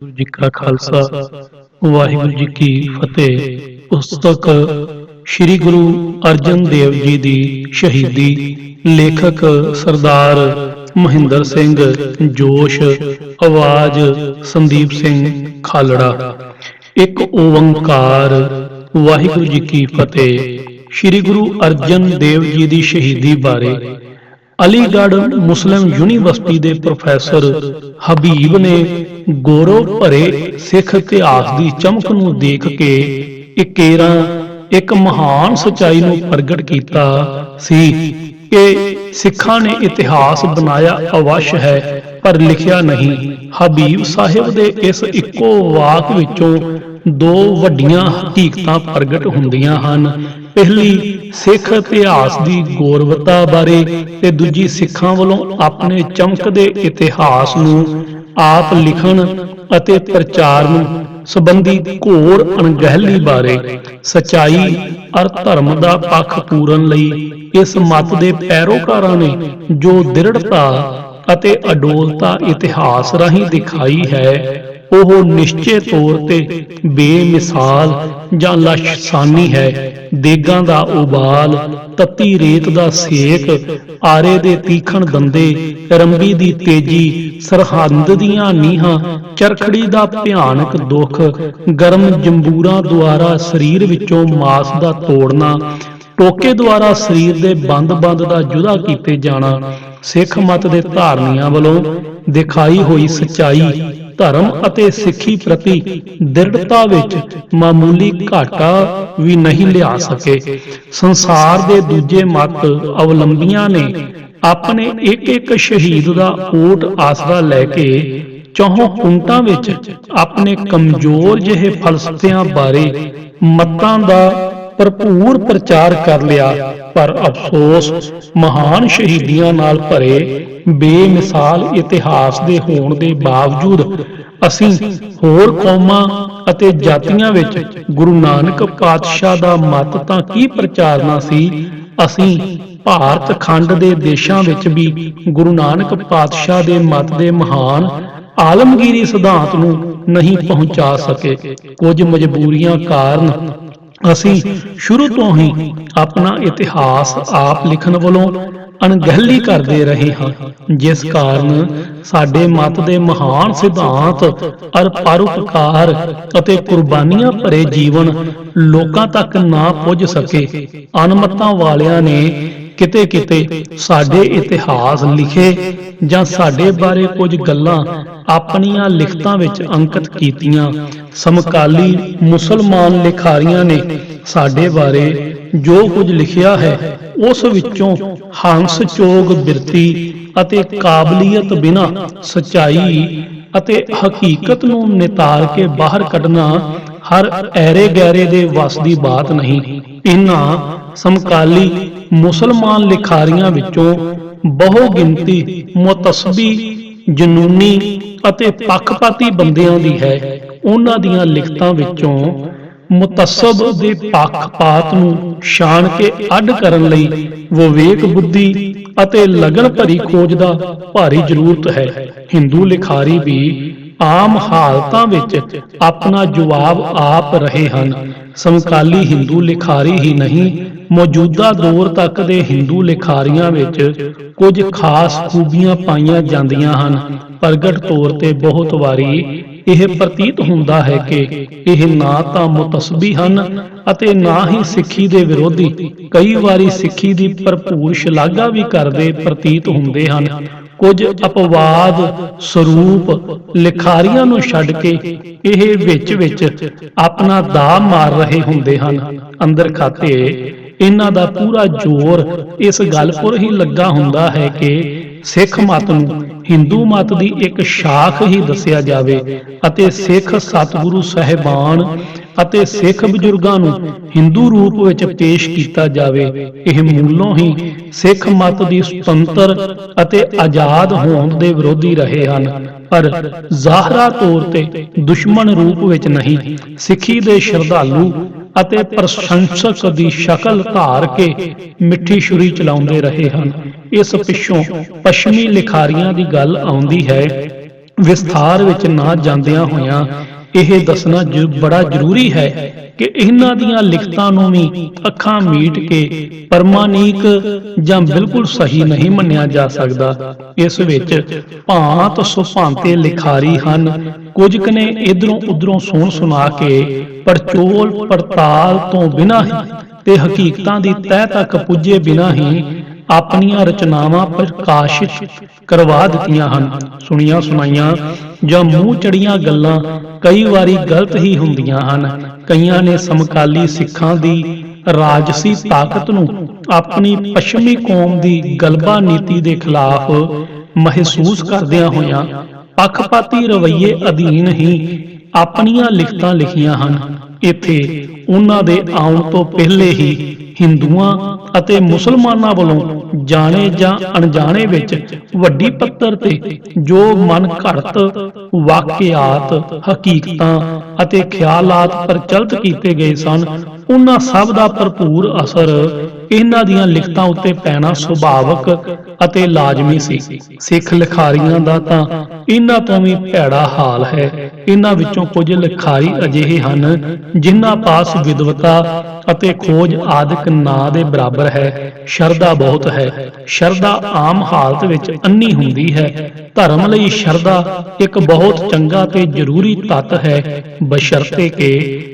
ਵਾਹਿਗੁਰੂ ਜੀ ਕਾ ਖਾਲਸਾ ਵਾਹਿਗੁਰੂ ਜੀ ਕੀ ਫਤਿਹ। ਪੁਸਤਕ ਸ੍ਰੀ ਗੁਰੂ ਅਰਜਨ ਦੇਵ ਜੀ ਦੀ ਸ਼ਹੀਦੀ, ਲੇਖਕ ਸਰਦਾਰ ਮਹਿੰਦਰ ਸਿੰਘ ਜੋਸ਼, ਆਵਾਜ਼ ਸੰਦੀਪ ਸਿੰਘ ਖਾਲੜਾ। ਇੱਕ ਓੰਕਾਰ। ਵਾਹਿਗੁਰੂ ਜੀ ਕੀ ਫਤਿਹ। ਸ੍ਰੀ ਗੁਰੂ ਅਰਜਨ ਦੇਵ ਜੀ ਦੀ ਸ਼ਹੀਦੀ ਬਾਰੇ ਅਲੀਗੜ੍ਹ ਮੁਸਲਿਮ ਯੂਨੀਵਰਸਿਟੀ ਦੇ ਪ੍ਰੋਫੈਸਰ ਹਬੀਬ ਨੇ ਗੌਰਵ ਭਰੇ ਸਿੱਖ ਇਤਿਹਾਸ ਦੀ ਚਮਕ ਨੂੰ ਦੇਖ ਕੇ ਇਕੇਰਾਂ ਇੱਕ ਮਹਾਨ ਸੱਚਾਈ ਨੂੰ ਪ੍ਰਗਟ ਕੀਤਾ ਸੀ ਕਿ ਸਿੱਖਾਂ ਨੇ ਇਤਿਹਾਸ ਬਣਾਇਆ ਅਵੱਸ਼ ਹੈ, ਪਰ ਲਿਖਿਆ ਨਹੀਂ। ਹਬੀਬ ਸਾਹਿਬ ਦੇ ਇਸ ਇੱਕੋ ਵਾਕ ਵਿੱਚੋਂ ਦੋ ਵੱਡੀਆਂ ਹਕੀਕਤਾਂ ਪ੍ਰਗਟ ਹੁੰਦੀਆਂ ਹਨ। ਪਹਿਲੀ ਸਿੱਖ ਇਤਿਹਾਸ ਦੀ ਗੌਰਵਤਾ ਬਾਰੇ ਤੇ ਦੂਜੀ ਸਿੱਖਾਂ ਵੱਲੋਂ ਆਪਣੇ ਚਮਕਦੇ ਇਤਿਹਾਸ ਨੂੰ ਆਪ ਲਿਖਣ ਅਤੇ ਪ੍ਰਚਾਰਨ ਸੰਬੰਧੀ ਘੋਰ ਅਣਗਹਿਲੀ ਬਾਰੇ। ਸੱਚਾਈ ਅਰ ਧਰਮ ਦਾ ਪੱਖ ਪੂਰਨ ਲਈ ਇਸ ਮਤ ਦੇ ਪੈਰੋਕਾਰਾਂ ਨੇ ਜੋ ਦ੍ਰਿੜਤਾ ਅਤੇ ਅਡੋਲਤਾ ਇਤਿਹਾਸ ਰਾਹੀਂ ਦਿਖਾਈ ਹੈ, ਉਹ ਨਿਸ਼ਚੇ ਤੌਰ ਤੇ ਬੇਮਿਸਾਲ ਜਾਂ ਲਾਸ਼ਾਨੀ ਹੈ। ਦੇਗਾਂ ਦਾ ਉਬਾਲ, ਤੱਤੀ ਰੇਤ ਦਾ ਸੇਕ, ਆਰੇ ਦੇ ਤੀਖਣ ਦੰਦੇ, ਰੰਬੀ ਦੀ ਤੇਜੀ, ਸਰਹੰਦ ਦੀਆਂ ਨੀਹਾਂ, ਚਰਖੜੀ ਦਾ ਭਿਆਨਕ ਦੁੱਖ, ਗਰਮ ਜੰਬੂਰਾਂ ਦੁਆਰਾ ਸਰੀਰ ਵਿੱਚੋਂ ਮਾਸ ਦਾ ਤੋੜਨਾ, ਟੋਕੇ ਦੁਆਰਾ ਸਰੀਰ ਦੇ ਬੰਦ-ਬੰਦ ਦਾ ਜੁਦਾ ਕੀਤੇ ਜਾਣਾ, ਸਿੱਖ ਮਤ ਦੇ ਧਾਰਨੀਆਂ ਵੱਲੋਂ ਦਿਖਾਈ ਹੋਈ ਸੱਚਾਈ, ਧਰਮ ਅਤੇ ਸਿੱਖੀ ਪ੍ਰਤੀ ਦ੍ਰਿੜਤਾ ਵਿੱਚ ਮਾਮੂਲੀ ਘਾਟਾ ਵੀ ਨਹੀਂ ਲਿਆ ਸਕੇ। ਸੰਸਾਰ ਦੇ ਦੂਜੇ ਮਤ ਅਵਲੰਬੀਆਂ ਨੇ ਆਪਣੇ ਇੱਕ ਸ਼ਹੀਦ ਦਾ ਓਟ ਆਸਰਾ ਲੈ ਕੇ ਚੌਹਾਂ ਕੁੰਟਾਂ ਵਿੱਚ ਆਪਣੇ ਕਮਜ਼ੋਰ ਜਿਹੇ ਫਲਸਫਿਆਂ ਬਾਰੇ ਮਤਾਂ ਦਾ ਭਰਪੂਰ ਪ੍ਰਚਾਰ ਕਰ ਲਿਆ, ਪਰ ਅਫਸੋਸ ਮਹਾਨ ਸ਼ਹੀਦੀਆਂ ਨਾਲ ਭਰੇ ਬੇਮਿਸਾਲ ਇਤਿਹਾਸ ਦੇ ਹੋਣ ਦੇ ਬਾਵਜੂਦ ਅਸੀਂ ਹੋਰ ਕੌਮਾਂ ਅਤੇ ਜਾਤੀਆਂ ਵਿੱਚ ਗੁਰੂ ਨਾਨਕ ਪਾਤਸ਼ਾਹ ਦਾ ਮਤ ਤਾਂ ਕੀ ਪ੍ਰਚਾਰਨਾ ਸੀ, ਅਸੀਂ ਭਾਰਤ ਖੰਡ ਦੇ ਦੇਸ਼ਾਂ ਵਿੱਚ ਵੀ ਗੁਰੂ ਨਾਨਕ ਪਾਤਸ਼ਾਹ ਦੇ ਮਤ ਦੇ ਮਹਾਨ ਆਲਮਗੀਰੀ ਸਿਧਾਂਤ ਨੂੰ ਨਹੀਂ ਪਹੁੰਚਾ ਸਕੇ। ਕੁਝ ਮਜਬੂਰੀਆਂ ਕਾਰਨ ਅਸੀਂ ਸ਼ੁਰੂ ਤੋਂ ਹੀ ਆਪਣਾ ਇਤਿਹਾਸ ਆਪ ਲਿਖਣ ਵੱਲੋਂ ਅਣਗਹਿਲੀ ਕਰਦੇ ਰਹੇ ਹਾਂ, ਜਿਸ ਕਾਰਨ ਸਾਡੇ ਮਤ ਦੇ ਮਹਾਨ ਸਿਧਾਂਤ ਅਰ ਪਰਉਪਕਾਰ ਅਤੇ ਕੁਰਬਾਨੀਆਂ ਭਰੇ ਜੀਵਨ ਲੋਕਾਂ ਤੱਕ ਨਾ ਪੁੱਜ ਸਕੇ। ਅਨਮਤਾਂ ਵਾਲਿਆਂ ਨੇ ਕਿਤੇ-ਕਿਤੇ ਸਾਡੇ ਇਤਿਹਾਸ ਲਿਖੇ ਜਾਂ ਸਾਡੇ ਬਾਰੇ ਕੁਝ ਗੱਲਾਂ ਆਪਣੀਆਂ ਲਿਖਤਾਂ ਵਿੱਚ ਅੰਕਿਤ ਕੀਤੀਆਂ। ਸਮਕਾਲੀ ਮੁਸਲਮਾਨ ਲਿਖਾਰੀਆਂ ਨੇ ਸਾਡੇ ਬਾਰੇ ਜੋ ਕੁਝ ਲਿਖਿਆ ਹੈ, ਉਸ ਵਿੱਚੋਂ ਹੰਸ ਚੋਗ ਬਿਰਤੀ ਅਤੇ ਕਾਬਲੀਅਤ ਬਿਨਾਂ ਸੱਚਾਈ ਅਤੇ ਹਕੀਕਤ ਨੂੰ ਨਿਤਾਰ ਕੇ ਬਾਹਰ ਕੱਢਣਾ ਹਰ ਐਰੇ ਗੈਰੇ ਦੇ ਵੱਸ ਦੀ ਬਾਤ ਨਹੀਂ। ਇਹਨਾਂ ਸਮਕਾਲੀ ਮੁਸਲਮਾਨ ਲਿਖਾਰੀਆਂ ਵਿੱਚੋਂ ਬਹੁ ਗਿਣਤੀ ਮੁਤਸਬੀ, ਜਨੂਨੀ ਅਤੇ ਪੱਖਪਾਤੀ ਬੰਦਿਆਂ ਦੀ ਹੈ। ਉਹਨਾਂ ਦੀਆਂ ਲਿਖਤਾਂ ਵਿੱਚੋਂ ਮੁਤੱਸਬ ਦੇ ਪੱਖਪਾਤ ਨੂੰ ਛਾਣ ਕੇ ਅੱਡ ਕਰਨ ਲਈ ਵਿਵੇਕ ਬੁੱਧੀ ਅਤੇ ਲਗਨ ਭਰੀ ਖੋਜ ਦਾ ਭਾਰੀ ਜ਼ਰੂਰਤ ਹੈ। ਹਿੰਦੂ ਲਿਖਾਰੀ ਵੀ ਆਮ ਹਾਲਤਾਂ ਵਿੱਚ ਆਪਣਾ ਜਵਾਬ ਆਪ ਰਹੇ ਹਨ। ਸਮਕਾਲੀ ਹਿੰਦੂ ਲਿਖਾਰੀ ਹੀ ਨਹੀਂ, ਮੌਜੂਦਾ ਦੌਰ ਤੱਕ ਦੇ ਹਿੰਦੂ ਲਿਖਾਰੀਆਂ ਵਿੱਚ ਕੁਝ ਖਾਸ ਖੂਬੀਆਂ ਪਾਈਆਂ ਜਾਂਦੀਆਂ ਹਨ। ਪ੍ਰਗਟ ਤੌਰ ਤੇ ਬਹੁਤ ਵਾਰੀ ਇਹ ਪ੍ਰਤੀਤ ਹੁੰਦਾ ਹੈ ਕਿ ਇਹ ਨਾ ਤਾਂ ਮੁਤੱਸਬੀ ਹਨ ਅਤੇ ਨਾ ਹੀ ਸਿੱਖੀ ਦੇ ਵਿਰੋਧੀ। ਕਈ ਵਾਰੀ ਸਿੱਖੀ ਦੀ ਭਰਪੂਰ ਸ਼ਲਾਘਾ ਵੀ ਕਰਦੇ ਪ੍ਰਤੀਤ ਹੁੰਦੇ ਹਨ। ਕੁਝ ਅਪਵਾਦ ਸਰੂਪ ਲਿਖਾਰੀਆਂ ਨੂੰ ਛੱਡ ਕੇ ਇਹ ਵਿੱਚ ਆਪਣਾ ਦਾਅ ਮਾਰ ਰਹੇ ਹੁੰਦੇ ਹਨ। ਅੰਦਰ ਖਾਤੇ ਇਹਨਾਂ ਦਾ ਪੂਰਾ ਜ਼ੋਰ ਇਸ ਗੱਲ ਪਰ ਹੀ ਲੱਗਾ ਹੁੰਦਾ ਹੈ ਕਿ ਸਿੱਖ ਮਤ ਨੂੰ ਹਿੰਦੂ ਮਤ ਦੀ ਇੱਕ ਸ਼ਾਖ ਹੀ ਦੱਸਿਆ ਜਾਵੇ ਅਤੇ ਸਿੱਖ ਸਤਿਗੁਰੂ ਸਾਹਿਬਾਨ ਅਤੇ ਸਿੱਖ ਬਜ਼ੁਰਗਾਂ ਨੂੰ ਹਿੰਦੂ ਰੂਪ ਵਿੱਚ ਪੇਸ਼ ਕੀਤਾ ਜਾਵੇ। ਇਹ ਮੂਲੋਂ ਹੀ ਸਿੱਖ ਮਤ ਦੀ ਸੁਤੰਤਰ ਅਤੇ ਆਜ਼ਾਦ ਹੋਂਦ ਦੇ ਵਿਰੋਧੀ ਰਹੇ ਹਨ, ਪਰ ਜ਼ਾਹਰਾ ਤੌਰ ਤੇ ਦੁਸ਼ਮਣ ਰੂਪ ਵਿੱਚ ਨਹੀਂ। ਸਿੱਖੀ ਦੇ ਸ਼ਰਧਾਲੂ ਅਤੇ ਪ੍ਰਸ਼ੰਸਕ ਦੀ ਸ਼ਕਲ ਧਾਰ ਕੇ ਮਿੱਠੀ ਛੁਰੀ ਚਲਾਉਂਦੇ ਰਹੇ ਹਨ। ਇਸ ਪਿੱਛੋਂ ਪੱਛਮੀ ਲਿਖਾਰੀਆਂ ਦੀ ਗੱਲ ਆਉਂਦੀ ਹੈ ਵਿਸਥਾਰ ਵਿੱਚ ਨਾ ਜਾਂਦਿਆਂ ਹੋਇਆਂ ਇਹ ਦੱਸਣਾ ਬੜਾ ਜ਼ਰੂਰੀ ਹੈ ਕਿ ਇਹਨਾਂ ਦੀਆਂ ਲਿਖਤਾਂ ਨੂੰ ਵੀ ਅੱਖਾਂ ਮੀਟ ਕੇ ਪ੍ਰਮਾਣਿਕ ਜਾਂ ਬਿਲਕੁਲ ਸਹੀ ਨਹੀਂ ਮੰਨਿਆ ਜਾ ਸਕਦਾ। ਇਸ ਵਿੱਚ ਭਾਂਤ ਸੁਭਾਂਤੇ ਲਿਖਾਰੀ ਹਨ। ਕੁਝ ਕੁ ਨੇ ਇਧਰੋਂ ਉਧਰੋਂ ਸੁਣ ਸੁਣਾ ਕੇ ਪੜਚੋਲ ਪੜਤਾਲ ਤੋਂ ਬਿਨਾਂ ਹੀ ਤੇ ਹਕੀਕਤਾਂ ਦੀ ਤਹਿ ਤੱਕ ਪੁੱਜੇ ਬਿਨਾਂ ਹੀ ਆਪਣੀਆਂ ਰਚਨਾਵਾਂ ਪ੍ਰਕਾਸ਼ਿਤ ਕਰਵਾ ਦਿੱਤੀਆਂ ਹਨ। ਸੁਣੀਆਂ ਸੁਣਾਈਆਂ ਜਾਂ ਮੂੰਹ ਚੜੀਆਂ ਗੱਲਾਂ ਕਈ ਵਾਰੀ ਗਲਤ ਹੀ ਹੁੰਦੀਆਂ ਹਨ। ਕਈਆਂ ਨੇ ਸਮਕਾਲੀ ਸਿੱਖਾਂ ਦੀ ਰਾਜਸੀ ਤਾਕਤ ਨੂੰ ਆਪਣੀ ਪੱਛਮੀ ਕੌਮ ਦੀ ਗਲਬਾ ਨੀਤੀ ਦੇ ਖਿਲਾਫ ਮਹਿਸੂਸ ਕਰਦਿਆਂ ਹੋਇਆਂ ਪੱਖਪਾਤੀ ਰਵੱਈਏ ਅਧੀਨ ਹੀ ਆਪਣੀਆਂ ਲਿਖਤਾਂ ਲਿਖੀਆਂ ਹਨ। ਇੱਥੇ ਉਹਨਾਂ ਦੇ ਆਉਣ ਤੋਂ ਪਹਿਲੇ ਹੀ ਹਿੰਦੂਆਂ ਅਤੇ ਮੁਸਲਮਾਨਾਂ ਵੱਲੋਂ ਜਾਣੇ ਜਾਂ ਅਣਜਾਣੇ ਵਿੱਚ ਵੱਡੀ ਪੱਧਰ ਤੇ ਜੋ ਮਨ ਘੜਤ ਵਾਕਿਆਤ, ਹਕੀਕਤਾਂ ਅਤੇ ਖਿਆਲਾਤ ਪ੍ਰਚਲਿਤ ਕੀਤੇ ਗਏ ਸਨ, ਉਹਨਾਂ ਸਭ ਦਾ ਭਰਪੂਰ ਅਸਰ ਇਹਨਾਂ ਦੀਆਂ ਲਿਖਤਾਂ ਉੱਤੇ ਪੈਣਾ ਸੁਭਾਵਕ ਅਤੇ ਲਾਜ਼ਮੀ ਸੀ। ਸਿੱਖ ਲਿਖਾਰੀਆਂ ਦਾ ਤਾਂ ਇਹਨਾਂ ਤੋਂ ਵੀ ਭੈੜਾ ਹਾਲ ਹੈ। ਇਹਨਾਂ ਵਿੱਚੋਂ ਕੁਝ ਲਿਖਾਰੀ ਅਜਿਹੇ ਹਨ ਜਿਨ੍ਹਾਂ ਪਾਸ ਵਿਦਵਤਾ ਅਤੇ ਖੋਜ ਆਦਿਕ ਨਾਂ ਦੇ ਬਰਾਬਰ ਹੈ। ਸ਼ਰਧਾ ਬਹੁਤ ਹੈ। ਸ਼ਰਧਾ ਆਮ ਹਾਲਤ ਵਿੱਚ ਅੰਨੀ ਹੁੰਦੀ ਹੈ। ਧਰਮ ਲਈ ਸ਼ਰਧਾ ਇੱਕ ਬਹੁਤ ਚੰਗਾ ਤੇ ਜ਼ਰੂਰੀ ਤੱਤ ਹੈ, ਬਸ਼ਰਤੇ ਕਿ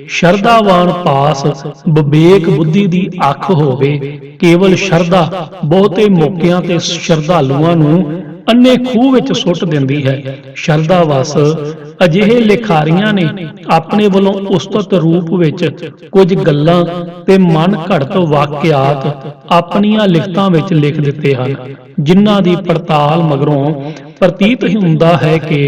ਸ਼ਰਧਾਵਾਨ ਪਾਸ ਵਿਵੇਕ ਬੁੱਧੀ ਦੀ ਅੱਖ ਹੋਵੇ। ਕੇਵਲ ਸ਼ਰਧਾ ਬਹੁਤੇ ਮੌਕਿਆਂ ਤੇ ਸ਼ਰਧਾਲੂਆਂ ਨੂੰ ਅੰਨੇ ਖੂਹ ਵਿੱਚ ਸੁੱਟ ਦਿੰਦੀ ਹੈ। ਸ਼ਰਧਾ ਵਸ ਅਜਿਹੇ ਲਿਖਾਰੀਆਂ ਨੇ ਆਪਣੇ ਵੱਲੋਂ ਉਸਤਤ ਰੂਪ ਵਿੱਚ ਕੁਝ ਗੱਲਾਂ ਤੇ ਮਨ ਘੜਤ ਵਾਕਿਆਤ ਆਪਣੀਆਂ ਲਿਖਤਾਂ ਵਿੱਚ ਲਿਖ ਦਿੱਤੇ ਹਨ, ਜਿਨ੍ਹਾਂ ਦੀ ਪੜਤਾਲ ਮਗਰੋਂ ਪ੍ਰਤੀਤ ਹੁੰਦਾ ਹੈ ਕਿ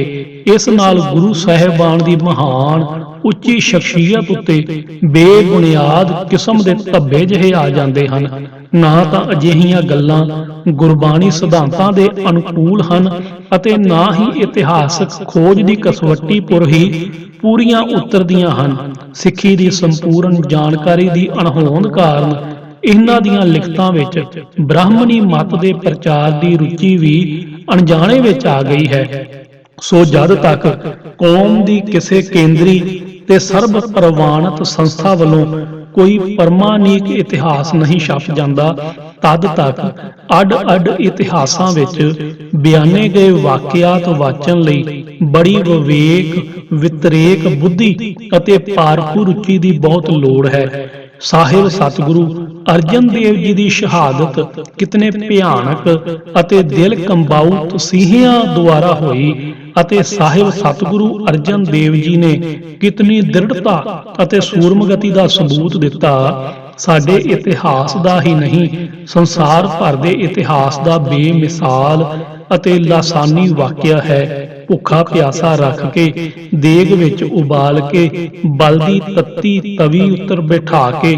ਇਸ ਨਾਲ ਗੁਰੂ ਸਾਹਿਬਾਨ ਦੀ ਮਹਾਨ ਉੱਚੀ ਸ਼ਖਸੀਅਤ ਉੱਤੇ ਬੇਬੁਨਿਆਦ ਕਿਸਮ ਦੇ ਧੱਬੇ ਜਿਹੇ ਆ ਜਾਂਦੇ ਹਨ। ਨਾ ਤਾਂ ਅਜਿਹੀਆਂ ਗੱਲਾਂ ਗੁਰਬਾਣੀ ਸਿਧਾਂਤਾਂ ਦੇ ਅਨੁਕੂਲ ਹਨ ਅਤੇ ਨਾ ਹੀ ਇਤਿਹਾਸਕ ਖੋਜ ਦੀ ਕਸਵੱਟੀ ਪੁਰ ਹੀ ਪੂਰੀਆਂ ਉਤਰਦੀਆਂ ਹਨ। ਸਿੱਖੀ ਦੀ ਸੰਪੂਰਨ ਜਾਣਕਾਰੀ ਦੀ ਅਣਹੋਂਦ ਕਾਰਨ ਇਹਨਾਂ ਦੀਆਂ ਲਿਖਤਾਂ ਵਿੱਚ ਬ੍ਰਾਹਮਣੀ ਮਤ ਦੇ ਪ੍ਰਚਾਰ ਦੀ ਰੁਚੀ ਵੀ ਅਣਜਾਣੇ ਵਿੱਚ ਆ ਗਈ ਹੈ। ਸੋ ਜਦ ਤੱਕ ਕੌਮ ਦੀ ਕਿਸੇ ਕੇਂਦਰੀ ਤੇ ਸਰਬ ਪ੍ਰਵਾਨਿਤ ਸੰਸਥਾ ਵੱਲੋਂ ਕੋਈ ਪ੍ਰਮਾਣਿਕ ਇਤਿਹਾਸ ਨਹੀਂ ਛਪ ਜਾਂਦਾ, ਤਦ ਤੱਕ ਅੱਡ-ਅੱਡ ਇਤਿਹਾਸਾਂ ਵਿੱਚ ਬਿਆਨੇ ਗਏ ਵਾਕਿਆਤ ਵਾਚਨ ਲਈ ਬੜੀ ਵਿਵੇਕ, ਵਿਤਰੇਕ ਬੁੱਧੀ ਅਤੇ ਪਾਰਖੂ ਰੁਚੀ ਦੀ ਬਹੁਤ ਲੋੜ ਹੈ। ਸਾਹਿਬ ਸਤਿਗੁਰੂ ਅਰਜਨ ਦੇਵ ਜੀ ਦੀ ਸ਼ਹਾਦਤ ਕਿਤਨੇ ਭਿਆਨਕ ਅਤੇ ਦਿਲ ਕੰਬਾਊ ਤਸੀਹਿਆਂ ਦੁਆਰਾ ਹੋਈ ਅਤੇ ਸਾਹਿਬ ਸਤਿਗੁਰੂ ਅਰਜਨ ਦੇਵ ਜੀ ਨੇ ਕਿਤਨੀ ਦ੍ਰਿੜਤਾ ਅਤੇ ਸੂਰਮਗਤੀ ਦਾ ਸਬੂਤ ਦਿੱਤਾ, ਸਾਡੇ ਇਤਿਹਾਸ ਦਾ ਹੀ ਨਹੀਂ ਸੰਸਾਰ ਭਰ ਦੇ ਇਤਿਹਾਸ ਦਾ ਬੇਮਿਸਾਲ ਅਤੇ ਲਾਸਾਨੀ ਵਾਕਿਆ ਹੈ। ਭੁੱਖਾ ਪਿਆਸਾ ਰੱਖ ਕੇ ਦੇਗ ਵਿੱਚ ਉਬਾਲ ਕੇ ਬਲਦੀ ਤੱਤੀ ਤਵੀ ਉੱਤਰ ਬਿਠਾ ਕੇ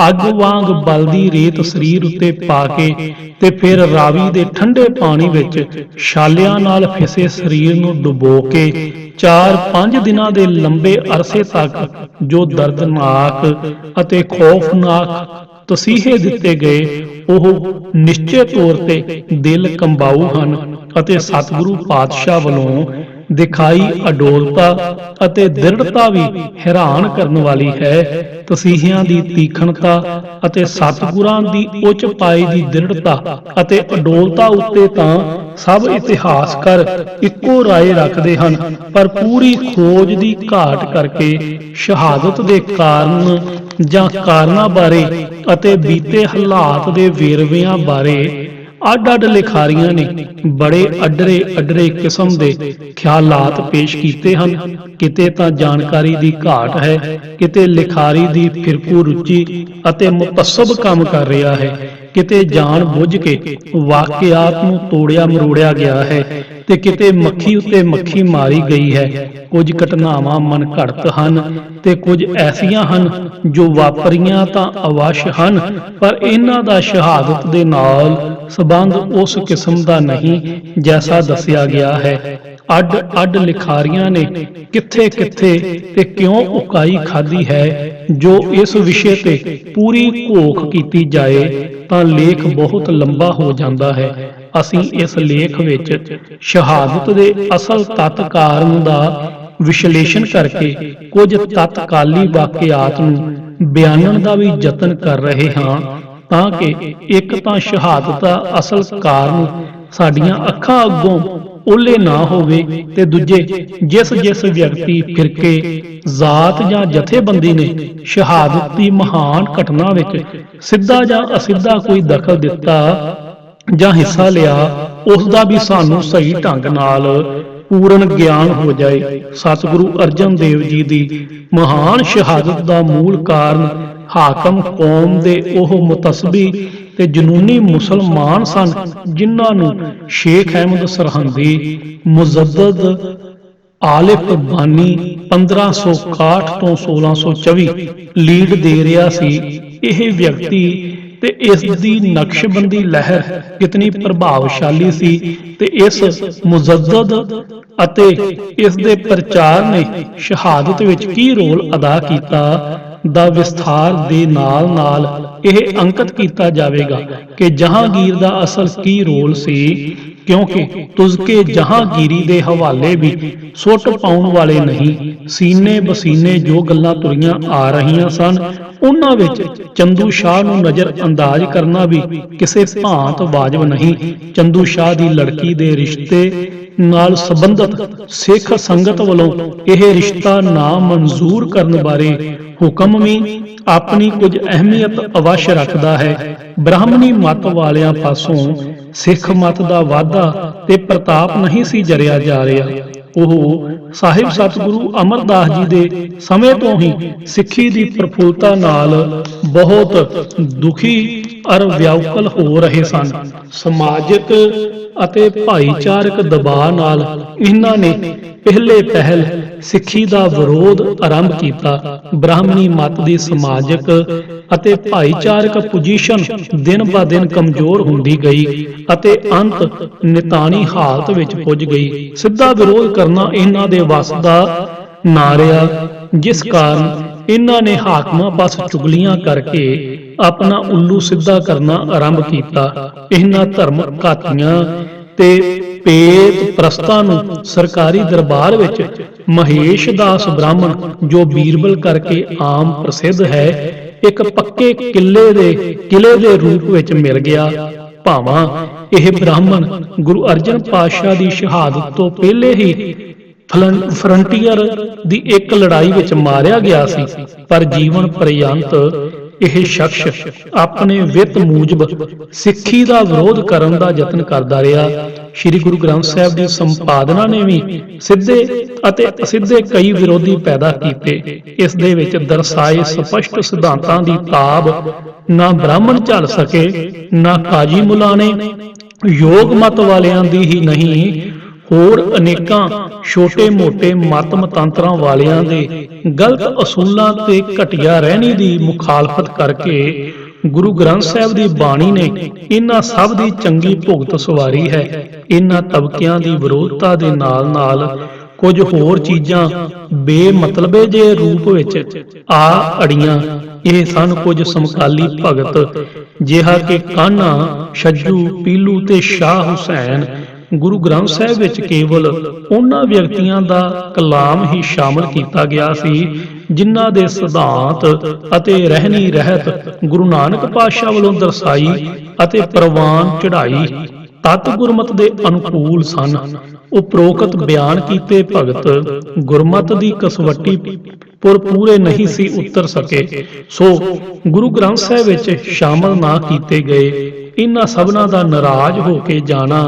ਅੱਗ ਵਾਂਗ ਬਲਦੀ ਰੇਤ ਸਰੀਰ ਉੱਤੇ ਪਾ ਕੇ ਤੇ ਫਿਰ ਰਾਵੀ ਦੇ ਠੰਡੇ ਪਾਣੀ ਵਿੱਚ ਛਾਲਿਆਂ ਨਾਲ ਫਿਸੇ ਸਰੀਰ ਨੂੰ ਡੁਬੋ ਕੇ 4-5 ਦਿਨਾਂ ਦੇ ਲੰਬੇ ਅਰਸੇ ਤੱਕ ਜੋ ਦਰਦਨਾਕ ਅਤੇ ਖੌਫਨਾਕ ਤਸੀਹੇ ਦਿੱਤੇ ਗਏ, ਉਹ ਨਿਸ਼ਚੇ ਤੌਰ ਤੇ ਦਿਲ ਕੰਬਾਊ ਹਨ ਅਤੇ ਸਤਿਗੁਰੂ ਪਾਤਸ਼ਾਹ ਵੱਲੋਂ ਦਿਖਾਈ ਅਡੋਲਤਾ ਅਤੇ ਦ੍ਰਿੜਤਾ ਵੀ ਹੈਰਾਨ ਕਰਨ ਵਾਲੀ ਹੈ। ਤਸੀਹਿਆਂ ਦੀ ਤੀਖਣਤਾ ਅਤੇ ਸਤਿਗੁਰਾਂ ਦੀ ਉੱਚ ਪਾਈ ਦੀ ਦ੍ਰਿੜਤਾ ਅਤੇ ਅਡੋਲਤਾ ਉੱਤੇ ਤਾਂ ਸਭ ਇਤਿਹਾਸਕਾਰ ਇੱਕੋ ਰਾਏ ਰੱਖਦੇ ਹਨ, ਪਰ ਪੂਰੀ ਖੋਜ ਦੀ ਘਾਟ ਕਰਕੇ ਸ਼ਹਾਦਤ ਦੇ ਕਾਰਨ ਜਾਂ ਕਾਰਨਾਂ ਬਾਰੇ ਅਤੇ ਬੀਤੇ ਹਾਲਾਤ ਦੇ ਵੇਰਵਿਆਂ ਬਾਰੇ ਅੱਡ-ਅੱਡ ਲਿਖਾਰੀਆਂ ਨੇ ਬੜੇ ਅੱਡਰੇ ਕਿਸਮ ਦੇ ਖਿਆਲਾਤ ਪੇਸ਼ ਕੀਤੇ ਹਨ। ਕਿਤੇ ਤਾਂ ਜਾਣਕਾਰੀ ਦੀ ਘਾਟ ਹੈ, ਕਿਤੇ ਲਿਖਾਰੀ ਦੀ ਫਿਰਕੂ ਰੁਚੀ ਅਤੇ ਮੁਤੱਸਬ ਕੰਮ ਕਰ ਰਿਹਾ ਹੈ, ਕਿਤੇ ਜਾਣ ਬੁੱਝ ਕੇ ਵਾਕਿਆਤ ਨੂੰ ਤੋੜਿਆ ਮਰੋੜਿਆ ਗਿਆ ਹੈ ਤੇ ਕਿਤੇ ਮੱਖੀ ਉੱਤੇ ਮੱਖੀ ਮਾਰੀ ਗਈ ਹੈ। ਕੁਝ ਘਟਨਾਵਾਂ ਮਨ ਘੜਤ ਹਨ ਤੇ ਕੁਝ ਐਸੀਆਂ ਹਨ ਜੋ ਵਾਪਰੀਆਂ ਤਾਂ ਅਵੱਸ਼ ਹਨ, ਪਰ ਇਹਨਾਂ ਦਾ ਸ਼ਹਾਦਤ ਦੇ ਨਾਲ ਸੰਬੰਧ ਉਸ ਕਿਸਮ ਦਾ ਨਹੀਂ ਜੈਸਾ ਦੱਸਿਆ ਗਿਆ ਹੈ। ਅੱਡ-ਅੱਡ ਲਿਖਾਰੀਆਂ ਨੇ ਕਿੱਥੇ-ਕਿੱਥੇ ਤੇ ਕਿਉਂ ਉਕਾਈ ਖਾਧੀ ਹੈ, ਜੋ ਇਸ ਵਿਸ਼ੇ ਤੇ ਪੂਰੀ ਘੋਖ ਕੀਤੀ ਜਾਏ ਤਾਂ ਲੇਖ ਬਹੁਤ ਲੰਬਾ ਹੋ ਜਾਂਦਾ ਹੈ। ਅਸੀਂ ਇਸ ਲੇਖ ਵਿੱਚ ਸ਼ਹਾਦਤ ਦੇ ਅਸਲ ਤੱਤ ਕਾਰਨ ਦਾ ਵਿਸ਼ਲੇਸ਼ਣ ਕਰਕੇ ਕੁਝ ਤਤਕਾਲੀ ਵਾਕਿਆਤ ਨੂੰ ਬਿਆਨਣ ਦਾ ਵੀ ਯਤਨ ਕਰ ਰਹੇ ਹਾਂ, ਤਾਂ ਕਿ ਇੱਕ ਤਾਂ ਸ਼ਹਾਦਤ ਦਾ ਅਸਲ ਕਾਰਨ ਸਾਡੀਆਂ ਅੱਖਾਂ ਅੱਗੋਂ ਓਲੇ ਨਾ ਹੋਵੇ, ਤੇ ਦੂਜੇ ਜਿਸ ਵਿਅਕਤੀ, ਫਿਰਕੇ, ਜ਼ਾਤ ਜਾਂ ਜਥੇਬੰਦੀ ਨੇ ਸ਼ਹਾਦਤ ਦੀ ਮਹਾਨ ਘਟਨਾ ਵਿੱਚ ਸਿੱਧਾ ਜਾਂ ਅਸਿੱਧਾ ਕੋਈ ਦਖਲ ਦਿੱਤਾ ਜਾਂ ਹਿੱਸਾ ਲਿਆ, ਉਸ ਦਾ ਵੀ ਸਾਨੂੰ ਸਹੀ ਢੰਗ ਨਾਲ ਪੂਰਨ ਗਿਆਨ ਹੋ ਜਾਏ। ਸਤਿਗੁਰੂ ਅਰਜਨ ਦੇਵ ਜੀ ਦੀ ਮਹਾਨ ਸ਼ਹਾਦਤ ਦਾ ਮੂਲ ਕਾਰਨ ਹਾਕਮ ਕੌਮ ਦੇ ਉਹ ਮੁਤਸਬੀ ਤੇ ਜਨੂਨੀ ਮੁਸਲਮਾਨ ਸਨ, ਜਿਨ੍ਹਾਂ ਨੂੰ ਸ਼ੇਖ ਅਹਿਮਦ ਸਰਹੰਦੀ ਮੁਜੱਦਦ ਆਲਿਫ ਬਾਨੀ 1561 ਤੋਂ 1624 ਲੀਡ ਦੇ ਰਿਹਾ ਸੀ। ਇਹ ਵਿਅਕਤੀ ਤੇ ਇਸ ਦੀ ਨਕਸ਼ਬੰਦੀ ਲਹਿਰ ਕਿਤਨੀ ਪ੍ਰਭਾਵਸ਼ਾਲੀ ਸੀ, ਤੇ ਇਸ ਮੁਜੱਦਦ ਅਤੇ ਇਸ ਦੇ ਪ੍ਰਚਾਰ ਨੇ ਸ਼ਹਾਦਤ ਵਿੱਚ ਕੀ ਰੋਲ ਅਦਾ ਕੀਤਾ ਦਾ ਵਿਸਥਾਰ ਦੇ ਨਾਲ ਨਾਲ ਇਹ ਅੰਕਿਤ ਕੀਤਾ ਜਾਵੇਗਾ ਕਿ ਜਹਾਂਗੀਰ ਦਾ ਅਸਲ ਕੀ ਰੋਲ ਸੀ, ਕਿਉਂਕਿ ਤੁਜ਼ਕੇ ਜਹਾਂਗੀਰੀ ਦੇ ਹਵਾਲੇ ਵੀ ਸੁੱਟ ਪਾਉਣ ਵਾਲੇ ਨਹੀਂ। ਸੀਨੇ ਬਸੀਨੇ ਜੋ ਗੱਲਾਂ ਤੁਰੀਆਂ ਆ ਰਹੀਆਂ ਸਨ, ਉਹਨਾਂ ਵਿੱਚ ਚੰਦੂ ਸ਼ਾਹ ਨੂੰ ਨਜ਼ਰ ਅੰਦਾਜ਼ ਕਰਨਾ ਵੀ ਕਿਸੇ ਭਾਂਤ ਵਾਜਬ ਨਹੀਂ। ਚੰਦੂ ਸ਼ਾਹ ਦੀ ਲੜਕੀ ਦੇ ਰਿਸ਼ਤੇ ਨਾਲ ਸੰਬੰਧਤ ਸਿੱਖ ਸੰਗਤ ਵੱਲੋਂ ਇਹ ਰਿਸ਼ਤਾ ਨਾ ਮਨਜ਼ੂਰ ਕਰਨ ਬਾਰੇ ਹੁਕਮ ਵੀ ਆਪਣੀ ਕੁਝ ਅਹਿਮੀਅਤ ਅਵਸ਼ ਰੱਖਦਾ ਹੈ। ਬ੍ਰਾਹਮਣੀ ਮਤ ਵਾਲਿਆਂ ਪਾਸੋਂ ਸਿੱਖ ਮਤ ਦਾ ਵਾਧਾ ਤੇ ਪ੍ਰਤਾਪ ਨਹੀਂ ਸੀ ਜਰਿਆ ਜਾ ਰਿਹਾ। ਉਹ ਸਾਹਿਬ ਸਤਿਗੁਰੂ ਅਮਰਦਾਸ ਜੀ ਦੇ ਸਮੇਂ ਤੋਂ ਹੀ ਸਿੱਖੀ ਦੀ ਪ੍ਰਫੁੱਲਤਾ ਨਾਲ ਬਹੁਤ ਦੁਖੀ ਅਰ ਵਿਆਕੁਲ ਹੋ ਰਹੇ ਸਨ। ਸਮਾਜਿਕ ਅਤੇ ਭਾਈਚਾਰਕ ਦਬਾਅ ਨਾਲ ਇਹਨਾਂ ਨੇ ਪਹਿਲ ਸਿੱਖੀ ਦਾ ਵਿਰੋਧ ਆਰੰਭ ਕੀਤਾ। ਬ੍ਰਾਹਮਣੀ ਮਤ ਦੀ ਸਮਾਜਿਕ ਅਤੇ ਭਾਈਚਾਰਕ ਪੋਜੀਸ਼ਨ ਦਿਨ ਬਾ ਦਿਨ ਕਮਜ਼ੋਰ ਹੁੰਦੀ ਗਈ ਅਤੇ ਅੰਤ ਨਿਤਾਣੀ ਹਾਲਤ ਵਿੱਚ ਪੁੱਜ ਗਈ। ਸਿੱਧਾ ਵਿਰੋਧ ਕਰਨਾ ਇਹਨਾਂ ਦੇ ਵੱਸ ਦਾ ਨਾ ਰਿਹਾ, ਜਿਸ ਕਾਰਨ ਇਹਨਾਂ ਨੇ ਹਾਕਮਾਂ ਪਾਸ ਚੁਗਲੀਆਂ ਕਰਕੇ ਆਪਣਾ ਉੱਲੂ ਸਿੱਧਾ ਕਰਨਾ ਆਰੰਭ ਕੀਤਾ। ਇਹਨਾਂ ਧਰਮ ਘਾਤੀਆਂ ਤੇ ਪੇਤ ਪ੍ਰਸਤਾਂ ਨੂੰ ਸਰਕਾਰੀ ਦਰਬਾਰ ਵਿੱਚ ਮਹੇਸ਼ ਦਾਸ ਬ੍ਰਾਹਮਣ, ਜੋ ਬੀਰਬਲ ਕਰਕੇ ਆਮ ਪ੍ਰਸਿੱਧ ਹੈ, ਇੱਕ ਪੱਕੇ ਕਿਲੇ ਦੇ ਰੂਪ ਵਿੱਚ ਮਿਲ ਗਿਆ। ਭਾਵਾਂ ਇਹ ਬ੍ਰਾਹਮਣ ਗੁਰੂ ਅਰਜਨ ਪਾਤਸ਼ਾਹ ਦੀ ਸ਼ਹਾਦਤ ਤੋਂ ਪਹਿਲੇ ਹੀ ਫਰੰਟੀਅਰ ਦੀ ਇੱਕ ਲੜਾਈ ਵਿੱਚ ਮਾਰਿਆ ਗਿਆ ਸੀ, ਪਰ ਜੀਵਨ ਪਰਯੰਤ ਇਹ ਸ਼ਖਸ ਆਪਣੇ ਵਿੱਤ ਮੂਜਬ ਸਿੱਖੀ ਦਾ ਵਿਰੋਧ ਕਰਨ ਦਾ ਯਤਨ ਕਰਦਾ ਰਿਹਾ। ਸ੍ਰੀ ਗੁਰੂ ਗ੍ਰੰਥ ਸਾਹਿਬ ਦੀ ਸੰਪਾਦਨਾ ਨੇ ਵੀ ਸਿੱਧੇ ਅਤੇ ਅਸਿੱਧੇ ਕਈ ਵਿਰੋਧੀ ਪੈਦਾ ਕੀਤੇ। ਇਸ ਦੇ ਵਿੱਚ ਦਰਸਾਏ ਸਪਸ਼ਟ ਸਿਧਾਂਤਾਂ ਦੀ ਤਾਬ ਨਾ ਬ੍ਰਾਹਮਣ ਝੱਲ ਸਕੇ, ਨਾ ਕਾਜੀ ਮੁਲਾ ਨੇ। ਯੋਗ ਮਤ ਵਾਲਿਆਂ ਦੀ ਹੀ ਨਹੀਂ, ਹੋਰ ਅਨੇਕਾਂ ਛੋਟੇ ਮੋਟੇ ਮਤ ਮਤਾਂਤਰਾਂ ਵਾਲਿਆਂ ਦੇ ਗਲਤ ਅਸੂਲਾਂ ਤੇ ਘਟੀਆ ਰਹਿਣੀ ਦੀ ਮੁਖਾਲਫਤ ਕਰਕੇ ਗੁਰੂ ਗ੍ਰੰਥ ਸਾਹਿਬ ਦੀ ਬਾਣੀ ਨੇ ਇਹਨਾਂ ਸਭ ਦੀ ਚੰਗੀ ਭੁਗਤ ਸਵਾਰੀ ਹੈ। ਇਹਨਾਂ ਤਬਕਿਆਂ ਦੀ ਵਿਰੋਧਤਾ ਦੇ ਨਾਲ ਨਾਲ ਕੁਝ ਹੋਰ ਚੀਜ਼ਾਂ ਬੇਮਤਲਬੇ ਜਿਹੇ ਰੂਪ ਵਿੱਚ ਆ ਅੜੀਆਂ। ਇਹ ਸਨ ਕੁਝ ਸਮਕਾਲੀ ਭਗਤ, ਜਿਹਾ ਕਿ ਕਾਨ੍ਹਾ, ਛੱਜੂ, ਪੀਲੂ ਤੇ ਸ਼ਾਹ ਹੁਸੈਨ। ਗੁਰੂ ਗ੍ਰੰਥ ਸਾਹਿਬ ਵਿੱਚ ਕੇਵਲ ਉਹਨਾਂ ਵਿਅਕਤੀਆਂ ਦਾ ਕਲਾਮ ਹੀ ਸ਼ਾਮਲ ਕੀਤਾ ਗਿਆ ਸੀ, ਜਿਨ੍ਹਾਂ ਦੇ ਸਿਧਾਂਤ ਅਤੇ ਰਹਿਣੀ ਰਹਿਤ ਗੁਰੂ ਨਾਨਕ ਪਾਤਸ਼ਾਹ ਵੱਲੋਂ ਦਰਸਾਈ ਅਤੇ ਪ੍ਰਵਾਨ ਚੜਾਈ ਤਤ ਗੁਰਮਤ ਦੇ ਅਨੁਕੂਲ ਸਨ। ਉਪਰੋਕਤ ਬਿਆਨ ਕੀਤੇ ਭਗਤ ਗੁਰਮਤ ਦੀ ਕਸਵੱਟੀ ਪੂਰੇ ਨਹੀਂ ਸੀ ਉਤਰ ਸਕੇ, ਸੋ ਗੁਰੂ ਗ੍ਰੰਥ ਸਾਹਿਬ ਵਿੱਚ ਸ਼ਾਮਲ ਨਾ ਕੀਤੇ ਗਏ। ਇਹਨਾਂ ਸਭਨਾਂ ਦਾ ਨਾਰਾਜ਼ ਹੋ ਕੇ ਜਾਣਾ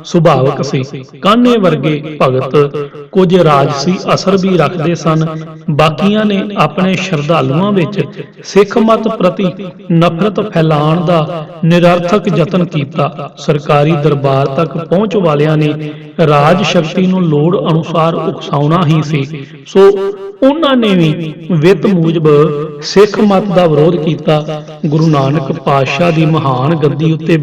ਸੁਭਾਵਕ ਸੀ। ਕਾਨ੍ਹੇ ਵਰਗੇ ਭਗਤ ਕੁਝ ਰਾਜਸੀ ਅਸਰ ਵੀ ਰੱਖਦੇ ਸਨ। ਬਾਕੀਆਂ ਨੇ ਆਪਣੇ ਸ਼ਰਧਾਲੂਆਂ ਵਿੱਚ ਸਿੱਖ ਮਤ ਪ੍ਰਤੀ ਨਫ਼ਰਤ ਫੈਲਾਉਣ ਦਾ ਨਿਰਰਥਕ ਯਤਨ ਕੀਤਾ। ਸਰਕਾਰੀ ਦਰਬਾਰ ਤੱਕ ਪਹੁੰਚ ਵਾਲਿਆਂ ਨੇ ਰਾਜ ਸ਼ਕਤੀ ਨੂੰ ਲੋੜ ਅਨੁਸਾਰ ਉਕਸਾਉਣਾ ਹੀ ਸੀ, ਸੋ ਉਹਨਾਂ ਨੇ ਵੀ ਵਿੱਤ ਮੂਜਬ ਸਿੱਖ ਮਤ ਦਾ ਵਿਰੋਧ ਕੀਤਾ। ਗੁਰੂ ਨਾਨਕ ਪਾਤਸ਼ਾਹ ਦੀ ਮਹਾਨ ਗੱਦੀ ਉੱਤੇ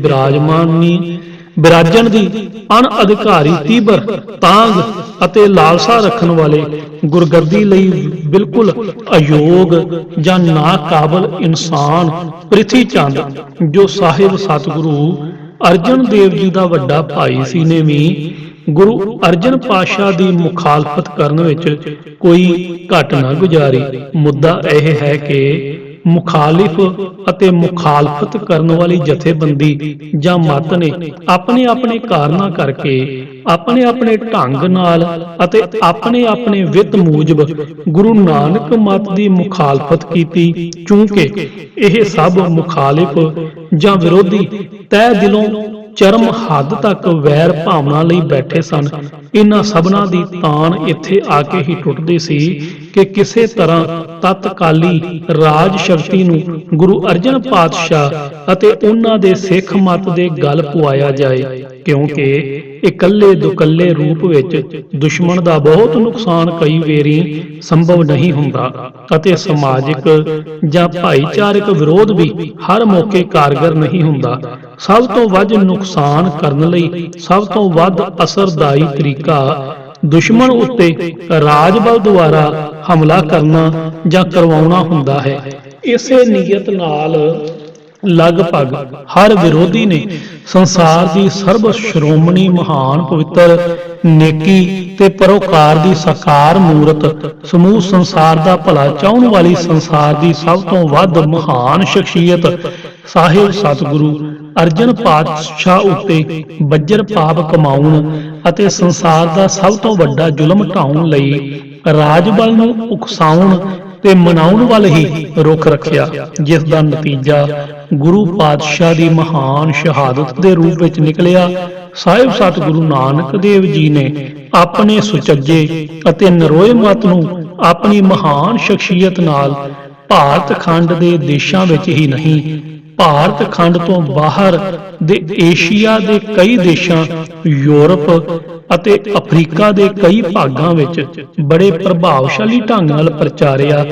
ਬਿਰਾਜਣ ਦੀ ਅਣਅਧਿਕਾਰੀ ਤੀਬਰ ਤਾਂਘ ਅਤੇ ਲਾਲਸਾ ਰੱਖਣ ਵਾਲੇ ਗੁਰਗੱਦੀ ਲਈ ਬਿਲਕੁਲ ਅਯੋਗ ਜਾਂ ਨਾਕਾਬਲ ਇਨਸਾਨ ਪ੍ਰਿਥੀ ਚੰਦ, ਜੋ ਸਾਹਿਬ ਸਤਿਗੁਰੂ ਅਰਜਨ ਦੇਵ ਜੀ ਦਾ ਵੱਡਾ ਭਾਈ ਸੀ ਨੇ ਵੀ ਗੁਰੂ ਅਰਜਨ ਪਾਤਸ਼ਾਹ ਦੀ ਮੁਖਾਲਫਤ ਕਰਨ ਵਿੱਚ ਕੋਈ ਘਟ ਨਾ ਗੁਜ਼ਾਰੀ। ਮੁੱਦਾ ਇਹ ਹੈ ਕਿ ਮੁਖਾਲਿਫ ਅਤੇ ਮੁਖਾਲਫਤ ਕਰਨ ਵਾਲੀ ਜਥੇਬੰਦੀ ਜਾਂ ਮਤ ਨੇ ਆਪਣੇ ਆਪਣੇ ਕਾਰਨਾਂ ਕਰਕੇ ਆਪਣੇ ਆਪਣੇ ਢੰਗ ਨਾਲ ਅਤੇ ਆਪਣੇ ਆਪਣੇ ਵਿੱਤ ਮੂਜਬ ਗੁਰੂ ਨਾਨਕ ਮਤ ਦੀ ਮੁਖਾਲਫਤ ਕੀਤੀ। ਚੂੰਕਿ ਇਹ ਸਭ ਮੁਖਾਲਿਫ ਜਾਂ ਵਿਰੋਧੀ ਤਹਿ ਦਿਲੋਂ ਚਰਮ ਹੱਦ ਤੱਕ ਵੈਰ ਭਾਵਨਾ ਲਈ ਬੈਠੇ ਸਨ। ਇਹਨਾਂ ਸਭਨਾਂ ਦੀ ਤਾਣ ਇੱਥੇ ਆ ਕੇ ਹੀ ਟੁੱਟਦੀ ਸੀ ਕਿ ਕਿਸੇ ਤਰ੍ਹਾਂ ਤਤਕਾਲੀ ਰਾਜ ਸ਼ਕਤੀ ਨੂੰ ਗੁਰੂ ਅਰਜਨ ਪਾਤਸ਼ਾਹ ਅਤੇ ਉਹਨਾਂ ਦੇ ਸਿੱਖ ਮਤ ਦੇ ਗਲ ਪਵਾਇਆ ਜਾਏ, ਕਿਉਂਕਿ ਇਕੱਲੇ ਦੁਕੱਲੇ ਰੂਪ ਵਿੱਚ ਦੁਸ਼ਮਣ ਦਾ ਬਹੁਤ ਨੁਕਸਾਨ ਕਈ ਵੇਰੀ ਸੰਭਵ ਨਹੀਂ ਹੁੰਦਾ ਅਤੇ ਸਮਾਜਿਕ ਜਾਂ ਭਾਈਚਾਰਕ ਵਿਰੋਧ ਵੀ ਹਰ ਮੌਕੇ ਕਾਰਗਰ ਨਹੀਂ ਹੁੰਦਾ। ਸਭ ਤੋਂ ਵੱਧ ਨੁਕਸਾਨ ਕਰਨ ਲਈ ਸਭ ਤੋਂ ਵੱਧ ਅਸਰਦਾਈ ਤਰੀਕਾ ਦੁਸ਼ਮਣ ਉੱਤੇ ਰਾਜ ਬਲ ਦੁਆਰਾ ਹਮਲਾ ਕਰਨਾ ਜਾਂ ਕਰਵਾਉਣਾ ਹੁੰਦਾ ਹੈ। ਇਸੇ ਨੀਅਤ ਨਾਲ ਲਗਭਗ ਹਰ ਵਿਰੋਧੀ ਨੇ ਸੰਸਾਰ ਦੀ ਸਰਬ ਸ਼੍ਰੋਮਣੀ ਮਹਾਨ ਪਵਿੱਤਰ ਨੇਕੀ ਤੇ ਪਰਉਕਾਰ ਦੀ ਸਾਕਾਰ ਮੂਰਤ ਸਮੂਹ ਸੰਸਾਰ ਦਾ ਭਲਾ ਚਾਹੁਣ ਵਾਲੀ ਸੰਸਾਰ ਦੀ ਸਭ ਤੋਂ ਵੱਧ ਮਹਾਨ ਸ਼ਖਸੀਅਤ ਸਾਹਿਬ ਸਤਿਗੁਰੂ ਅਰਜਨ ਪਾਤਸ਼ਾਹ ਉੱਤੇ ਬੱਜਰ ਪਾਪ ਕਮਾਉਣ ਅਤੇ ਸੰਸਾਰ ਦਾ ਸਭ ਤੋਂ ਵੱਡਾ ਜ਼ੁਲਮ ਢਾਉਣ ਲਈ ਰਾਜ ਬਲ ਨੂੰ ਉਕਸਾਉਣ ਤੇ ਮਨਾਉਣ ਵੱਲ ਹੀ ਰੁਖ ਰੱਖਿਆ, ਜਿਸ ਦਾ ਨਤੀਜਾ ਗੁਰੂ ਪਾਤਸ਼ਾਹ ਦੀ ਮਹਾਨ ਸ਼ਹਾਦਤ ਦੇ ਰੂਪ ਵਿੱਚ ਨਿਕਲਿਆ। ਸਾਹਿਬ ਸਤਿਗੁਰੂ ਨਾਨਕ ਦੇਵ ਜੀ ਨੇ ਆਪਣੇ ਸੁਚੱਜੇ ਅਤੇ ਨਰੋਏ ਮਤ ਨੂੰ ਆਪਣੀ ਮਹਾਨ ਸ਼ਖਸੀਅਤ ਨਾਲ ਭਾਰਤ ਖੰਡ ਦੇ ਦੇਸ਼ਾਂ ਵਿੱਚ ਹੀ ਨਹੀਂ, ਭਾਰਤ ਖੰਡ ਤੋਂ ਬਾਹਰ ਦੇ ਏਸ਼ੀਆ ਦੇ ਕਈ ਦੇਸ਼ਾਂ, ਯੂਰਪ ਅਤੇ ਅਫਰੀਕਾ ਦੇ ਕਈ ਭਾਗਾਂ ਵਿੱਚ ਬੜੇ ਪ੍ਰਭਾਵਸ਼ਾਲੀ ਢੰਗ ਨਾਲ ਪ੍ਰਚਾਰਿਆ।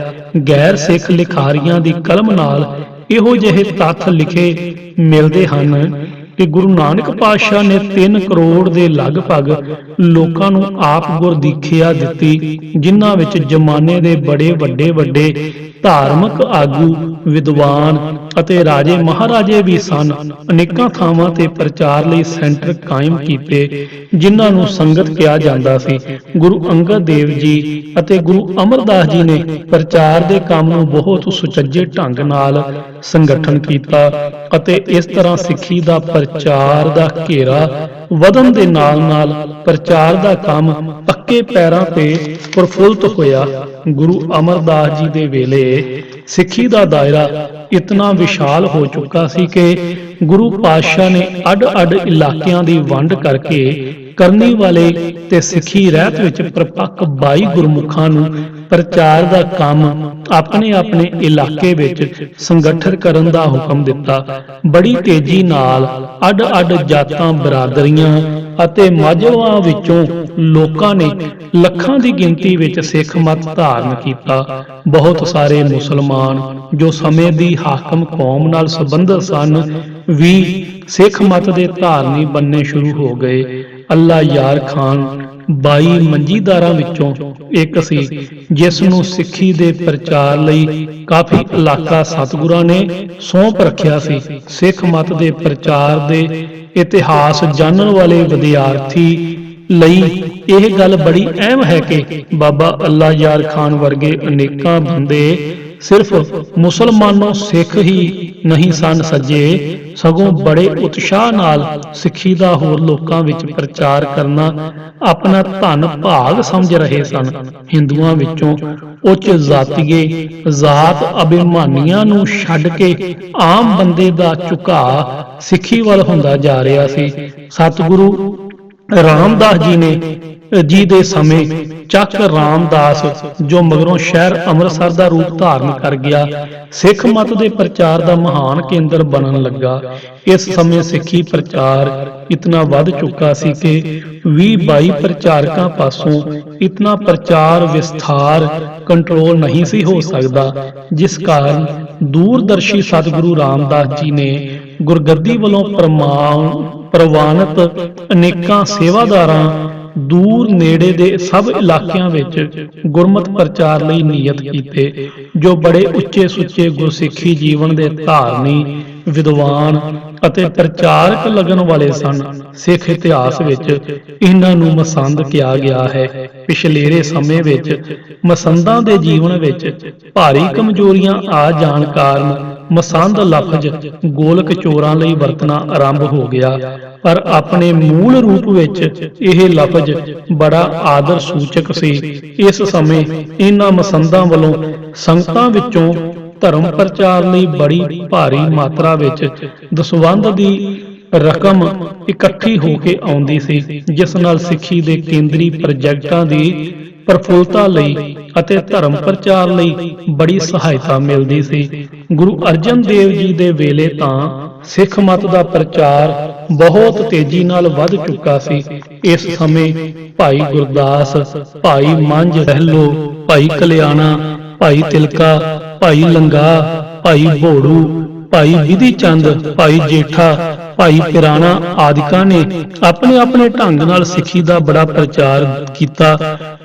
ਗੈਰ ਸਿੱਖ ਲਿਖਾਰੀਆਂ ਦੀ ਕਲਮ ਨਾਲ ਇਹੋ ਜਿਹੇ ਤੱਥ ਲਿਖੇ ਮਿਲਦੇ ਹਨ ਕਿ ਗੁਰੂ ਨਾਨਕ ਪਾਤਸ਼ਾਹ ਨੇ 3 ਕਰੋੜ ਦੇ ਲਗਭਗ ਲੋਕਾਂ ਨੂੰ ਆਪ ਗੁਰਦੀਖਿਆ ਦਿੱਤੀ, ਜਿਨ੍ਹਾਂ ਵਿੱਚ ਜ਼ਮਾਨੇ ਦੇ ਬੜੇ ਵੱਡੇ ਧਾਰਮਿਕ ਆਗੂ, ਵਿਦਵਾਨ ਅਤੇ ਰਾਜੇ ਮਹਾਰਾਜੇ ਵੀ ਸਨ। ਅਨੇਕਾਂ ਥਾਵਾਂ ਤੇ ਪ੍ਰਚਾਰ ਲਈ ਸੈਂਟਰ ਕਾਇਮ ਕੀਤੇ, ਜਿਨ੍ਹਾਂ ਨੂੰ ਸੰਗਤ ਕਿਹਾ ਜਾਂਦਾ ਸੀ। ਗੁਰੂ ਅੰਗਦ ਦੇਵ ਜੀ ਅਤੇ ਗੁਰੂ ਅਮਰਦਾਸ ਜੀ ਨੇ ਪ੍ਰਚਾਰ ਦੇ ਕੰਮ ਨੂੰ ਬਹੁਤ ਸੁਚੱਜੇ ਢੰਗ ਨਾਲ ਸੰਗਠਨ ਕੀਤਾ ਅਤੇ ਇਸ ਤਰ੍ਹਾਂ ਸਿੱਖੀ ਦਾ ਪ੍ਰਚਾਰ ਦਾ ਘੇਰਾ ਵਧਣ ਦੇ ਨਾਲ ਪ੍ਰਚਾਰ ਦਾ ਕੰਮ ਪੱਕੇ ਪੈਰਾਂ ਤੇ ਪ੍ਰਫੁੱਲਤ ਹੋਇਆ। ਗੁਰੂ ਅਮਰਦਾਸ ਜੀ ਦੇ ਵੇਲੇ ਸਿੱਖੀ ਦਾ ਦਾਇਰਾ ਇਤਨਾ ਵਿਸ਼ਾਲ ਹੋ ਚੁੱਕਾ ਸੀ ਕਿ ਗੁਰੂ ਪਾਤਸ਼ਾਹ ਨੇ ਅੱਡ-ਅੱਡ ਇਲਾਕਿਆਂ ਦੀ ਵੰਡ ਕਰਕੇ ਕਰਨੀ ਵਾਲੇ ਤੇ ਸਿੱਖੀ ਰਹਿਤ ਵਿੱਚ ਪ੍ਰਪੱਕ 22 ਗੁਰਮੁਖਾਂ ਨੂੰ ਪ੍ਰਚਾਰ ਦਾ ਕੰਮ ਆਪਣੇ ਆਪਣੇ ਇਲਾਕੇ ਵਿੱਚ ਸੰਗਠਿਤ ਕਰਨ ਦਾ ਹੁਕਮ ਦਿੱਤਾ। ਬੜੀ ਤੇਜ਼ੀ ਨਾਲ ਅੱਡ-ਅੱਡ ਜਾਤਾਂ, ਬਰਾਦਰੀਆਂ ਅਤੇ ਮਜ਼ਹਬਾਂ ਵਿੱਚੋਂ ਲੋਕਾਂ ਨੇ ਲੱਖਾਂ ਦੀ ਗਿਣਤੀ ਵਿੱਚ ਸਿੱਖ ਮਤ ਧਾਰਨ ਕੀਤਾ। ਬਹੁਤ ਸਾਰੇ ਮੁਸਲਮਾਨ ਜੋ ਸਮੇਂ ਦੀ ਹਾਕਮ ਕੌਮ ਨਾਲ ਸੰਬੰਧਿਤ ਸਨ ਵੀ ਸਿੱਖ ਮਤ ਦੇ ਧਾਰਨੀ ਬਣਨੇ ਸ਼ੁਰੂ ਹੋ ਗਏ। ਅੱਲਾ ਯਾਰ ਖਾਨ 22 ਮੰਜੀਦਾਰਾਂ ਵਿੱਚੋਂ ਇੱਕ ਸੀ, ਜਿਸ ਨੂੰ ਸਿੱਖੀ ਦੇ ਪ੍ਰਚਾਰ ਲਈ ਕਾਫੀ ਇਲਾਕਾ ਸਤਿਗੁਰਾਂ ਨੇ ਸੌਂਪ ਰੱਖਿਆ ਸੀ। ਸਿੱਖ ਮਤ ਦੇ ਪ੍ਰਚਾਰ ਦੇ ਇਤਿਹਾਸ ਜਾਣਨ ਵਾਲੇ ਵਿਦਿਆਰਥੀ ਲਈ ਇਹ ਗੱਲ ਬੜੀ ਅਹਿਮ ਹੈ ਕਿ ਬਾਬਾ ਅੱਲਾ ਯਾਰ ਖਾਨ ਵਰਗੇ ਅਨੇਕਾਂ ਬੰਦੇ ਸਿਰਫ ਮੁਸਲਮਾਨੋਂ ਸਿੱਖ ਹੀ ਨਹੀਂ ਸਨ ਸੱਜੇ, ਸਗੋਂ ਬੜੇ ਉਤਸ਼ਾਹ ਨਾਲ ਸਿੱਖੀ ਦਾ ਹੋਰ ਲੋਕਾਂ ਵਿੱਚ ਪ੍ਰਚਾਰ ਕਰਨਾ ਆਪਣਾ ਧਨ ਭਾਗ ਸਮਝ ਰਹੇ ਸਨ। ਹਿੰਦੂਆਂ ਵਿੱਚੋਂ ਉੱਚ ਜ਼ਾਤੀਏ ਜ਼ਾਤ ਅਭਿਮਾਨੀਆਂ ਨੂੰ ਛੱਡ ਕੇ ਆਮ ਬੰਦੇ ਦਾ ਝੁਕਾਅ ਸਿੱਖੀ ਵੱਲ ਹੁੰਦਾ ਜਾ ਰਿਹਾ ਸੀ। ਸਤਿਗੁਰੂ ਰਾਮਦਾਸ ਜੀ ਦੇ ਸਮੇਂ ਚੱਕ ਰਾਮਦਾਸ, ਜੋ ਮਗਰੋਂ ਸ਼ਹਿਰ ਅੰਮ੍ਰਿਤਸਰ ਦਾ ਰੂਪ ਧਾਰਨ ਕਰ ਗਿਆ, ਸਿੱਖ ਮਤ ਦੇ ਪ੍ਰਚਾਰ ਦਾ ਮਹਾਨ ਕੇਂਦਰ ਬਣਨ ਲੱਗਾ। ਇਸ ਸਮੇਂ ਸਿੱਖੀ ਪ੍ਰਚਾਰ ਇਤਨਾ ਵੱਧ ਚੁੱਕਾ ਸੀ ਕਿ 20-22 ਪ੍ਰਚਾਰਕਾਂ ਪਾਸੋਂ ਇਤਨਾ ਪ੍ਰਚਾਰ ਵਿਸਥਾਰ ਕੰਟਰੋਲ ਨਹੀਂ ਸੀ ਹੋ ਸਕਦਾ, ਜਿਸ ਕਾਰਨ ਦੂਰਦਰਸ਼ੀ ਸਤਿਗੁਰੂ ਰਾਮਦਾਸ ਜੀ ਨੇ ਗੁਰਗੱਦੀ ਵੱਲੋਂ ਪ੍ਰਵਾਨਿਤ ਅਨੇਕਾਂ ਸੇਵਾਦਾਰਾਂ ਦੂਰ ਨੇੜੇ ਦੇ ਸਭ ਇਲਾਕਿਆਂ ਵਿੱਚ ਗੁਰਮਤਿ ਪ੍ਰਚਾਰ ਲਈ ਨਿਯਤ ਕੀਤੇ, ਜੋ ਬੜੇ ਉੱਚੇ ਸੁੱਚੇ ਗੁਰਸਿੱਖੀ ਜੀਵਨ ਦੇ ਧਾਰਨੀ ਵਿਦਵਾਨ ਅਤੇ ਪ੍ਰਚਾਰਕ ਲੱਗਣ ਵਾਲੇ ਸਨ। ਸਿੱਖ ਇਤਿਹਾਸ ਵਿੱਚ ਇਹਨਾਂ ਨੂੰ ਮਸੰਦ ਕਿਹਾ ਗਿਆ ਹੈ। ਪਿਛਲੇਰੇ ਸਮੇਂ ਵਿੱਚ ਮਸੰਦਾਂ ਦੇ ਜੀਵਨ ਵਿੱਚ ਭਾਰੀ ਕਮਜ਼ੋਰੀਆਂ ਆ ਜਾਣ ਕਾਰਨ ਮਸੰਦ ਲਫ਼ਜ਼ ਗੋਲਕ ਚੋਰਾਂ ਲਈ ਵਰਤਣਾ ਆਰੰਭ ਹੋ ਗਿਆ, ਪਰ ਆਪਣੇ ਮੂਲ ਰੂਪ ਵਿੱਚ ਇਹ ਲਫ਼ਜ਼ ਬੜਾ ਆਦਰ ਸੂਚਕ ਸੀ। ਇਸ ਸਮੇਂ ਇਹਨਾਂ ਮਸੰਦਾਂ ਵੱਲੋਂ ਸੰਗਤਾਂ ਵਿੱਚੋਂ ਧਰਮ ਪ੍ਰਚਾਰ ਲਈ ਬੜੀ ਭਾਰੀ ਮਾਤਰਾ ਵਿੱਚ ਦਸਵੰਧ ਦੀ ਰਕਮ ਇਕੱਠੀ ਹੋ ਕੇ ਆਉਂਦੀ ਸੀ, ਜਿਸ ਨਾਲ ਸਿੱਖੀ ਦੇ ਕੇਂਦਰੀ ਪ੍ਰੋਜੈਕਟਾਂ ਦੀ ਪ੍ਰਫੁੱਲਤਾ ਲਈ ਅਤੇ ਧਰਮ ਪ੍ਰਚਾਰ ਲਈ ਬੜੀ ਸਹਾਇਤਾ ਮਿਲਦੀ ਸੀ। ਗੁਰੂ ਅਰਜਨ ਦੇਵ ਜੀ ਦੇ ਵੇਲੇ ਤਾਂ ਸਿੱਖ ਮਤ ਦਾ ਪ੍ਰਚਾਰ ਬਹੁਤ ਤੇਜ਼ੀ ਨਾਲ ਵੱਧ ਚੁੱਕਾ ਸੀ। ਇਸ ਸਮੇਂ ਭਾਈ ਗੁਰਦਾਸ, ਭਾਈ ਮੰਝ ਰਹਿਲੋ, ਭਾਈ ਕਲਿਆਣਾ, ਭਾਈ ਤਿਲਕਾ, ਭਾਈ ਲੰਗਾ, ਭਾਈ ਭੋੜੂ, ਭਾਈ ਵਿਧੀ ਚੰਦ, ਭਾਈ ਜੇਠਾ, ਭਾਈ ਪਿਰਾਣਾ ਆਦਿਕਾਂ ਨੇ ਆਪਣੇ ਆਪਣੇ ਢੰਗ ਨਾਲ ਸਿੱਖੀ ਦਾ ਬੜਾ ਪ੍ਰਚਾਰ ਕੀਤਾ।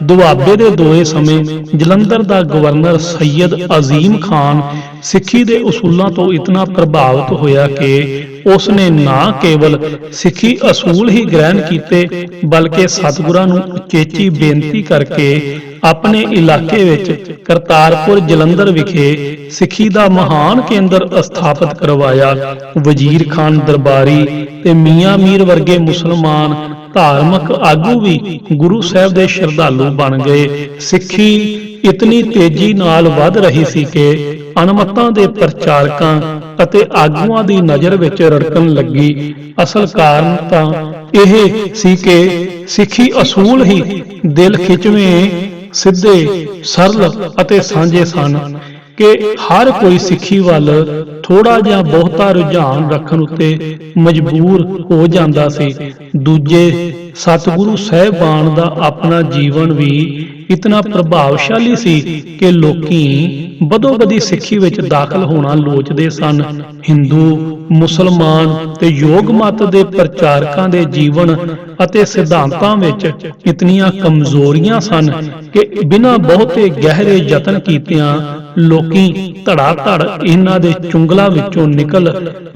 ਦੁਆਬੇ ਦੇ ਦੋਏ ਸਮੇਂ ਜਲੰਧਰ ਦਾ ਗਵਰਨਰ ਸੈਯਦ ਅਜ਼ੀਮ ਖਾਨ ਸਿੱਖੀ ਦੇ ਉਸੂਲਾਂ ਤੋਂ ਇਤਨਾ ਪ੍ਰਭਾਵਿਤ ਹੋਇਆ ਕਿ ਉਸਨੇ ਨਾ ਕੇਵਲ ਸਿੱਖੀ ਅਸੂਲ ਹੀ ਗ੍ਰਹਿਣ ਕੀਤੇ, ਬਲਕਿ ਸਤਿਗੁਰਾਂ ਨੂੰ ਉਚੇਚੀ ਬੇਨਤੀ ਕਰਕੇ ਆਪਣੇ ਇਲਾਕੇ ਵਿੱਚ ਕਰਤਾਰਪੁਰ ਜਲੰਧਰ ਵਿਖੇ ਸਿੱਖੀ ਦਾ ਮਹਾਨ ਕੇਂਦਰ ਸਥਾਪਿਤ ਕਰਵਾਇਆ। ਵਜ਼ੀਰ ਖਾਨ ਦਰਬਾਰੀ ਤੇ ਮੀਆਂ ਮੀਰ ਵਰਗੇ ਮੁਸਲਮਾਨ ਧਾਰਮਿਕ ਆਗੂ ਵੀ ਗੁਰੂ ਸਾਹਿਬ ਦੇ ਸ਼ਰਧਾਲੂ ਬਣ ਗਏ। ਸਿੱਖੀ ਇਤਨੀ ਤੇਜ਼ੀ ਨਾਲ ਵੱਧ ਰਹੀ ਸੀ ਕਿ ਅਣਮਤਾਂ ਦੇ ਪ੍ਰਚਾਰਕਾਂ ਅਤੇ ਆਗੂਆਂ ਦੀ ਨਜ਼ਰ ਵਿੱਚ ਰੜਕਣ ਲੱਗੀ। ਅਸਲ ਕਾਰਨ ਤਾਂ ਇਹ ਸੀ ਕਿ ਸਿੱਖੀ ਅਸੂਲ ਹੀ ਦਿਲ ਖਿੱਚਵੇਂ, ਸਿੱਧੇ, ਸਰਲ ਅਤੇ ਸਾਂਝੇ ਸਨ ਕਿ ਹਰ ਕੋਈ ਸਿੱਖੀ ਵੱਲ ਥੋੜਾ ਜਿਹਾ ਬਹੁਤਾ ਰੁਝਾਨ ਰੱਖਣ ਉੱਤੇ ਮਜਬੂਰ ਹੋ ਜਾਂਦਾ ਸੀ। ਦੂਜੇ ਸਤਿਗੁਰੂ ਸਾਹਿਬਾਨ ਦਾ ਆਪਣਾ ਜੀਵਨ ਵੀ ਇਤਨਾ ਪ੍ਰਭਾਵਸ਼ਾਲੀ ਸੀ ਕਿ ਲੋਕੀ ਬਦੋ-ਬਦੀ ਸਿੱਖੀ ਵਿੱਚ ਦਾਖਲ ਹੋਣਾ ਲੋਚਦੇ ਸਨ। ਹਿੰਦੂ, ਮੁਸਲਮਾਨ ਤੇ ਯੋਗ ਮਤ ਦੇ ਪ੍ਰਚਾਰਕਾਂ ਦੇ ਜੀਵਨ ਅਤੇ ਸਿਧਾਂਤਾਂ ਵਿੱਚ ਇਤਨੀਆਂ ਕਮਜ਼ੋਰੀਆਂ ਸਨ ਕਿ ਬਿਨਾਂ ਬਹੁਤੇ ਗਹਿਰੇ ਯਤਨ ਕੀਤਿਆਂ ਲੋਕੀ ਧੜਾ ਧੜ ਇਹਨਾਂ ਦੇ ਚੁੰਗਲਾਂ ਵਿੱਚੋਂ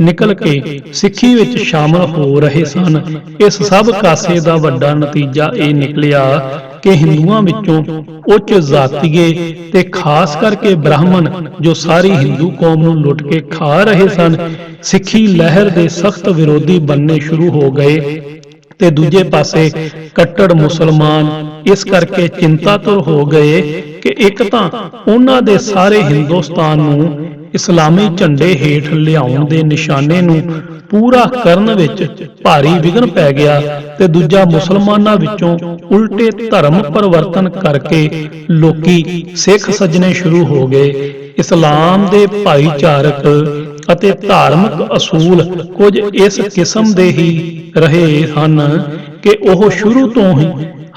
ਨਿਕਲ ਕੇ ਸਿੱਖੀ ਵਿੱਚ ਸ਼ਾਮਲ ਹੋ ਰਹੇ ਸਨ। ਇਸ ਸਭ ਕਾਸੇ ਦਾ ਵੱਡਾ ਨਤੀਜਾ ਇਹ ਨਿਕਲਿਆ ਕਿ ਹਿੰਦੂਆਂ ਵਿੱਚੋਂ ਉੱਚ ਜਾਤੀਏ ਤੇ ਖਾਸ ਕਰਕੇ ਬ੍ਰਾਹਮਣ, ਜੋ ਸਾਰੀ ਹਿੰਦੂ ਕੌਮ ਨੂੰ ਲੁੱਟ ਕੇ ਖਾ ਰਹੇ ਸਨ, ਸਿੱਖੀ ਲਹਿਰ ਦੇ ਸਖਤ ਵਿਰੋਧੀ ਬਣਨੇ ਸ਼ੁਰੂ ਹੋ ਗਏ ਤੇ ਦੂਜੇ ਪਾਸੇ ਕੱਟੜ ਮੁਸਲਮਾਨ ਇਸ ਕਰਕੇ ਚਿੰਤਾਤੁਰ ਹੋ ਗਏ ਕਿ ਇੱਕ ਤਾਂ ਉਹਨਾਂ ਦੇ ਸਾਰੇ ਹਿੰਦੁਸਤਾਨ ਨੂੰ ਇਸਲਾਮੀ ਝੰਡੇ ਹੇਠ ਲਿਆਉਣ ਦੇ ਨਿਸ਼ਾਨੇ ਨੂੰ ਪੂਰਾ ਕਰਨ ਵਿੱਚ ਭਾਰੀ ਵਿਘਨ ਪੈ ਗਿਆ ਤੇ ਦੂਜਾ ਮੁਸਲਮਾਨਾਂ ਵਿੱਚੋਂ ਉਲਟੇ ਧਰਮ ਪਰਿਵਰਤਨ ਕਰਕੇ ਲੋਕੀ ਸਿੱਖ ਸੱਜਣੇ ਸ਼ੁਰੂ ਹੋ ਗਏ। ਇਸਲਾਮ ਦੇ ਭਾਈਚਾਰਕ ਅਤੇ ਧਾਰਮਿਕ ਅਸੂਲ ਕੁਝ ਇਸ ਕਿਸਮ ਦੇ ਹੀ ਰਹੇ ਹਨ ਕਿ ਉਹ ਸ਼ੁਰੂ ਤੋਂ ਹੀ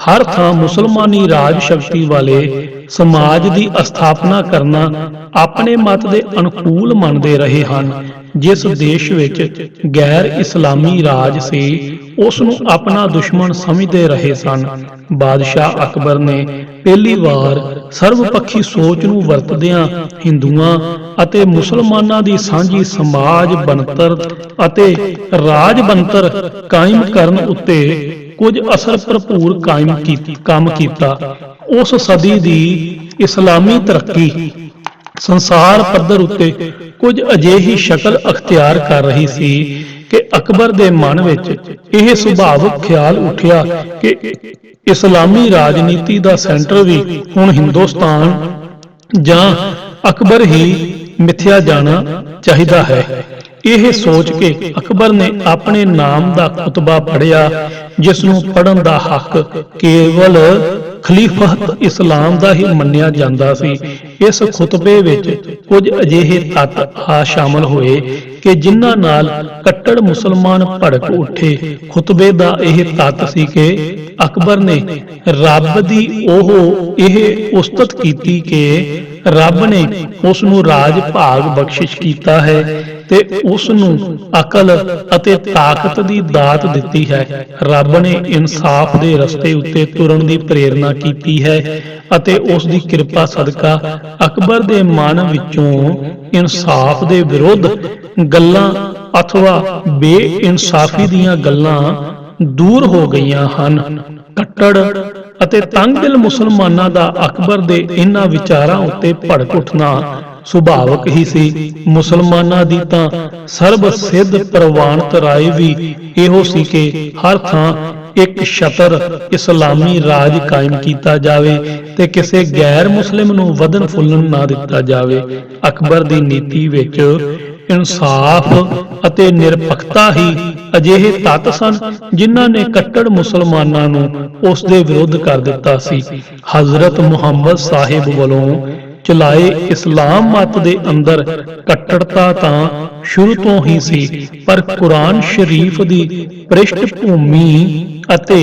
ਹਰ ਥਾਂ ਮੁਸਲਮਾਨੀ ਰਾਜ ਸ਼ਕਤੀ ਵਾਲੇ ਸਮਾਜ ਦੀ ਸਥਾਪਨਾ ਕਰਨਾ ਆਪਣੇ ਮਤ ਦੇ ਅਨੁਕੂਲ ਮੰਨਦੇ ਰਹੇ ਹਨ। ਜਿਸ ਦੇਸ਼ ਵਿੱਚ ਗੈਰ ਇਸਲਾਮੀ ਰਾਜ ਸੀ ਉਸ ਨੂੰ ਆਪਣਾ ਦੁਸ਼ਮਣ ਸਮਝਦੇ ਰਹੇ ਸਨ। ਬਾਦਸ਼ਾਹ ਅਕਬਰ ਨੇ ਪਹਿਲੀ ਵਾਰ ਸਰਵਪੱਖੀ ਸੋਚ ਨੂੰ ਵਰਤਦਿਆਂ ਹਿੰਦੂਆਂ ਅਤੇ ਮੁਸਲਮਾਨਾਂ ਦੀ ਸਾਂਝੀ ਸਮਾਜ ਬਣਤਰ ਅਤੇ ਰਾਜ ਬਣਤਰ ਕਾਇਮ ਕਰਨ ਉੱਤੇ ਕੁਝ ਅਸਰ ਭਰਪੂਰ ਕੰਮ ਕੀਤਾ। ਉਸ ਸਦੀ ਦੀ ਇਸਲਾਮੀ ਤਰੱਕੀ ਸੰਸਾਰ ਪੱਧਰ ਉੱਤੇ ਕੁਝ ਅਜਿਹੀ ਸ਼ਕਲ ਅਖਤਿਆਰ ਕਰ ਰਹੀ ਸੀ ਕਿ ਅਕਬਰ ਦੇ ਮਨ ਵਿੱਚ ਇਹ ਸੁਭਾਵਿਕ ਖਿਆਲ ਉੱਠਿਆ ਕਿ ਇਸਲਾਮੀ ਰਾਜਨੀਤੀ ਦਾ ਸੈਂਟਰ ਵੀ ਹੁਣ ਹਿੰਦੁਸਤਾਨ ਜਾਂ ਅਕਬਰ ਹੀ ਮਿਥਿਆ ਜਾਣਾ ਚਾਹੀਦਾ ਹੈ। ਇਹ ਸੋਚ ਕੇ ਅਕਬਰ ਨੇ ਆਪਣੇ ਨਾਮ ਦਾ ਖੁਤਬਾ ਪੜ੍ਹਿਆ, ਜਿਸ ਨੂੰ ਪੜ੍ਹਨ ਦਾ ਹੱਕ ਕੇਵਲ ਖਲੀਫਤ ਇਸਲਾਮ ਦਾ ਹੀ ਮੰਨਿਆ ਜਾਂਦਾ ਸੀ। ਇਸ ਖੁਤਬੇ ਵਿੱਚ ਕੁਝ ਅਜਿਹੇ ਤੱਤ ਆ ਸ਼ਾਮਲ ਹੋਏ ਕਿ ਜਿਨ੍ਹਾਂ ਨਾਲ ਕੱਟੜ ਮੁਸਲਮਾਨ ਭੜਕ ਉੱਠੇ। ਖੁਤਬੇ ਦਾ ਇਹ ਤੱਤ ਸੀ ਕਿ ਅਕਬਰ ਨੇ ਰੱਬ ਦੀ ਇਹ ਉਸਤਤ ਕੀਤੀ ਕਿ ਰੱਬ ਨੇ ਉਸ ਨੂੰ ਰਾਜ ਭਾਗ ਬਖਸ਼ਿਸ਼ ਕੀਤਾ ਹੈ ਤੇ ਉਸ ਨੂੰ ਅਕਲ ਅਤੇ ਤਾਕਤ ਦੀ ਦਾਤ ਦਿੱਤੀ ਹੈ। ਰੱਬ ਨੇ ਇਨਸਾਫ ਦੇ ਰਸਤੇ ਉੱਤੇ ਤੁਰਨ ਦੀ ਪ੍ਰੇਰਣਾ ਕੀਤੀ ਹੈ ਅਤੇ ਉਸ ਦੀ ਕਿਰਪਾ ਸਦਕਾ ਅਕਬਰ ਦੇ ਮਨ ਵਿੱਚੋਂ ਇਨਸਾਫ ਦੇ ਵਿਰੁੱਧ ਗੱਲਾਂ ਅਥਵਾ ਬੇਇਨਸਾਫੀ ਦੀਆਂ ਗੱਲਾਂ ਦੂਰ ਹੋ ਗਈਆਂ ਹਨ। ਕੱਟੜ ਅਤੇ ਤੰਗ-ਦਿਲ ਮੁਸਲਮਾਨਾਂ ਦਾ ਅਕਬਰ ਦੇ ਇਹਨਾਂ ਵਿਚਾਰਾਂ ਉੱਤੇ ਭੜਕ ਉੱਠਣਾ ਸੁਭਾਵਕ ਹੀ ਸੀ। ਮੁਸਲਮਾਨਾਂ ਦੀ ਤਾਂ ਸਰਬ ਸਿੱਧ ਪ੍ਰਵਾਨਤ ਰਾਏ ਵੀ ਇਹੋ ਸੀ ਕਿ ਹਰ ਥਾਂ ਇੱਕ ਛਤਰ ਇਸਲਾਮੀ ਰਾਜ ਕਾਇਮ ਕੀਤਾ ਜਾਵੇ ਤੇ ਕਿਸੇ ਗੈਰ ਮੁਸਲਿਮ ਨੂੰ ਵਧਣ ਫੁੱਲਣ ਨਾ ਦਿੱਤਾ ਜਾਵੇ। ਅਕਬਰ ਦੀ ਨੀਤੀ ਵਿੱਚ ਇਨਸਾਫ ਅਤੇ ਨਿਰਪੱਖਤਾ ਹੀ ਅਜਿਹੇ ਤੱਤ ਸਨ ਜਿਨ੍ਹਾਂ ਨੇ ਕੱਟੜ ਮੁਸਲਮਾਨਾਂ ਨੂੰ ਉਸ ਦੇ ਵਿਰੁੱਧ ਕਰ ਦਿੱਤਾ ਸੀ। ਹਜ਼ਰਤ ਮੁਹੰਮਦ ਸਾਹਿਬ ਵੱਲੋਂ ਚਲਾਏ ਇਸਲਾਮ ਮਤ ਦੇ ਅੰਦਰ ਕੱਟੜਤਾ ਤਾਂ ਸ਼ੁਰੂ ਤੋਂ ਹੀ ਸੀ, ਪਰ ਕੁਰਾਨ ਸ਼ਰੀਫ ਦੀ ਪ੍ਰਿਸ਼ਟ ਭੂਮੀ ਅਤੇ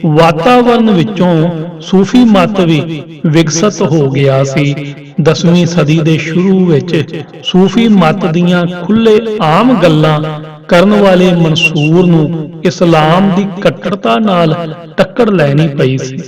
ਵਾਤਾਵਰਣ ਵਿੱਚੋਂ ਸੂਫੀ ਮਤ ਵੀ ਵਿਕਸਿਤ ਹੋ ਗਿਆ ਸੀ। 10ਵੀਂ ਸਦੀ ਦੇ ਸ਼ੁਰੂ ਵਿੱਚ ਸੂਫੀ ਮਤ ਦੀਆਂ ਖੁੱਲ੍ਹੇ ਆਮ ਗੱਲਾਂ ਕਰਨ ਵਾਲੇ ਮਨਸੂਰ ਨੂੰ ਇਸਲਾਮ ਦੀ ਕੱਟੜਤਾ ਨਾਲ ਟੱਕਰ ਲੈਣੀ ਪਈ ਸੀ,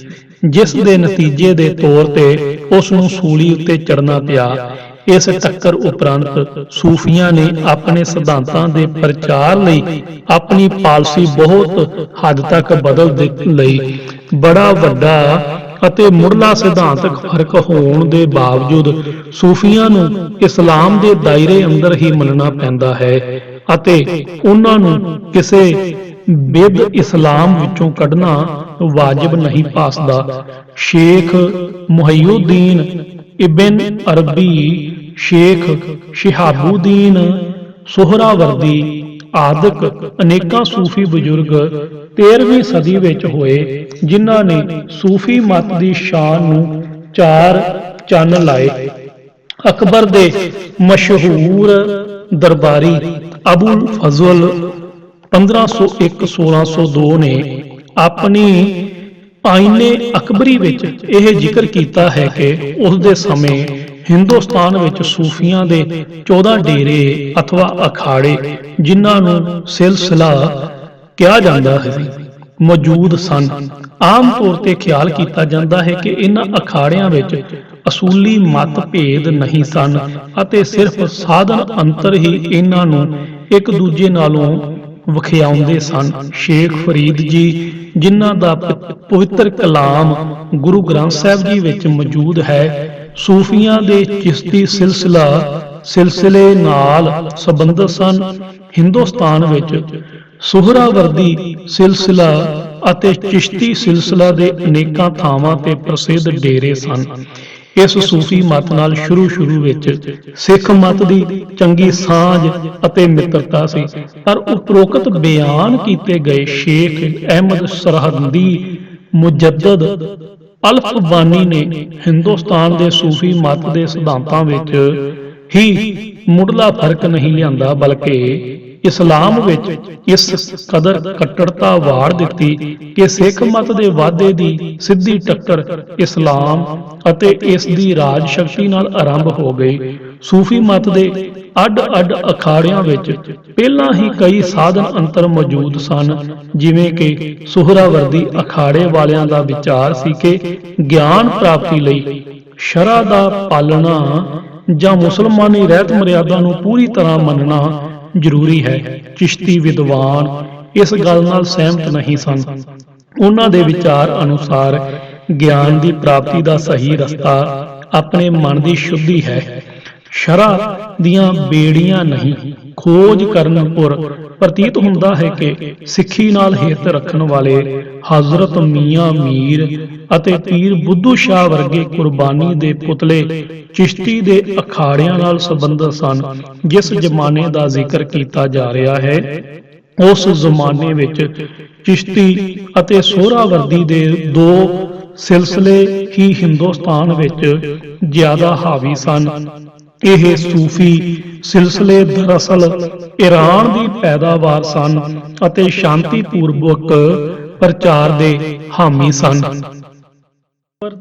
ਜਿਸ ਦੇ ਨਤੀਜੇ ਦੇ ਤੌਰ ਤੇ ਉਸ ਨੂੰ ਸੂਲੀ ਉੱਤੇ ਚੜ੍ਹਨਾ ਪਿਆ। ਇਸ ਟੱਕਰ ਉਪਰੰਤ ਸੂਫੀਆਂ ਨੇ ਆਪਣੇ ਸਿਧਾਂਤਾਂ ਦੇ ਪ੍ਰਚਾਰ ਲਈ ਆਪਣੀ ਪਾਲਿਸੀ ਬਹੁਤ ਹੱਦ ਤੱਕ ਬਦਲ ਲਈ। ਬੜਾ ਵੱਡਾ ਅਤੇ ਮੁੱਢਲਾ ਸਿਧਾਂਤਕ ਫਰਕ ਹੋਣ ਦੇ ਬਾਵਜੂਦ ਸੂਫੀਆਂ ਨੂੰ ਇਸਲਾਮ ਦੇ ਦਾਇਰੇ ਅੰਦਰ ਹੀ ਮੰਨਣਾ ਪੈਂਦਾ ਹੈ ਅਤੇ ਉਹਨਾਂ ਨੂੰ ਕਿਸੇ ਬਿਦ ਇਸਲਾਮ ਵਿੱਚੋਂ ਕੱਢਣਾ ਵਾਜਬ ਨਹੀਂ ਭਾਸਦਾ। ਸ਼ੇਖ ਮੁਹਈਉਦੀਨ ਇਬਨ ਅਰਬੀ, ਸ਼ੇਖ ਸ਼ਿਹਾਬੁਦੀਨ ਸੁਹਰਾਵਰਦੀ ਆਦਿਕ ਅਨੇਕਾਂ ਸੂਫੀ ਬਜ਼ੁਰਗ 13ਵੀਂ ਸਦੀ ਵਿੱਚ ਹੋਏ, ਜਿਨ੍ਹਾਂ ਨੇ ਸੂਫੀ ਮਤ ਦੀ ਸ਼ਾਨ ਨੂੰ ਚਾਰ ਚੰਨ ਲਾਏ। ਅਕਬਰ ਦੇ ਮਸ਼ਹੂਰ ਦਰਬਾਰੀ ਅਬੁਲ ਫਜ਼ਲ 1501-1602 ਨੇ ਆਪਣੀ ਆਇਨੇ ਅਕਬਰੀ ਵਿੱਚ ਇਹ ਜ਼ਿਕਰ ਕੀਤਾ ਹੈ ਕਿ ਉਸ ਦੇ ਸਮੇਂ ਹਿੰਦੁਸਤਾਨ ਵਿੱਚ ਸੂਫੀਆਂ ਦੇ 14 ਡੇਰੇ ਅਥਵਾ ਅਖਾੜੇ, ਜਿਨ੍ਹਾਂ ਨੂੰ ਸਿਲਸਿਲਾ ਕਿਹਾ ਜਾਂਦਾ ਹੈ, ਮੌਜੂਦ ਸਨ। ਆਮ ਤੌਰ ਤੇ ਖਿਆਲ ਕੀਤਾ ਜਾਂਦਾ ਹੈ ਕਿ ਇਹਨਾਂ ਅਖਾੜਿਆਂ ਵਿੱਚ ਅਸੂਲੀ ਮਤ ਭੇਦ ਨਹੀਂ ਸਨ ਅਤੇ ਸਿਰਫ ਸਾਧਨ ਅੰਤਰ ਹੀ ਇਹਨਾਂ ਨੂੰ ਇੱਕ ਦੂਜੇ ਨਾਲੋਂ ਵਖਿਆਉਂਦੇ ਸਨ। ਸ਼ੇਖ ਫਰੀਦ ਜੀ, ਜਿਨ੍ਹਾਂ ਦਾ ਪਵਿੱਤਰ ਕਲਾਮ ਗੁਰੂ ਗ੍ਰੰਥ ਸਾਹਿਬ ਜੀ ਵਿੱਚ ਮੌਜੂਦ ਹੈ, ਸੂਫੀਆਂ ਦੇ ਚਿਸ਼ਤੀ ਸਿਲਸਿਲੇ ਨਾਲ ਸੰਬੰਧਿਤ ਸਨ। ਹਿੰਦੁਸਤਾਨ ਵਿੱਚ ਸੁਹਰਾਵਰਦੀ ਸਿਲਸਿਲਾ ਅਤੇ ਚਿਸ਼ਤੀ ਸਿਲਸਿਲਾ ਦੇ ਅਨੇਕਾਂ ਥਾਵਾਂ ਤੇ ਪ੍ਰਸਿੱਧ ਡੇਰੇ ਸਨ। ਇਸ ਸੂਫੀ ਮਤ ਨਾਲ ਸ਼ੁਰੂ ਵਿੱਚ ਸਿੱਖ ਮਤ ਦੀ ਚੰਗੀ ਸਾਂਝ ਅਤੇ ਮਿੱਤਰਤਾ ਸੀ, ਪਰ ਉਪਰੋਕਤ ਬਿਆਨ ਕੀਤੇ ਗਏ ਸ਼ੇਖ ਅਹਿਮਦ ਸਰਹੰਦੀ ਮੁਜੱਦਦ ਅਲਫਬਾਨੀ ਨੇ ਹਿੰਦੁਸਤਾਨ ਦੇ ਸੂਫੀ ਮਤ ਦੇ ਸਿਧਾਂਤਾਂ ਵਿੱਚ ਹੀ ਮੁੱਢਲਾ ਫਰਕ ਨਹੀਂ ਲਿਆਂਦਾ, ਬਲਕਿ ਇਸਲਾਮ ਵਿੱਚ ਇਸ ਕਦਰ ਕੱਟੜਤਾ ਵਾੜ ਦਿੱਤੀ ਕਿ ਸਿੱਖ ਮਤ ਦੇ ਵਾਧੇ ਦੀ ਸਿੱਧੀ ਟੱਕਰ ਇਸਲਾਮ ਅਤੇ ਇਸ ਦੀ ਰਾਜ ਸ਼ਕਤੀ ਨਾਲ ਆਰੰਭ ਹੋ ਗਈ। ਸੂਫੀ ਮਤ ਦੇ ਅੱਡ-ਅੱਡ ਅਖਾੜਿਆਂ ਵਿੱਚ ਪਹਿਲਾਂ ਹੀ ਕਈ ਸਾਧਨ ਅੰਤਰ ਮੌਜੂਦ ਸਨ, ਜਿਵੇਂ ਕਿ ਸੁਹਰਾਵਰਦੀ ਅਖਾੜੇ ਵਾਲਿਆਂ ਦਾ ਵਿਚਾਰ ਸੀ ਕਿ ਗਿਆਨ ਪ੍ਰਾਪਤੀ ਲਈ ਸ਼ਰਅ ਦਾ ਪਾਲਣਾ ਜਾਂ ਮੁਸਲਮਾਨੀ ਰਹਿਤ ਮਰਿਆਦਾ ਨੂੰ ਪੂਰੀ ਤਰ੍ਹਾਂ ਮੰਨਣਾ ਜ਼ਰੂਰੀ ਹੈ। ਚਿਸ਼ਤੀ ਵਿਦਵਾਨ ਇਸ ਗੱਲ ਨਾਲ ਸਹਿਮਤ ਨਹੀਂ ਸਨ। ਉਹਨਾਂ ਦੇ ਵਿਚਾਰ ਅਨੁਸਾਰ ਗਿਆਨ ਦੀ ਪ੍ਰਾਪਤੀ ਦਾ ਸਹੀ ਰਸਤਾ ਆਪਣੇ ਮਨ ਦੀ ਸ਼ੁੱਧੀ ਹੈ, ਸ਼ਰਅ ਦੀਆਂ ਬੇੜੀਆਂ ਨਹੀਂ। ਖੋਜ ਕਰਨ ਉੱਪਰ ਪ੍ਰਤੀਤ ਹੁੰਦਾ ਹੈ ਕਿ ਸਿੱਖੀ ਨਾਲ ਹਿਰਤ ਰੱਖਣ ਵਾਲੇ ਹਜ਼ਰਤ ਮੀਆਂ ਮੀਰ ਅਤੇ ਪੀਰ ਬੁੱਧੂ ਸ਼ਾਹ ਵਰਗੇ ਕੁਰਬਾਨੀ ਦੇ ਪੁਤਲੇ ਚਿਸ਼ਤੀ ਦੇ ਅਖਾੜਿਆਂ ਨਾਲ ਸੰਬੰਧਿਤ ਸਨ। ਜਿਸ ਜ਼ਮਾਨੇ ਦਾ ਜ਼ਿਕਰ ਕੀਤਾ ਜਾ ਰਿਹਾ ਹੈ, ਉਸ ਜ਼ਮਾਨੇ ਵਿੱਚ ਚਿਸ਼ਤੀ ਅਤੇ ਸੋਹਰਾਵਰਦੀ ਦੇ ਦੋ ਸਿਲਸਿਲੇ ਹੀ ਹਿੰਦੁਸਤਾਨ ਵਿੱਚ ਜ਼ਿਆਦਾ ਹਾਵੀ ਸਨ। ਇਹ ਸੂਫੀ ਸਿਲਸਿਲੇ ਦਰਅਸਲ ਈਰਾਨ ਦੀ ਪੈਦਾਵਾਰ ਸਨ ਅਤੇ ਸ਼ਾਂਤੀਪੂਰਵਕ ਪ੍ਰਚਾਰ ਦੇ ਹਾਮੀ ਸਨ।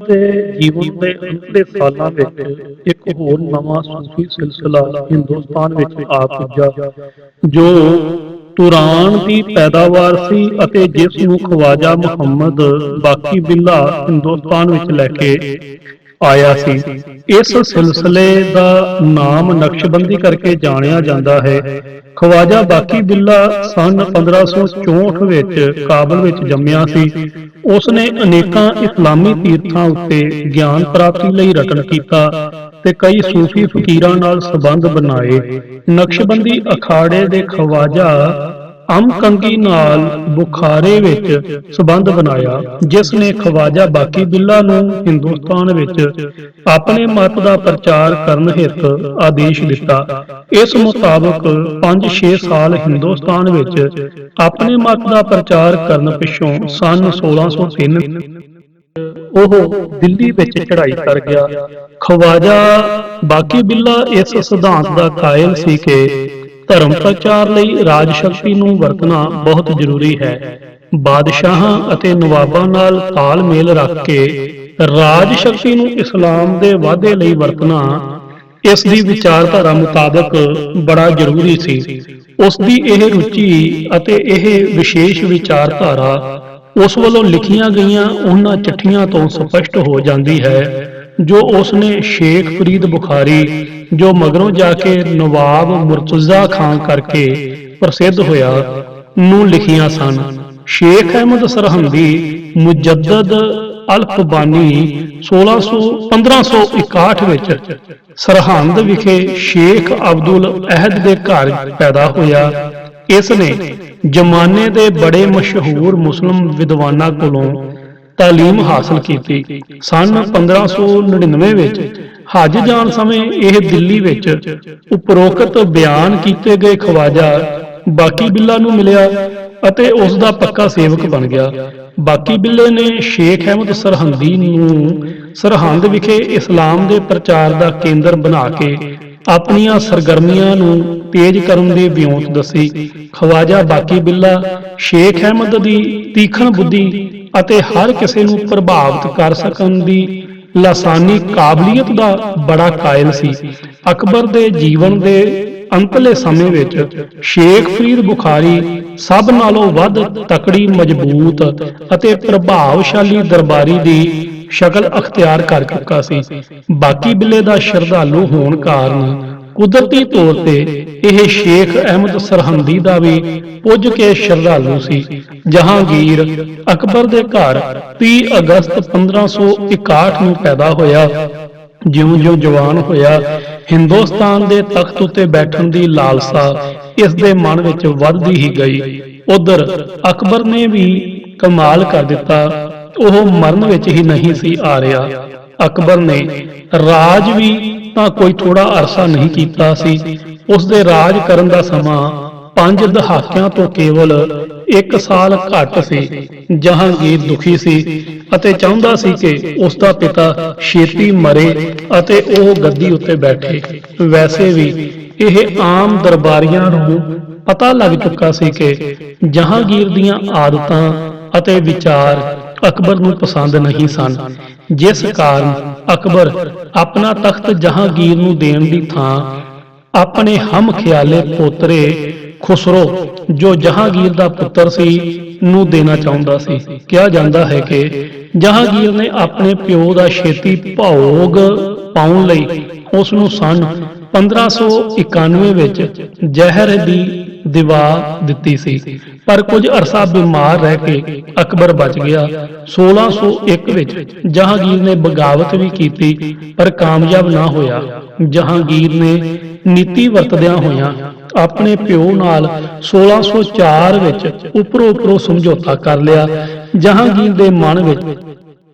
ਦੇ ਜੀਵਨ ਦੇ ਅੰਤਲੇ ਸਾਲਾਂ ਵਿੱਚ ਇੱਕ ਹੋਰ ਨਵਾਂ ਸੂਫੀ ਸਿਲਸਿਲਾ ਹਿੰਦੁਸਤਾਨ ਵਿੱਚ ਆ ਪੁੱਜਾ, ਜੋ ਤੁਰਾਨ ਦੀ ਪੈਦਾਵਾਰ ਸੀ ਅਤੇ ਜਿਸ ਨੂੰ ਖਵਾਜਾ ਮੁਹੰਮਦ ਬਾਕੀ ਬਿੱਲਾ ਹਿੰਦੁਸਤਾਨ ਵਿੱਚ ਲੈ ਕੇ ਆਇਆ ਸੀ। ਇਸ ਸਿਲਸਿਲੇ ਦਾ ਨਾਮ ਨਕਸ਼ਬੰਦੀ ਕਰਕੇ ਜਾਣਿਆ ਜਾਂਦਾ ਹੈ। ਖਵਾਜਾ ਬਾਕੀ ਬਿੱਲਾ ਸਨ 1564 ਵਿੱਚ ਕਾਬਲ ਵਿੱਚ ਜੰਮਿਆ ਸੀ। ਉਸ ਨੇ ਅਨੇਕਾਂ ਇਸਲਾਮੀ ਤੀਰਥਾਂ ਉੱਤੇ ਗਿਆਨ ਪ੍ਰਾਪਤੀ ਲਈ ਰਟਨ ਕੀਤਾ ਤੇ ਕਈ ਸੂਫੀ ਫਕੀਰਾਂ ਨਾਲ ਸੰਬੰਧ ਬਣਾਏ। ਨਕਸ਼ਬੰਦੀ ਅਖਾੜੇ ਦੇ ਖਵਾਜਾ ਅਮਕੰਗੀ ਨਾਲ ਬੁਖਾਰੇ ਵਿੱਚ ਸੰਬੰਧ ਬਣਾਇਆ, ਜਿਸ ਨੇ ਖਵਾਜਾ ਬਾਕੀ ਬਿੱਲਾ ਨੂੰ ਹਿੰਦੁਸਤਾਨ ਵਿੱਚ ਆਪਣੇ ਮਤ ਦਾ ਪ੍ਰਚਾਰ ਕਰਨ ਹਿੱਤ ਆਦੇਸ਼ ਦਿੱਤਾ। ਇਸ ਮੁਤਾਬਕ 5-6 ਸਾਲ ਹਿੰਦੁਸਤਾਨ ਵਿੱਚ ਆਪਣੇ ਮਤ ਦਾ ਪ੍ਰਚਾਰ ਕਰਨ ਪਿੱਛੋਂ ਸਨ 1603 ਉਹ ਦਿੱਲੀ ਵਿੱਚ ਚੜ੍ਹਾਈ ਕਰ ਗਿਆ। ਖਵਾਜਾ ਬਾਕੀ ਬਿੱਲਾ ਇਸ ਸਿਧਾਂਤ ਦਾ ਕਾਇਲ ਸੀ ਕਿ ਧਰਮ ਪ੍ਰਚਾਰ ਲਈ ਰਾਜ ਸ਼ਕਤੀ ਨੂੰ ਵਰਤਣਾ ਬਹੁਤ ਜ਼ਰੂਰੀ ਹੈ। ਬਾਦਸ਼ਾਹਾਂ ਅਤੇ ਨਵਾਬਾਂ ਨਾਲ ਤਾਲਮੇਲ ਰੱਖ ਕੇ ਰਾਜ ਸ਼ਕਤੀ ਨੂੰ ਇਸਲਾਮ ਦੇ ਵਾਧੇ ਲਈ ਵਰਤਣਾ ਇਸ ਦੀ ਵਿਚਾਰਧਾਰਾ ਮੁਤਾਬਕ ਬੜਾ ਜ਼ਰੂਰੀ ਸੀ। ਉਸ ਦੀ ਇਹ ਰੁਚੀ ਅਤੇ ਇਹ ਵਿਸ਼ੇਸ਼ ਵਿਚਾਰਧਾਰਾ ਉਸ ਵੱਲੋਂ ਲਿਖੀਆਂ ਗਈਆਂ ਉਹਨਾਂ ਚਿੱਠੀਆਂ ਤੋਂ ਸਪਸ਼ਟ ਹੋ ਜਾਂਦੀ ਹੈ ਜੋ ਉਸ ਨੇ ਸ਼ੇਖ ਫਰੀਦ ਬੁਖਾਰੀ, ਜੋ ਮਗਰੋਂ ਜਾ ਕੇ ਨਵਾਬ ਮੁਰਤਜ਼ਾ ਖਾਂ ਕਰਕੇ ਪ੍ਰਸਿੱਧ ਹੋਇਆ, ਨੂੰ ਲਿਖੀਆਂ ਸਨ। ਸ਼ੇਖ ਅਹਿਮਦ ਸਰਹੰਦੀ ਮੁਜੱਦਦ ਅਲ-ਕੁਬਾਨੀ 1561 ਵਿੱਚ ਸਰਹੰਦ ਵਿਖੇ ਸ਼ੇਖ ਅਬਦੁਲ ਅਹਿਦ ਦੇ ਘਰ ਪੈਦਾ ਹੋਇਆ। ਇਸ ਨੇ ਜ਼ਮਾਨੇ ਦੇ ਬੜੇ ਮਸ਼ਹੂਰ ਮੁਸਲਿਮ ਵਿਦਵਾਨਾਂ ਕੋਲੋਂ ਤਾਲੀਮ ਹਾਸਲ ਕੀਤੀ। ਸਨ 1599 ਵਿੱਚ ਹੱਜ ਜਾਣ ਸਮੇਂ ਇਹ ਦਿੱਲੀ ਵਿੱਚ ਉਪਰੋਕਤ ਬਿਆਨ ਕੀਤੇ ਗਏ ਖਵਾਜਾ ਬਾਕੀ ਬਿੱਲਾ ਨੂੰ ਮਿਲਿਆ ਅਤੇ ਉਸ ਦਾ ਪੱਕਾ ਸੇਵਕ ਬਣ ਗਿਆ। ਬਾਕੀ ਬਿੱਲੇ ਨੇ ਸ਼ੇਖ ਅਹਿਮਦ ਸਰਹੰਦੀ ਨੂੰ ਸਰਹੰਦ ਵਿਖੇ ਇਸਲਾਮ ਦੇ ਪ੍ਰਚਾਰ ਦਾ ਕੇਂਦਰ ਬਣਾ ਕੇ ਆਪਣੀਆਂ ਸਰਗਰਮੀਆਂ ਨੂੰ ਤੇਜ਼ ਕਰਨ ਦੀ ਵਿਉਂਤ ਦੱਸੀ। ਖਵਾਜਾ ਬਾਕੀ ਬਿੱਲਾ ਸ਼ੇਖ ਅਹਿਮਦ ਦੀ ਤੀਖਣ ਬੁੱਧੀ ਅਤੇ ਹਰ ਕਿਸੇ ਨੂੰ ਪ੍ਰਭਾਵਿਤ ਕਰ ਸਕਣ ਦੀ ਲਾਸਾਨੀ ਕਾਬਲੀਅਤ ਦਾ ਬੜਾ ਕਾਇਲ ਸੀ। ਅਕਬਰ ਦੇ ਜੀਵਨ ਦੇ ਅੰਤਲੇ ਸਮੇਂ ਵਿੱਚ ਸ਼ੇਖ ਫਰੀਦ ਬੁਖਾਰੀ ਸਭ ਨਾਲੋਂ ਵੱਧ ਤਕੜੀ, ਮਜ਼ਬੂਤ ਅਤੇ ਪ੍ਰਭਾਵਸ਼ਾਲੀ ਦਰਬਾਰੀ ਦੀ ਸ਼ਕਲ ਅਖਤਿਆਰ ਕਰ ਚੁੱਕਾ ਸੀ। ਬਾਕੀ ਬਿੱਲੇ ਦਾ ਸ਼ਰਧਾਲੂ ਹੋਣ ਕਾਰਨ ਕੁਦਰਤੀ ਤੌਰ ਤੇ ਇਹ ਸ਼ੇਖ ਅਹਿਮਦ ਸਰਹੰਦੀ ਦਾ ਵੀ ਪੁੱਜ ਕੇ ਸ਼ਰਧਾਲੂ ਸੀ। ਜਹਾਂਗੀਰ ਅਕਬਰ ਦੇ ਘਰ 30 ਅਗਸਤ 1561 ਨੂੰ ਪੈਦਾ ਹੋਇਆ। ਜਿਉਂ-ਜਿਉਂ ਜਵਾਨ ਹੋਇਆ, ਹਿੰਦੁਸਤਾਨ ਦੇ ਤਖਤ ਉੱਤੇ ਬੈਠਣ ਦੀ ਲਾਲਸਾ ਇਸ ਦੇ ਮਨ ਵਿੱਚ ਵੱਧਦੀ ਹੀ ਗਈ। ਉਧਰ ਅਕਬਰ ਨੇ ਵੀ ਕਮਾਲ ਕਰ ਦਿੱਤਾ, ਉਹ ਮਰਨ ਵਿੱਚ ਹੀ ਨਹੀਂ ਸੀ ਆ ਰਿਹਾ। ਅਕਬਰ ਨੇ ਰਾਜ ਵੀ ਤਾਂ ਕੋਈ ਥੋੜਾ ਅਰਸਾ ਨਹੀਂ ਕੀਤਾ ਸੀ। ਉਸ ਦੇ ਰਾਜ ਕਰਨ ਦਾ ਸਮਾਂ 5 ਦਹਾਕਿਆਂ ਤੋਂ ਕੇਵਲ 1 ਸਾਲ ਘੱਟ ਸੀ। ਜਹਾਂਗੀਰ ਦੁਖੀ ਸੀ ਅਤੇ ਚਾਹੁੰਦਾ ਸੀ ਕਿ ਉਸ ਦਾ ਪਿਤਾ ਛੇਤੀ ਮਰੇ ਅਤੇ ਉਹ ਗੱਦੀ ਉੱਤੇ ਬੈਠੇ। ਵੈਸੇ ਵੀ ਇਹ ਆਮ ਦਰਬਾਰੀਆਂ ਨੂੰ ਪਤਾ ਲੱਗ ਚੁੱਕਾ ਸੀ ਕਿ ਜਹਾਂਗੀਰ ਦੀਆਂ ਆਦਤਾਂ ਅਤੇ ਵਿਚਾਰ ਅਕਬਰ ਨੂੰ ਪਸੰਦ ਨਹੀਂ ਸਨ, ਜਿਸ ਕਾਰਨ ਅਕਬਰ ਆਪਣਾ ਤਖਤ ਜਹਾਂਗੀਰ ਨੂੰ ਦੇਣ ਦੀ ਥਾਂ ਆਪਣੇ ਹਮ ਖਿਆਲੇ ਪੋਤਰੇ ਖੁਸਰੋ, ਜੋ ਜਹਾਂਗੀਰ ਦਾ ਪੁੱਤਰ ਸੀ, ਨੂੰ ਦੇਣਾ ਚਾਹੁੰਦਾ ਸੀ। ਕਿਹਾ ਜਾਂਦਾ ਹੈ ਕਿ ਜਹਾਂਗੀਰ ਨੇ ਆਪਣੇ ਪਿਓ ਦਾ ਛੇਤੀ ਭੋਗ ਪਾਉਣ ਲਈ ਉਸ ਨੂੰ ਸਨ 1591 ਵਿੱਚ ਜ਼ਹਿਰ ਦੀ ਦਿਵਾ ਦਿੱਤੀ ਸੀ, ਪਰ ਕੁਝ ਅਰਸਾ ਬਿਮਾਰ ਰਹਿ ਕੇ ਅਕਬਰ ਬਚ ਗਿਆ। 1601 ਵਿੱਚ ਜਹਾਂਗੀਰ ਨੇ ਬਗਾਵਤ ਵੀ ਕੀਤੀ, ਪਰ ਕਾਮਯਾਬ ਨਾ ਹੋਇਆ। ਜਹਾਂਗੀਰ ਨੇ ਨੀਤੀ ਵਰਤਦਿਆਂ ਹੋਇਆਂ ਆਪਣੇ ਪਿਓ ਨਾਲ 1604 ਵਿੱਚ ਉੱਪਰੋਂ ਸਮਝੌਤਾ ਕਰ ਲਿਆ। ਜਹਾਂਗੀਰ ਦੇ ਮਨ ਵਿੱਚ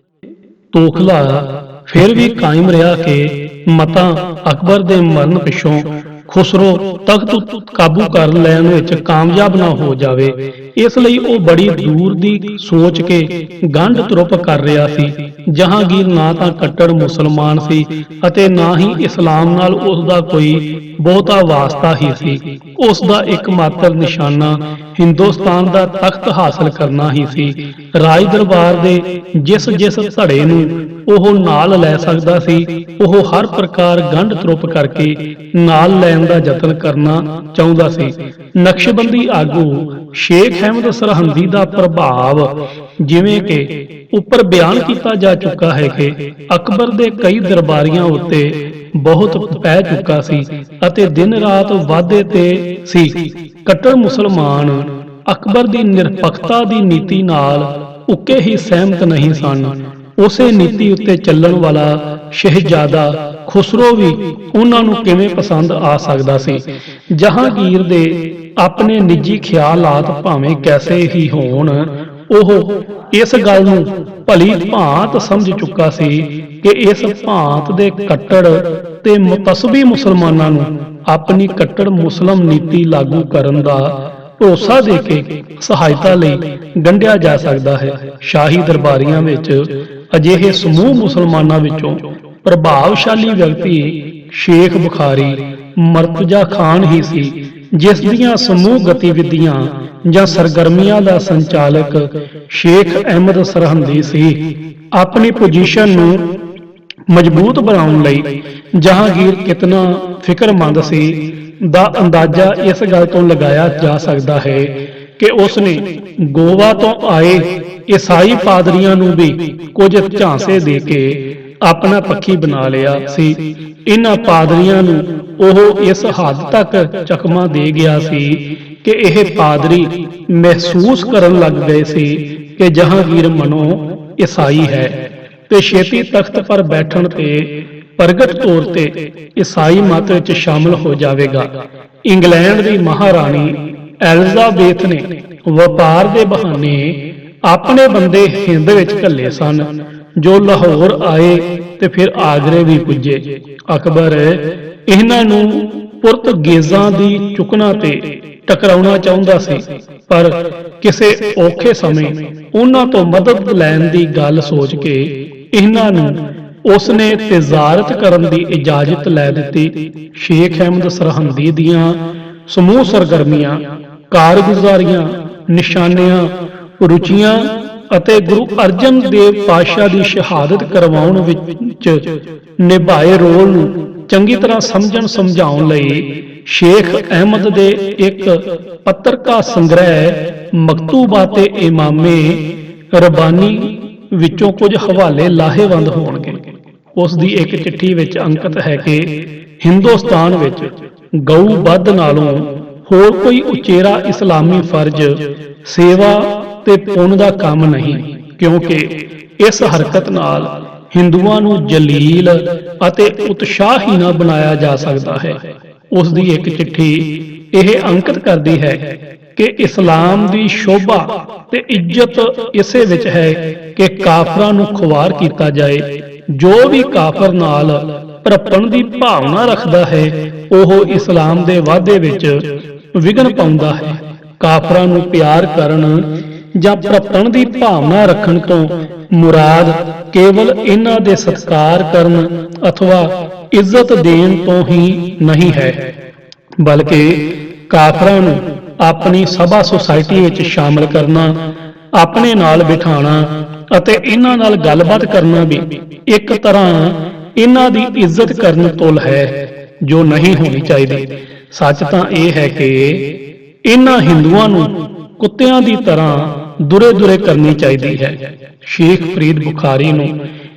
ਤੋਖਲਾ ਫਿਰ ਵੀ ਕਾਇਮ ਰਿਹਾ ਕਿ ਮਤਾਂ ਅਕਬਰ ਦੇ ਮਰਨ ਪਿੱਛੋਂ ਖੁਸਰੋ ਤਖਤ ਕਾਬੂ ਕਰ ਲੈਣ ਵਿੱਚ ਕਾਮਯਾਬ ਨਾ ਹੋ ਜਾਵੇ। ਇਸ ਲਈ ਉਹ ਬੜੀ ਦੂਰ ਦੀ ਸੋਚ ਕੇ ਗੰਢ ਤਰੁਪ ਕਰ ਰਿਹਾ ਸੀ। ਜਹਾਂਗੀਰ ਨਾ ਤਾਂ ਕੱਟੜ ਮੁਸਲਮਾਨ ਸੀ ਅਤੇ ਨਾ ਹੀ ਇਸਲਾਮ ਨਾਲ ਉਸ ਦਾ ਕੋਈ ਬਹੁਤਾ ਵਾਸਤਾ ਹੀ ਸੀ। ਉਸ ਦਾ ਇੱਕਮਾਤਰ ਨਿਸ਼ਾਨਾ ਹਿੰਦੁਸਤਾਨ ਦਾ ਤਖਤ ਹਾਸਲ ਕਰਨਾ ਹੀ ਸੀ। ਰਾਜ ਦਰਬਾਰ ਦੇ ਜਿਸ ਜਿਸ ਧੜੇ ਨੂੰ ਉਹ ਨਾਲ ਲੈ ਸਕਦਾ ਸੀ, ਉਹ ਹਰ ਪ੍ਰਕਾਰ ਗੰਢ ਤਰੁਪ ਕਰਕੇ ਨਾਲ ਲੈਣ ਦਾ ਯਤਨ ਕਰਨਾ ਚਾਹੁੰਦਾ ਸੀ। ਨਕਸ਼ਬੰਦੀ ਆਗੂ ਸ਼ੇਖ ਅਹਿਮਦ ਸਰਹੰਦੀ ਦਾ ਪ੍ਰਭਾਵ, ਜਿਵੇਂ ਕਿ ਉੱਪਰ ਬਿਆਨ ਕੀਤਾ ਜਾ ਚੁੱਕਾ ਹੈ ਕਿ ਅਕਬਰ ਦੇ ਕਈ ਦਰਬਾਰੀਆਂ ਉੱਤੇ ਬਹੁਤ ਪੈ ਚੁੱਕਾ ਸੀ ਅਤੇ ਦਿਨ ਰਾਤ ਵਾਧੇ ਤੇ ਸੀ। ਕੱਟੜ ਮੁਸਲਮਾਨ ਅਕਬਰ ਦੀ ਨਿਰਪੱਖਤਾ ਦੀ ਨੀਤੀ ਨਾਲ ਉੱਕੇ ਹੀ ਸਹਿਮਤ ਨਹੀਂ ਸਨ। ਉਸੇ ਨੀਤੀ ਉੱਤੇ ਚੱਲਣ ਵਾਲਾ ਸ਼ਹਿਜ਼ਾਦਾ ਖੁਸਰੋ ਵੀ ਉਹਨਾਂ ਨੂੰ ਕਿਵੇਂ ਪਸੰਦ ਆ ਸਕਦਾ ਸੀ। ਜਹਾਂਗੀਰ ਦੇ ਆਪਣੇ ਨਿੱਜੀ ਖਿਆਲਾਤ ਭਾਵੇਂ ਕੈਸੇ ਹੀ ਹੋਣ, ਉਹ ਇਸ ਗੱਲ ਨੂੰ ਭਲੀ ਭਾਂਤ ਸਮਝ ਚੁੱਕਾ ਸੀ ਕਿ ਇਸ ਭਾਂਤ ਦੇ ਕੱਟੜ ਤੇ ਮੁਤਸਬੀ ਮੁਸਲਮਾਨਾਂ ਨੂੰ ਆਪਣੀ ਕੱਟੜ ਮੁਸਲਮ ਨੀਤੀ ਲਾਗੂ ਕਰਨ ਦਾ ਭਰੋਸਾ ਦੇ ਕੇ ਸਹਾਇਤਾ ਲਈ ਗੰਢਿਆ ਜਾ ਸਕਦਾ ਹੈ। ਸ਼ਾਹੀ ਦਰਬਾਰੀਆਂ ਵਿੱਚ ਅਜਿਹੇ ਸਮੂਹ ਮੁਸਲਮਾਨਾਂ ਵਿੱਚੋਂ ਪ੍ਰਭਾਵਸ਼ਾਲੀ ਵਿਅਕਤੀ ਸ਼ੇਖ ਬੁਖਾਰੀ ਮਰਤਜ਼ਾ ਖਾਨ ਹੀ ਸੀ, ਜਿਸ ਦੀਆਂ ਸਮੂਹ ਗਤੀਵਿਧੀਆਂ ਜਾਂ ਸਰਗਰਮੀਆਂ ਦਾ ਸੰਚਾਲਕ ਸ਼ੇਖ ਅਹਿਮਦ ਸਰਹੰਦੀ ਸੀ। ਆਪਣੀ ਪੋਜੀਸ਼ਨ ਨੂੰ ਮਜ਼ਬੂਤ ਬਣਾਉਣ ਲਈ ਜਹਾਂਗੀਰ ਕਿਤਨਾ ਫਿਕਰਮੰਦ ਸੀ ਦਾ ਅੰਦਾਜ਼ਾ ਇਸ ਗੱਲ ਤੋਂ ਲਗਾਇਆ ਜਾ ਸਕਦਾ ਹੈ ਕਿ ਉਸਨੇ ਗੋਵਾ ਤੋਂ ਆਏ ਈਸਾਈ ਪਾਦਰੀਆਂ ਨੂੰ ਵੀ ਕੁਝ ਝਾਂਸੇ ਦੇ ਕੇ ਆਪਣਾ ਪੱਖੀ ਬਣਾ ਲਿਆ ਸੀ। ਇਹਨਾਂ ਪਾਦਰੀਆਂ ਨੂੰ ਉਹ ਇਸ ਹੱਦ ਤੱਕ ਚਕਮਾ ਦੇ ਗਿਆ ਸੀ ਕਿ ਇਹ ਪਾਦਰੀ ਮਹਿਸੂਸ ਕਰਨ ਲੱਗ ਗਏ ਸੀ ਕਿ ਜਹਾਂਗੀਰ ਮਨੋਂ ਈਸਾਈ ਹੈ ਤੇ ਛੇਤੀ ਤਖਤ ਪਰ ਬੈਠਣ ਤੇ ਪ੍ਰਗਟ ਤੌਰ ਤੇ ਈਸਾਈ ਮਤ ਵਿੱਚ ਸ਼ਾਮਲ ਹੋ ਜਾਵੇਗਾ। ਇੰਗਲੈਂਡ ਦੀ ਮਹਾਰਾਣੀ ਐਲਿਜ਼ਾਬੇਥ ਨੇ ਵਪਾਰ ਦੇ ਬਹਾਨੇ ਆਪਣੇ ਬੰਦੇ ਹਿੰਦ ਵਿੱਚ ਘੱਲੇ ਸਨ, ਜੋ ਲਾਹੌਰ ਆਏ ਤੇ ਫਿਰ ਆਗਰੇ ਵੀ ਪੁੱਜੇ। ਅਕਬਰ ਇਹਨਾਂ ਨੂੰ ਪੁਰਤਗੀਜ਼ਾਂ ਦੀ ਚੁਕਣਾ ਤੇ ਟਕਰਾਉਣਾ ਚਾਹੁੰਦਾ ਸੀ, ਪਰ ਕਿਸੇ ਔਖੇ ਸਮੇਂ ਉਹਨਾਂ ਤੋਂ ਮਦਦ ਲੈਣ ਦੀ ਗੱਲ ਸੋਚ ਕੇ ਇਹਨਾਂ ਨੂੰ ਉਸਨੇ ਤਜਾਰਤ ਕਰਨ ਦੀ ਇਜਾਜ਼ਤ ਲੈ ਦਿੱਤੀ। ਸ਼ੇਖ ਅਹਿਮਦ ਸਰਹੰਦੀ ਦੀਆਂ ਸਮੂਹ ਸਰਗਰਮੀਆਂ, ਕਾਰਗੁਜ਼ਾਰੀਆਂ, ਨਿਸ਼ਾਨਿਆਂ, ਰੁਚੀਆਂ ਅਤੇ ਗੁਰੂ ਅਰਜਨ ਦੇਵ ਪਾਤਸ਼ਾਹ ਦੀ ਸ਼ਹਾਦਤ ਕਰਵਾਉਣ ਵਿੱਚ ਨਿਭਾਏ ਰੋਲ ਨੂੰ ਚੰਗੀ ਤਰ੍ਹਾਂ ਸਮਝਣ ਸਮਝਾਉਣ ਲਈ ਸ਼ੇਖ ਅਹਿਮਦ ਦੇ ਇੱਕ ਪੱਤਰਕਾ ਸੰਗ੍ਰਹਿ ਮਕਤੂਬਾਤ ਇਮਾਮੇ ਰਬਾਨੀ ਵਿੱਚੋਂ ਕੁਝ ਹਵਾਲੇ ਲਾਹੇਵੰਦ ਹੋਣਗੇ। ਉਸ ਦੀ ਇੱਕ ਚਿੱਠੀ ਵਿੱਚ ਅੰਕਿਤ ਹੈ ਕਿ ਹਿੰਦੁਸਤਾਨ ਵਿੱਚ ਗਊ ਵੱਧ ਨਾਲੋਂ ਹੋਰ ਕੋਈ ਉਚੇਰਾ ਇਸਲਾਮੀ ਫਰਜ਼, ਸੇਵਾ ਤੇ ਪੁੰਨ ਦਾ ਕੰਮ ਨਹੀਂ, ਕਿਉਂਕਿ ਇਸ ਹਰਕਤ ਨਾਲ ਹਿੰਦੂਆਂ ਨੂੰ ਜਲੀਲ ਅਤੇ ਉਤਸ਼ਾਹੀਨਾ ਬਣਾਇਆ ਜਾ ਸਕਦਾ ਹੈ। ਉਸ ਦੀ ਇੱਕ ਚਿੱਠੀ ਇਹ ਅੰਕਿਤ ਕਰਦੀ ਹੈ ਕਿ ਇਸਲਾਮ ਦੀ ਸ਼ੋਭਾ ਤੇ ਇੱਜ਼ਤ ਇਸੇ ਵਿੱਚ ਹੈ ਕਿ ਕਾਫਰਾਂ ਨੂੰ ਖੁਆਰ ਕੀਤਾ ਜਾਏ। ਜੋ ਵੀ ਕਾਫਰ ਨਾਲ ਭਰਪਣ ਦੀ ਭਾਵਨਾ ਰੱਖਦਾ ਹੈ, ਉਹ ਇਸਲਾਮ ਦੇ ਵਾਧੇ ਵਿੱਚ ਵਿਘਨ ਪਾਉਂਦਾ ਹੈ। ਕਾਫਰਾਂ ਨੂੰ ਪਿਆਰ ਕਰਨ ਜਾਂ ਭਰਪਣ ਦੀ ਭਾਵਨਾ ਰੱਖਣ ਤੋਂ ਮੁਰਾਦ ਕੇਵਲ ਇਹਨਾਂ ਦੇ ਸਤਿਕਾਰ ਕਰਨ ਅਥਵਾ ਇੱਜ਼ਤ ਦੇਣ ਤੋਂ ਹੀ ਨਹੀਂ ਹੈ, ਬਲਕਿ ਕਾਫਰਾਂ ਨੂੰ ਆਪਣੀ ਸਭਾ ਸੁਸਾਇਟੀ ਵਿੱਚ ਸ਼ਾਮਲ ਕਰਨਾ, ਆਪਣੇ ਨਾਲ ਬਿਠਾਣਾ ਅਤੇ ਇਹਨਾਂ ਨਾਲ ਗੱਲਬਾਤ ਕਰਨਾ ਵੀ ਇੱਕ ਤਰ੍ਹਾਂ ਇਹਨਾਂ ਦੀ ਇੱਜ਼ਤ ਕਰਨ ਤੁਲ ਹੈ, ਜੋ ਨਹੀਂ ਹੋਣੀ ਚਾਹੀਦੀ। ਸੱਚ ਤਾਂ ਇਹ ਹੈ ਕਿ ਇਹਨਾਂ ਹਿੰਦੂਆਂ ਨੂੰ ਕੁੱਤਿਆਂ ਦੀ ਤਰ੍ਹਾਂ ਦੁਰੇ ਕਰਨੀ ਚਾਹੀਦੀ ਹੈ। ਸ਼ੇਖ ਫਰੀਦ ਬੁਖਾਰੀ ਨੂੰ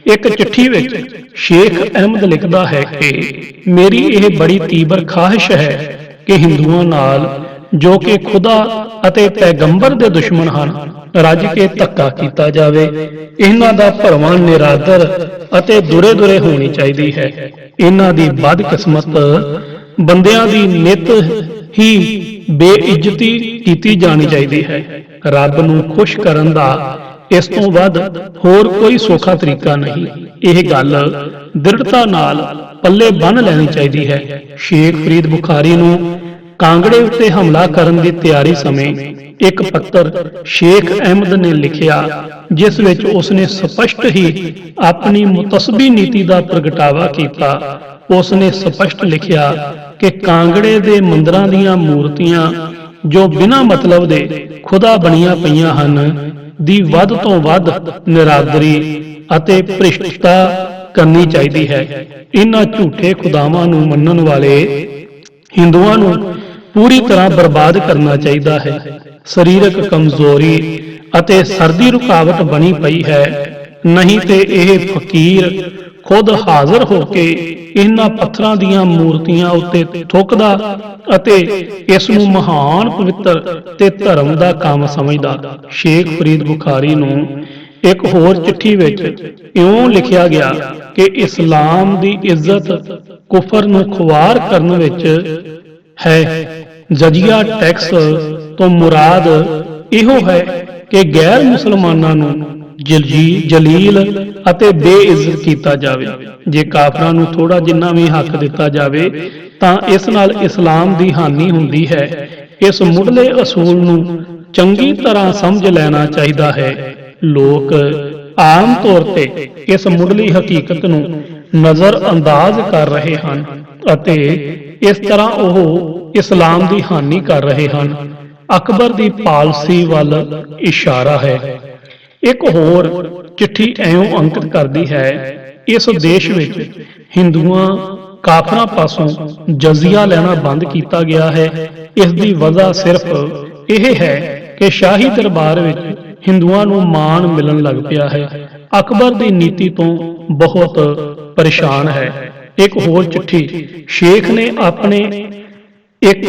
ਇੱਕ ਚਿੱਠੀ ਵਿੱਚ ਸ਼ੇਖ ਅਹਿਮਦ ਲਿਖਦਾ ਹੈ ਕਿ ਮੇਰੀ ਇਹ ਬੜੀ ਤੀਬਰ ਖਾਹਿਸ਼ ਹੈ ਕਿ ਹਿੰਦੂਆਂ ਨਾਲ, ਜੋ ਕਿ ਖੁਦਾ ਅਤੇ ਪੈਗੰਬਰ ਦੇ ਦੁਸ਼ਮਣ ਹਨ, ਰੱਜ ਕੇ ਧੱਕਾ ਕੀਤਾ ਜਾਵੇ। ਇਹਨਾਂ ਦਾ ਭਰਵਾਂ ਨਿਰਾਦਰ ਅਤੇ ਦੁਰੇ ਹੋਣੀ ਚਾਹੀਦੀ ਹੈ। ਇਹਨਾਂ ਦੀ ਬਦਕਿਸਮਤ ਬੰਦਿਆਂ ਦੀ ਨਿਤ ਹੀ ਬੇਇੱਜ਼ਤੀ ਕੀਤੀ ਜਾਣੀ ਚਾਹੀਦੀ ਹੈ। ਰੱਬ ਨੂੰ ਖੁਸ਼ ਕਰਨ ਦਾ ਇਸ ਤੋਂ ਵੱਧ ਹੋਰ ਕੋਈ ਸੌਖਾ ਤਰੀਕਾ ਨਹੀਂ। ਇਹ ਗੱਲ ਦ੍ਰਿੜਤਾ ਨਾਲ ਪੱਲੇ ਬੰਨ੍ਹ ਲੈਣੀ ਚਾਹੀਦੀ ਹੈ। ਸ਼ੇਖ ਫਰੀਦ ਬੁਖਾਰੀ ਨੂੰ ਕਾਂਗੜੇ ਉੱਤੇ ਹਮਲਾ ਕਰਨ ਦੀ ਤਿਆਰੀ ਸਮੇਂ ਇੱਕ ਪੱਤਰ ਸ਼ੇਖ ਅਹਿਮਦ ਨੇ ਲਿਖਿਆ, ਜਿਸ ਵਿੱਚ ਉਸਨੇ ਸਪਸ਼ਟ ਹੀ ਆਪਣੀ ਮੁਤਸਬੀ ਨੀਤੀ ਦਾ ਪ੍ਰਗਟਾਵਾ ਕੀਤਾ। ਉਸਨੇ ਸਪਸ਼ਟ ਲਿਖਿਆ ਕਿ ਕਾਂਗੜੇ ਦੇ ਮੰਦਰਾਂ ਦੀਆਂ ਮੂਰਤੀਆਂ ਜੋ ਬਿਨਾਂ ਮਤਲਬ ਦੇ ਖੁਦਾ ਬਣੀਆਂ ਪਈਆਂ ਹਨ ਦੀ ਵੱਧ ਤੋਂ ਵੱਧ ਨਿਰਾਦਰੀ ਅਤੇ ਭ੍ਰਿਸ਼ਟਤਾ ਕਰਨੀ ਚਾਹੀਦੀ ਹੈ। ਇਹਨਾਂ ਝੂਠੇ ਖੁਦਾਵਾਂ ਨੂੰ ਮੰਨਣ ਵਾਲੇ ਹਿੰਦੂਆਂ ਨੂੰ ਪੂਰੀ ਤਰ੍ਹਾਂ ਬਰਬਾਦ ਕਰਨਾ ਚਾਹੀਦਾ ਹੈ। ਸਰੀਰਕ ਕਮਜ਼ੋਰੀ ਅਤੇ ਸਰਦੀ ਰੁਕਾਵਟ ਬਣੀ ਪਈ ਹੈ, ਨਹੀਂ ਤੇ ਇਹ ਫਕੀਰ ਖੁਦ ਹਾਜ਼ਰ ਹੋ ਕੇ ਇਹਨਾਂ ਪੱਥਰਾਂ ਦੀਆਂ ਮੂਰਤੀਆਂ ਉੱਤੇ ਥੁੱਕਦਾ ਅਤੇ ਇਸ ਨੂੰ ਮਹਾਨ ਪਵਿੱਤਰ ਤੇ ਧਰਮ ਦਾ ਕੰਮ ਸਮਝਦਾ। ਸ਼ੇਖ ਫਰੀਦ ਬੁਖਾਰੀ ਨੂੰ ਇੱਕ ਹੋਰ ਚਿੱਠੀ ਵਿੱਚ ਇਉਂ ਲਿਖਿਆ ਗਿਆ ਕਿ ਇਸਲਾਮ ਦੀ ਇੱਜ਼ਤ ਕੁਫਰ ਨੂੰ ਖੁਆਰ ਕਰਨ ਵਿੱਚ ਹੈ। ਜਜ਼ੀਆ ਟੈਕਸ ਤੋਂ ਮੁਰਾਦ ਇਹੋ ਹੈ ਕਿ ਗੈਰ ਮੁਸਲਮਾਨਾਂ ਨੂੰ ਜਲੀਲ ਅਤੇ ਬੇਇੱਜ਼ਤ ਕੀਤਾ ਜਾਵੇ। ਜੇ ਕਾਫਰਾਂ ਨੂੰ ਥੋੜਾ ਜਿੰਨਾ ਵੀ ਹੱਕ ਦਿੱਤਾ ਜਾਵੇ ਤਾਂ ਇਸ ਨਾਲ ਇਸਲਾਮ ਦੀ ਹਾਨੀ ਹੁੰਦੀ ਹੈ। ਇਸ ਮੁੱਢਲੇ ਅਸੂਲ ਨੂੰ ਚੰਗੀ ਤਰ੍ਹਾਂ ਸਮਝ ਲੈਣਾ ਚਾਹੀਦਾ ਹੈ। ਲੋਕ ਆਮ ਤੌਰ ਤੇ ਇਸ ਮੁੱਢਲੀ ਹਕੀਕਤ ਨੂੰ ਨਜ਼ਰ ਅੰਦਾਜ਼ ਕਰ ਰਹੇ ਹਨ ਅਤੇ ਇਸ ਤਰ੍ਹਾਂ ਉਹ ਇਸਲਾਮ ਦੀ ਹਾਨੀ ਕਰ ਰਹੇ ਹਨ। ਅਕਬਰ ਦੀ ਪਾਲਸੀ ਵੱਲ ਇਸ਼ਾਰਾ ਹੈ। ਇੱਕ ਹੋਰ ਚਿੱਠੀ ਐਉਂ ਅੰਕਿਤ ਕਰਦੀ ਹੈ, ਇਸ ਦੇਸ਼ ਵਿੱਚ ਹਿੰਦੂਆਂ ਕਾਫਰਾਂ ਪਾਸੋਂ ਜਜ਼ੀਆ ਲੈਣਾ ਬੰਦ ਕੀਤਾ ਗਿਆ ਹੈ। ਇਸ ਦੀ ਵਜ੍ਹਾ ਸਿਰਫ ਇਹ ਹੈ ਕਿ ਸ਼ਾਹੀ ਦਰਬਾਰ ਵਿੱਚ ਹਿੰਦੂਆਂ ਨੂੰ ਮਾਣ ਮਿਲਣ ਲੱਗ ਪਿਆ ਹੈ। ਅਕਬਰ ਦੀ ਨੀਤੀ ਤੋਂ ਬਹੁਤ ਪਰੇਸ਼ਾਨ ਹੈ। ਇੱਕ ਹੋਰ ਚਿੱਠੀ ਸ਼ੇਖ ਨੇ ਆਪਣੇ ਇੱਕ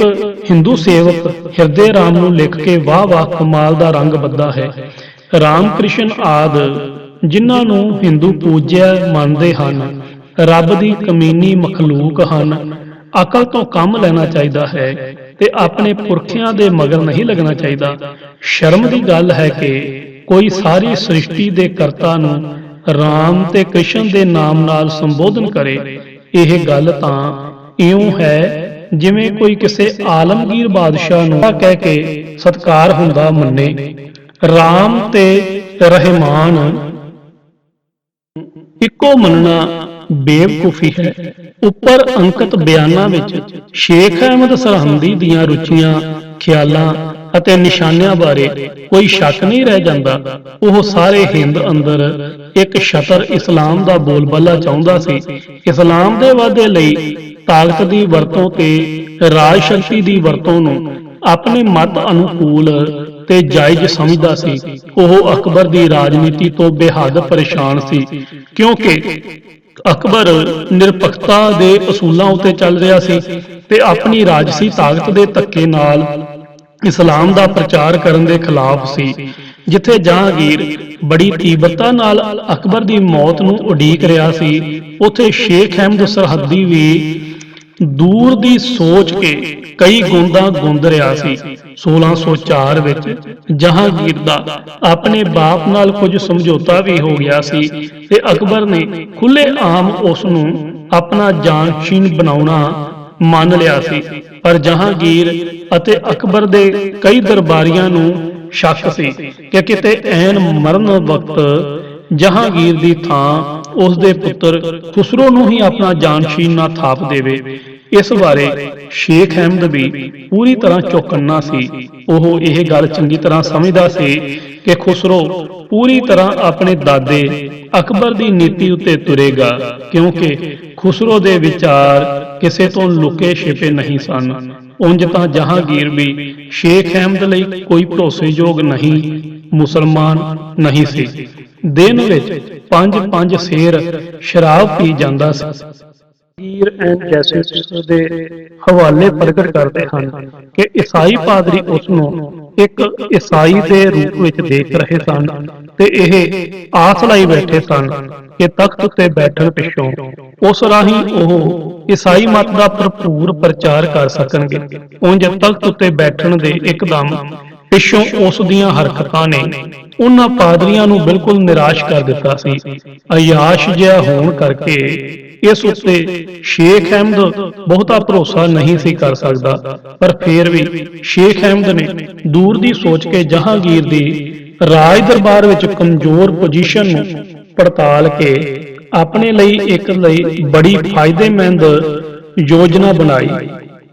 ਹਿੰਦੂ ਸੇਵਕ ਹਿਰਦੇ ਰਾਮ ਨੂੰ ਲਿਖ ਕੇ ਵਾਹ ਵਾਹ ਕਮਾਲ ਦਾ ਰੰਗ ਬੱਧਾ ਹੈ। ਰਾਮ ਕ੍ਰਿਸ਼ਨ ਆਦਿ ਜਿਨ੍ਹਾਂ ਨੂੰ ਹਿੰਦੂ ਪੂਜਿਆ ਮੰਨਦੇ ਹਨ, ਰੱਬ ਦੀ ਕਮੀਨੀ ਮਖਲੂਕ ਹਨ। ਅਕਲ ਤੋਂ ਕੰਮ ਲੈਣਾ ਚਾਹੀਦਾ ਹੈ ਤੇ ਆਪਣੇ ਪੁਰਖਿਆਂ ਦੇ ਮਗਰ ਨਹੀਂ ਲੱਗਣਾ ਚਾਹੀਦਾ। ਸ਼ਰਮ ਦੀ ਗੱਲ ਹੈ ਕਿ ਕੋਈ ਸਾਰੀ ਸ੍ਰਿਸ਼ਟੀ ਦੇ ਕਰਤਾ ਨੂੰ ਰਾਮ ਤੇ ਕ੍ਰਿਸ਼ਨ ਦੇ ਨਾਮ ਨਾਲ ਸੰਬੋਧਨ ਕਰੇ। ਇਹ ਗੱਲ ਤਾਂ ਇਉਂ ਹੈ ਜਿਵੇਂ ਕੋਈ ਕਿਸੇ ਆਲਮਗੀਰ ਬਾਦਸ਼ਾਹ ਨੂੰ ਕਹਿ ਕੇ ਸਤਿਕਾਰ ਹੁੰਦਾ ਮੰਨੇ। ਰਾਮ ਤੇ ਰਹਿਮਾਨ ਇੱਕੋ ਮੰਨਣਾ ਬੇਵਕੂਫੀ ਹੈ। ਉੱਪਰ ਅੰਕਿਤ ਬਿਆਨਾਂ ਵਿੱਚ ਸ਼ੇਖ ਅਹਿਮਦ ਸਰਹੰਦੀ ਦੀਆਂ ਰੁਚੀਆਂ, ਖਿਆਲਾਂ ਅਤੇ ਨਿਸ਼ਾਨਿਆਂ ਬਾਰੇ ਕੋਈ ਸ਼ੱਕ ਨਹੀਂ ਰਹਿ ਜਾਂਦਾ। ਉਹ ਸਾਰੇ ਹਿੰਦ ਅੰਦਰ ਇੱਕ ਛਤਰ ਇਸਲਾਮ ਦਾ ਬੋਲਬਾਲਾ ਚਾਹੁੰਦਾ ਸੀ। ਇਸਲਾਮ ਦੇ ਵਾਧੇ ਲਈ ਤਾਕਤ ਦੀ ਵਰਤੋਂ ਤੇ ਰਾਜ ਸ਼ਕਤੀ ਦੀ ਵਰਤੋਂ ਨੂੰ ਆਪਣੇ ਮਤ ਅਨੁਕੂਲ ਤੇ ਜਾਇਜ਼ ਸਮਝਦਾ ਸੀ। ਉਹ ਅਕਬਰ ਦੀ ਰਾਜਨੀਤੀ ਤੋਂ ਬੇਹੱਦ ਪਰੇਸ਼ਾਨ ਸੀ, ਕਿਉਂਕਿ ਅਕਬਰ ਨਿਰਪੱਖਤਾ ਦੇ ਅਸੂਲਾਂ ਉੱਤੇ ਚੱਲ ਰਿਹਾ ਸੀ ਤੇ ਆਪਣੀ ਰਾਜਸੀ ਤਾਕਤ ਦੇ ਧੱਕੇ ਨਾਲ ਇਸਲਾਮ ਦਾ ਪ੍ਰਚਾਰ ਕਰਨ ਦੇ ਖਿਲਾਫ ਸੀ। ਜਿੱਥੇ ਜਹਾਂਗੀਰ ਬੜੀ ਤੀਬਰਤਾ ਨਾਲ ਅਕਬਰ ਦੀ ਮੌਤ ਨੂੰ ਉਡੀਕ ਰਿਹਾ ਸੀ, ਉੱਥੇ ਸ਼ੇਖ ਅਹਿਮਦ ਸਰਹੱਦੀ ਵੀ ਦੂਰ ਦੀ ਸੋਚ ਕੇ ਕਈ ਗੁੰਦਾਂ ਗੁੰਦ ਰਿਹਾ ਸੀ। 1604 ਵਿੱਚ ਜਹਾਂਗੀਰ ਦਾ ਆਪਣੇ ਬਾਪ ਨਾਲ ਕੁਝ ਸਮਝੌਤਾ ਵੀ ਹੋ ਗਿਆ ਸੀ ਤੇ ਅਕਬਰ ਨੇ ਖੁੱਲੇ ਆਮ ਉਸ ਨੂੰ ਆਪਣਾ ਜਾਨਸ਼ੀਨ ਬਣਾਉਣਾ ਮੰਨ ਲਿਆ ਸੀ। ਪਰ ਜਹਾਂਗੀਰ ਅਤੇ ਅਕਬਰ ਦੇ ਕਈ ਦਰਬਾਰੀਆਂ ਨੂੰ ਸ਼ੱਕ ਸੀ ਕਿ ਕਿਤੇ ਐਨ ਮਰਨ ਵਕਤ ਜਹਾਂਗੀਰ ਦੀ ਥਾਂ ਉਸ ਦੇ ਪੁੱਤਰ ਖੁਸਰੋ ਨੂੰ ਹੀ ਆਪਣਾ ਜਾਨਸ਼ੀਨ ਨਾ ਥਾਪ ਦੇਵੇ। ਇਸ ਬਾਰੇ ਸ਼ੇਖ ਅਹਿਮਦ ਵੀ ਪੂਰੀ ਤਰ੍ਹਾਂ ਚੌਕੰਨਾ ਸੀ। ਉਹ ਇਹ ਗੱਲ ਚੰਗੀ ਤਰ੍ਹਾਂ ਸਮਝਦਾ ਸੀ ਕਿ ਖੁਸਰੋ ਪੂਰੀ ਤਰ੍ਹਾਂ ਆਪਣੇ ਦਾਦੇ ਅਕਬਰ ਦੀ ਨੀਤੀ ਉੱਤੇ ਤੁਰੇਗਾ, ਕਿਉਂਕਿ ਖੁਸਰੋ ਦੇ ਵਿਚਾਰ ਕਿਸੇ ਤੋਂ ਲੁਕੇ ਛਿਪੇ ਨਹੀਂ ਸਨ। ਉਂਝ ਤਾਂ ਜਹਾਂਗੀਰ ਵੀ ਸ਼ੇਖ ਅਹਿਮਦ ਲਈ ਕੋਈ ਭਰੋਸੇਯੋਗ ਨਹੀਂ ਮੁਸਲਮਾਨ ਨਹੀਂ ਸੀ। ਦਿਨ ਵਿੱਚ 5-5 ਸੇਰ ਸ਼ਰਾਬ ਪੀ ਜਾਂਦਾ ਸੀ। ਦੇ ਹਵਾਲੇ ਪ੍ਰਗਟ ਕਰਦੇ ਹਨ ਕਿ ਈਸਾਈ ਪਾਦਰੀ ਉਸ ਨੂੰ ਇੱਕ ਈਸਾਈ ਦੇ ਰੂਪ ਵਿੱਚ ਦੇਖ ਰਹੇ ਸਨ ਤੇ ਇਹ ਆਸ ਲਾਈ ਬੈਠੇ ਸਨ ਕਿ ਤਖਤ ਉੱਤੇ ਬੈਠਣ ਪਿੱਛੋਂ ਉਸ ਰਾਹੀਂ ਉਹ ਈਸਾਈ ਮਤ ਦਾ ਭਰਪੂਰ ਪ੍ਰਚਾਰ ਕਰ ਸਕਣਗੇ। ਉਂਝ ਤਖਤ ਉੱਤੇ ਬੈਠਣ ਦੇ ਇੱਕਦਮ ਪਿੱਛੋਂ ਉਸ ਦੀਆਂ ਹਰਕਤਾਂ ਨੇ ਉਹਨਾਂ ਪਾਦਰੀਆਂ ਨੂੰ ਬਿਲਕੁਲ ਨਿਰਾਸ਼ ਕਰ ਦਿੱਤਾ ਸੀ। ਅਯਾਸ਼ ਜਿਹਾ ਹੋਣ ਕਰਕੇ ਇਸ ਉੱਤੇ ਸ਼ੇਖ ਅਹਿਮਦ ਬਹੁਤਾ ਭਰੋਸਾ ਨਹੀਂ ਸੀ ਕਰ ਸਕਦਾ, ਪਰ ਫਿਰ ਵੀ ਸ਼ੇਖ ਅਹਿਮਦ ਨੇ ਦੂਰ ਦੀ ਸੋਚ ਕੇ ਜਹਾਂਗੀਰ ਦੀ ਰਾਜ ਦਰਬਾਰ ਵਿੱਚ ਕਮਜ਼ੋਰ ਪੋਜੀਸ਼ਨ ਨੂੰ ਪੜਤਾਲ ਕੇ ਆਪਣੇ ਲਈ ਬੜੀ ਫਾਇਦੇਮੰਦ ਯੋਜਨਾ ਬਣਾਈ।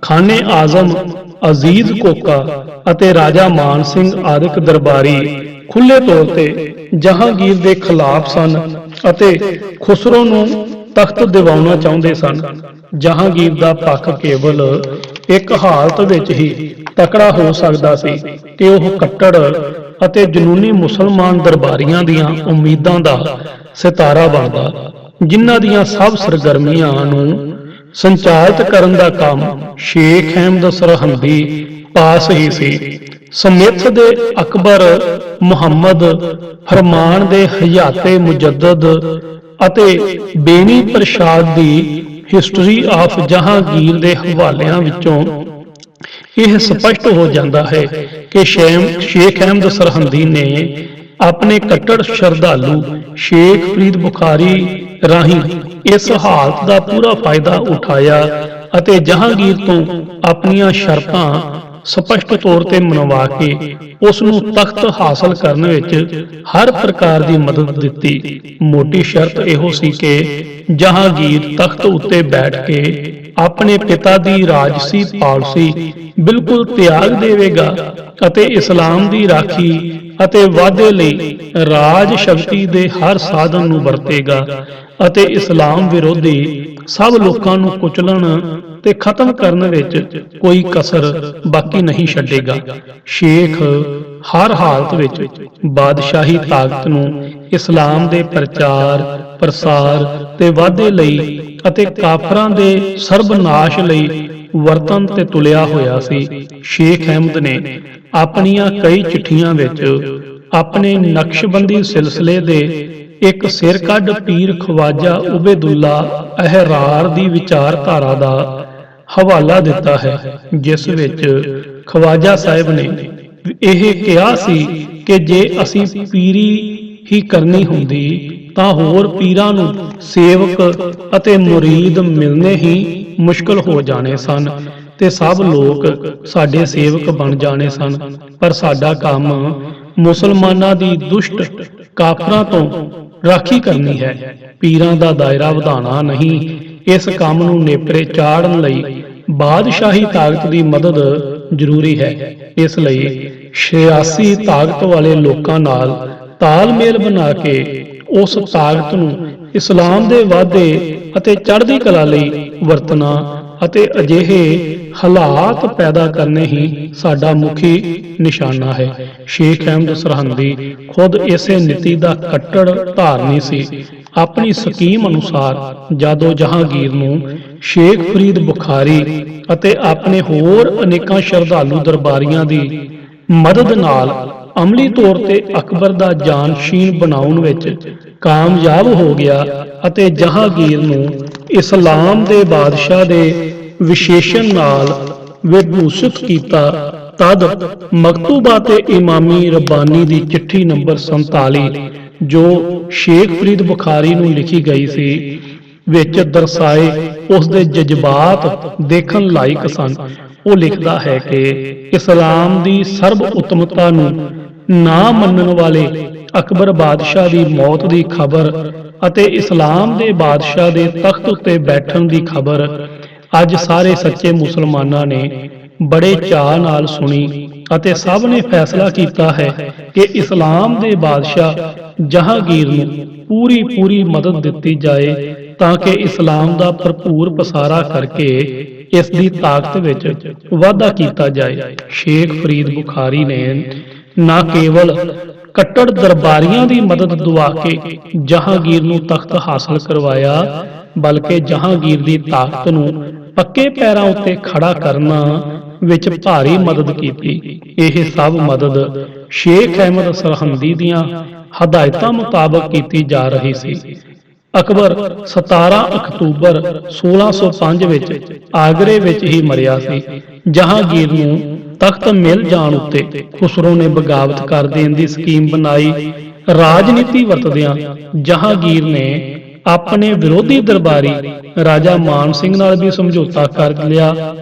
ਖਾਨੇ ਆਜ਼ਮ ਅਜ਼ੀਜ਼ ਕੋਕਾ ਅਤੇ ਰਾਜਾ ਮਾਨ ਸਿੰਘ ਆਦਿਕ ਦਰਬਾਰੀ ਖੁੱਲ੍ਹੇ ਤੌਰ ਤੇ ਜਹਾਂਗੀਰ ਦੇ ਖਿਲਾਫ ਸਨ ਅਤੇ ਖੁਸਰੋ ਨੂੰ ਤਖਤ ਦਿਵਾਉਣਾ ਚਾਹੁੰਦੇ ਸਨ। ਜਹਾਂਗੀਰ ਦਾ ਪੱਖ ਕੇਵਲ ਇੱਕ ਹਾਲਤ ਵਿੱਚ ਹੀ ਤਕੜਾ ਹੋ ਸਕਦਾ ਸੀ ਕਿ ਉਹ ਕੱਟੜ ਅਤੇ ਜਨੂਨੀ ਮੁਸਲਮਾਨ ਦਰਬਾਰੀਆਂ ਦੀਆਂ ਉਮੀਦਾਂ ਦਾ ਸਿਤਾਰਾ ਬਣਦਾ, ਜਿਨ੍ਹਾਂ ਦੀਆਂ ਸਭ ਸਰਗਰਮੀਆਂ ਨੂੰ ਸੰਚਾਲਿਤ ਕਰਨ ਦਾ ਕੰਮ ਸ਼ੇਖ ਅਹਿਮਦ ਸਰਹੰਦੀ ਪਾਸ ਹੀ ਸੀ। ਸਮਿੱਥ ਦੇ ਅਕਬਰ ਮੁਹੰਮਦ ਫਰਮਾਨ ਦੇ ਹਯਾਤੇ ਮੁਜੱਦਦ ਅਤੇ ਬੇਨੀ ਪ੍ਰਸ਼ਾਦ ਦੀ ਹਿਸਟਰੀ ਆਫ ਜਹਾਂਗੀਰ ਦੇ ਹਵਾਲਿਆਂ ਵਿੱਚੋਂ ਇਹ ਸਪਸ਼ਟ ਹੋ ਜਾਂਦਾ ਹੈ ਕਿ ਸ਼ੇਖ ਅਹਿਮਦ ਸਰਹੰਦੀ ਨੇ ਆਪਣੇ ਕੱਟੜ ਸ਼ਰਧਾਲੂ ਸ਼ੇਖ ਫਰੀਦ ਬੁਖਾਰੀ ਰਾਹੀਂ ਇਸ ਹਾਲਤ ਦਾ ਪੂਰਾ ਫਾਇਦਾ ਉਠਾਇਆ ਅਤੇ ਜਹਾਂਗੀਰ ਤੋਂ ਆਪਣੀਆਂ ਸ਼ਰਤਾਂ ਸਪਸ਼ਟ ਤੌਰ ਤੇ ਮਨਵਾ ਕੇ ਉਸ ਨੂੰ ਤਖਤ ਹਾਸਲ ਕਰਨ ਵਿੱਚ ਹਰ ਪ੍ਰਕਾਰ ਦੀ ਮਦਦ ਦਿੱਤੀ। ਮੋਟੀ ਸ਼ਰਤ ਇਹੋ ਸੀ ਕਿ ਜਹਾਂਗੀਰ ਤਖਤ ਉੱਤੇ ਬੈਠ ਕੇ ਆਪਣੇ ਪਿਤਾ ਦੀ ਰਾਜਸੀ ਪਾਲਿਸੀ ਬਿਲਕੁਲ ਤਿਆਗ ਦੇਵੇਗਾ ਅਤੇ ਇਸਲਾਮ ਦੀ ਰਾਖੀ ਅਤੇ ਵਾਧੇ ਲਈ ਰਾਜ ਸ਼ਕਤੀ ਦੇ ਹਰ ਸਾਧਨ ਨੂੰ ਵਰਤੇਗਾ ਅਤੇ ਇਸਲਾਮ ਵਿਰੋਧੀ ਸਭ ਲੋਕਾਂ ਨੂੰ ਕੁਚਲਣ ਤੇ ਖਤਮ ਕਰਨ ਵਿੱਚ ਕੋਈ ਕਸਰ ਬਾਕੀ ਨਹੀਂ ਛੱਡੇਗਾ। ਸ਼ੇਖ ਹਰ ਹਾਲਤ ਵਿੱਚ ਬਾਦਸ਼ਾਹੀ ਤਾਕਤ ਨੂੰ ਇਸਲਾਮ ਦੇ ਪ੍ਰਚਾਰ ਪ੍ਰਸਾਰ ਤੇ ਵਾਧੇ ਲਈ ਅਤੇ ਕਾਫਰਾਂ ਦੇ ਸਰਬਨਾਸ਼ ਲਈ ਵਰਤਨ ਤੇ ਤੁਲਿਆ ਹੋਇਆ ਸੀ। ਸ਼ੇਖ ਅਹਿਮਦ ਨੇ ਆਪਣੀਆਂ ਕਈ ਚਿੱਠੀਆਂ ਵਿੱਚ ਆਪਣੇ ਨਕਸ਼ਬੰਦੀ ਸਿਲਸਿਲੇ ਦੇ ਇੱਕ ਸਿਰ ਕੱਢ ਪੀਰ ਖਵਾਜਾ ਉਬੈਦੁੱਲਾ ਅਹਿਰਾਰ ਦੀ ਵਿਚਾਰਧਾਰਾ ਦਾ ਹਵਾਲਾ ਦਿੱਤਾ ਹੈ, ਜਿਸ ਵਿੱਚ ਖਵਾਜਾ ਸਾਹਿਬ ਨੇ ਇਹ ਕਿਹਾ ਸੀ ਕਿ ਜੇ ਅਸੀਂ ਪੀਰੀ ਹੀ ਕਰਨੀ ਹੁੰਦੀ ਤਾਂ ਹੋਰ ਪੀਰਾਂ ਨੂੰ ਸੇਵਕ ਅਤੇ ਮੁਰੀਦ ਮਿਲਣੇ ਹੀ ਮੁਸ਼ਕਲ ਹੋ ਜਾਣੇ ਸਨ ਤੇ ਸਭ ਲੋਕ ਸਾਡੇ ਸੇਵਕ ਬਣ ਜਾਣੇ ਸਨ। ਪਰ ਸਾਡਾ ਕੰਮ ਮੁਸਲਮਾਨਾਂ ਦੀ ਦੁਸ਼ਟ ਕਾਫਰਾਂ ਤੋਂ ਰਾਖੀ ਕਰਨੀ ਹੈ, ਪੀਰਾਂ ਦਾ ਦਾਇਰਾ ਵਧਾਉਣਾ ਨਹੀਂ। ਇਸ ਕੰਮ ਨੂੰ ਨੇਪਰੇ ਚਾੜਨ ਲਈ ਬਾਦਸ਼ਾਹੀ ਤਾਕਤ ਦੀ ਮਦਦ ਜ਼ਰੂਰੀ ਹੈ। ਇਸ ਲਈ ਸਿਆਸੀ ਤਾਕਤ ਵਾਲੇ ਲੋਕਾਂ ਨਾਲ ਤਾਲਮੇਲ ਬਣਾ ਕੇ ਉਸ ਤਾਕਤ ਨੂੰ ਇਸਲਾਮ ਦੇ ਵਾਧੇ ਅਤੇ ਚੜ੍ਹਦੀ ਕਲਾ ਲਈ ਵਰਤਣਾ ਅਤੇ ਅਜਿਹੇ ਹਾਲਾਤ ਪੈਦਾ ਕਰਨੇ ਹੀ ਸਾਡਾ ਮੁਖੀ ਨਿਸ਼ਾਨਾ ਹੈ। ਸ਼ੇਖ ਅਹਿਮਦ ਸਰਹੰਦੀ ਖੁਦ ਇਸੇ ਨੀਤੀ ਦਾ ਕੱਟੜ ਧਾਰਨੀ ਸੀ। ਆਪਣੀ ਸਕੀਮ ਅਨੁਸਾਰ ਜਦੋਂ ਜਹਾਂਗੀਰ ਨੂੰ ਸ਼ੇਖ ਫਰੀਦ ਬੁਖਾਰੀ ਅਤੇ ਆਪਣੇ ਹੋਰ ਅਨੇਕਾਂ ਸ਼ਰਧਾਲੂ ਦਰਬਾਰੀਆਂ ਦੀ ਮਦਦ ਨਾਲ ਅਮਲੀ ਤੌਰ ਤੇ ਅਕਬਰ ਦਾ ਜਾਨਸ਼ੀਨ ਬਣਾਉਣ ਵਿੱਚ ਕਾਮਯਾਬ ਹੋ ਗਿਆ ਅਤੇ ਜਹਾਂਗੀਰ ਨੂੰ ਇਸਲਾਮ ਦੇ ਬਾਦਸ਼ਾਹ ਦੇ ਵਿਸ਼ੇਸ਼ਣ ਨਾਲ ਵਿਭੂਸ਼ਿਤ ਕੀਤਾ, ਤਦ ਮਕਤੂਬਾ ਤੇ ਇਮਾਮੀ ਰੱਬਾਨੀ ਦੀ ਚਿੱਠੀ ਨੰਬਰ 47 ਜੋ ਸ਼ੇਖ ਫਰੀਦ ਬੁਖਾਰੀ ਨੂੰ ਲਿਖੀ ਗਈ ਸੀ ਵਿੱਚ ਦਰਸਾਏ ਉਸ ਦੇ ਜਜ਼ਬਾਤ ਦੇਖਣ ਲਾਇਕ ਸਨ। ਉਹ ਲਿਖਦਾ ਹੈ ਕਿ ਇਸਲਾਮ ਦੀ ਸਰਬ ਉੱਤਮਤਾ ਨੂੰ ਨਾ ਮੰਨਣ ਵਾਲੇ ਅਕਬਰ ਬਾਦਸ਼ਾਹ ਦੀ ਮੌਤ ਦੀ ਖਬਰ ਅਤੇ ਇਸਲਾਮ ਦੇ ਬਾਦਸ਼ਾਹ ਦੇ ਤਖਤ ਉੱਤੇ ਬੈਠਣ ਦੀ ਖਬਰ ਅੱਜ ਸਾਰੇ ਸੱਚੇ ਮੁਸਲਮਾਨਾਂ ਨੇ ਬੜੇ ਚਾਅ ਨਾਲ ਸੁਣੀ ਅਤੇ ਸਭ ਨੇ ਫੈਸਲਾ ਕੀਤਾ ਹੈ ਕਿ ਇਸਲਾਮ ਦੇ ਬਾਦਸ਼ਾਹ ਜਹਾਂਗੀਰ ਨੂੰ ਪੂਰੀ ਮਦਦ ਦਿੱਤੀ ਜਾਏ ਤਾਂ ਕਿ ਇਸਲਾਮ ਦਾ ਭਰਪੂਰ ਪਸਾਰਾ ਕਰਕੇ ਇਸ ਦੀ ਤਾਕਤ ਵਿੱਚ ਵਾਧਾ ਕੀਤਾ ਜਾਏ। ਸ਼ੇਖ ਫਰੀਦ ਬੁਖਾਰੀ ਨੇ ਨਾ ਕੇਵਲ ਕੱਟੜ ਦਰਬਾਰੀਆਂ ਦੀ ਮਦਦ ਦੁਆ ਕੇ ਜਹਾਂਗੀਰ ਨੂੰ ਤਖਤ ਹਾਸਲ ਕਰਵਾਇਆ, ਬਲਕਿ ਜਹਾਂਗੀਰ ਦੀ ਤਾਕਤ ਨੂੰ ਪੱਕੇ ਪੈਰਾਂ ਉੱਤੇ ਖੜਾ ਕਰਨਾ ਵਿੱਚ ਭਾਰੀ ਮਦਦ ਕੀਤੀ। ਇਹ ਸਭ ਮਦਦ ਸ਼ੇਖ ਅਹਿਮਦ ਸਰਹੰਦੀ ਦੀਆਂ ਹਦਾਇਤਾਂ ਮੁਤਾਬਕ ਕੀਤੀ ਜਾ ਰਹੀ ਸੀ। ਅਕਬਰ 17 ਅਕਤੂਬਰ 1605 ਵਿੱਚ ਆਗਰੇ ਵਿੱਚ ਹੀ ਮਰਿਆ ਸੀ। ਜਹਾਂਗੀਰ ਨੂੰ ਤਖਤ ਮਿਲ ਜਾਣ ਉੱਤੇ ਖੁਸਰੋ ਨੇ ਬਗਾਵਤ ਕਰ ਦੇਣ ਦੀ ਸਕੀਮ ਬਣਾਈ। ਰਾਜਨੀਤੀ ਵਰਤਦਿਆਂ ਜਹਾਂਗੀਰ ਨੇ ਆਪਣੇ ਵਿਰੋਧੀ ਦਰਬਾਰੀ ਰਾਜਾ ਮਾਨ ਸਿੰਘ ਨਾਲ ਵੀ ਸਮਝੌਤਾ ਕਰ ਲਿਆ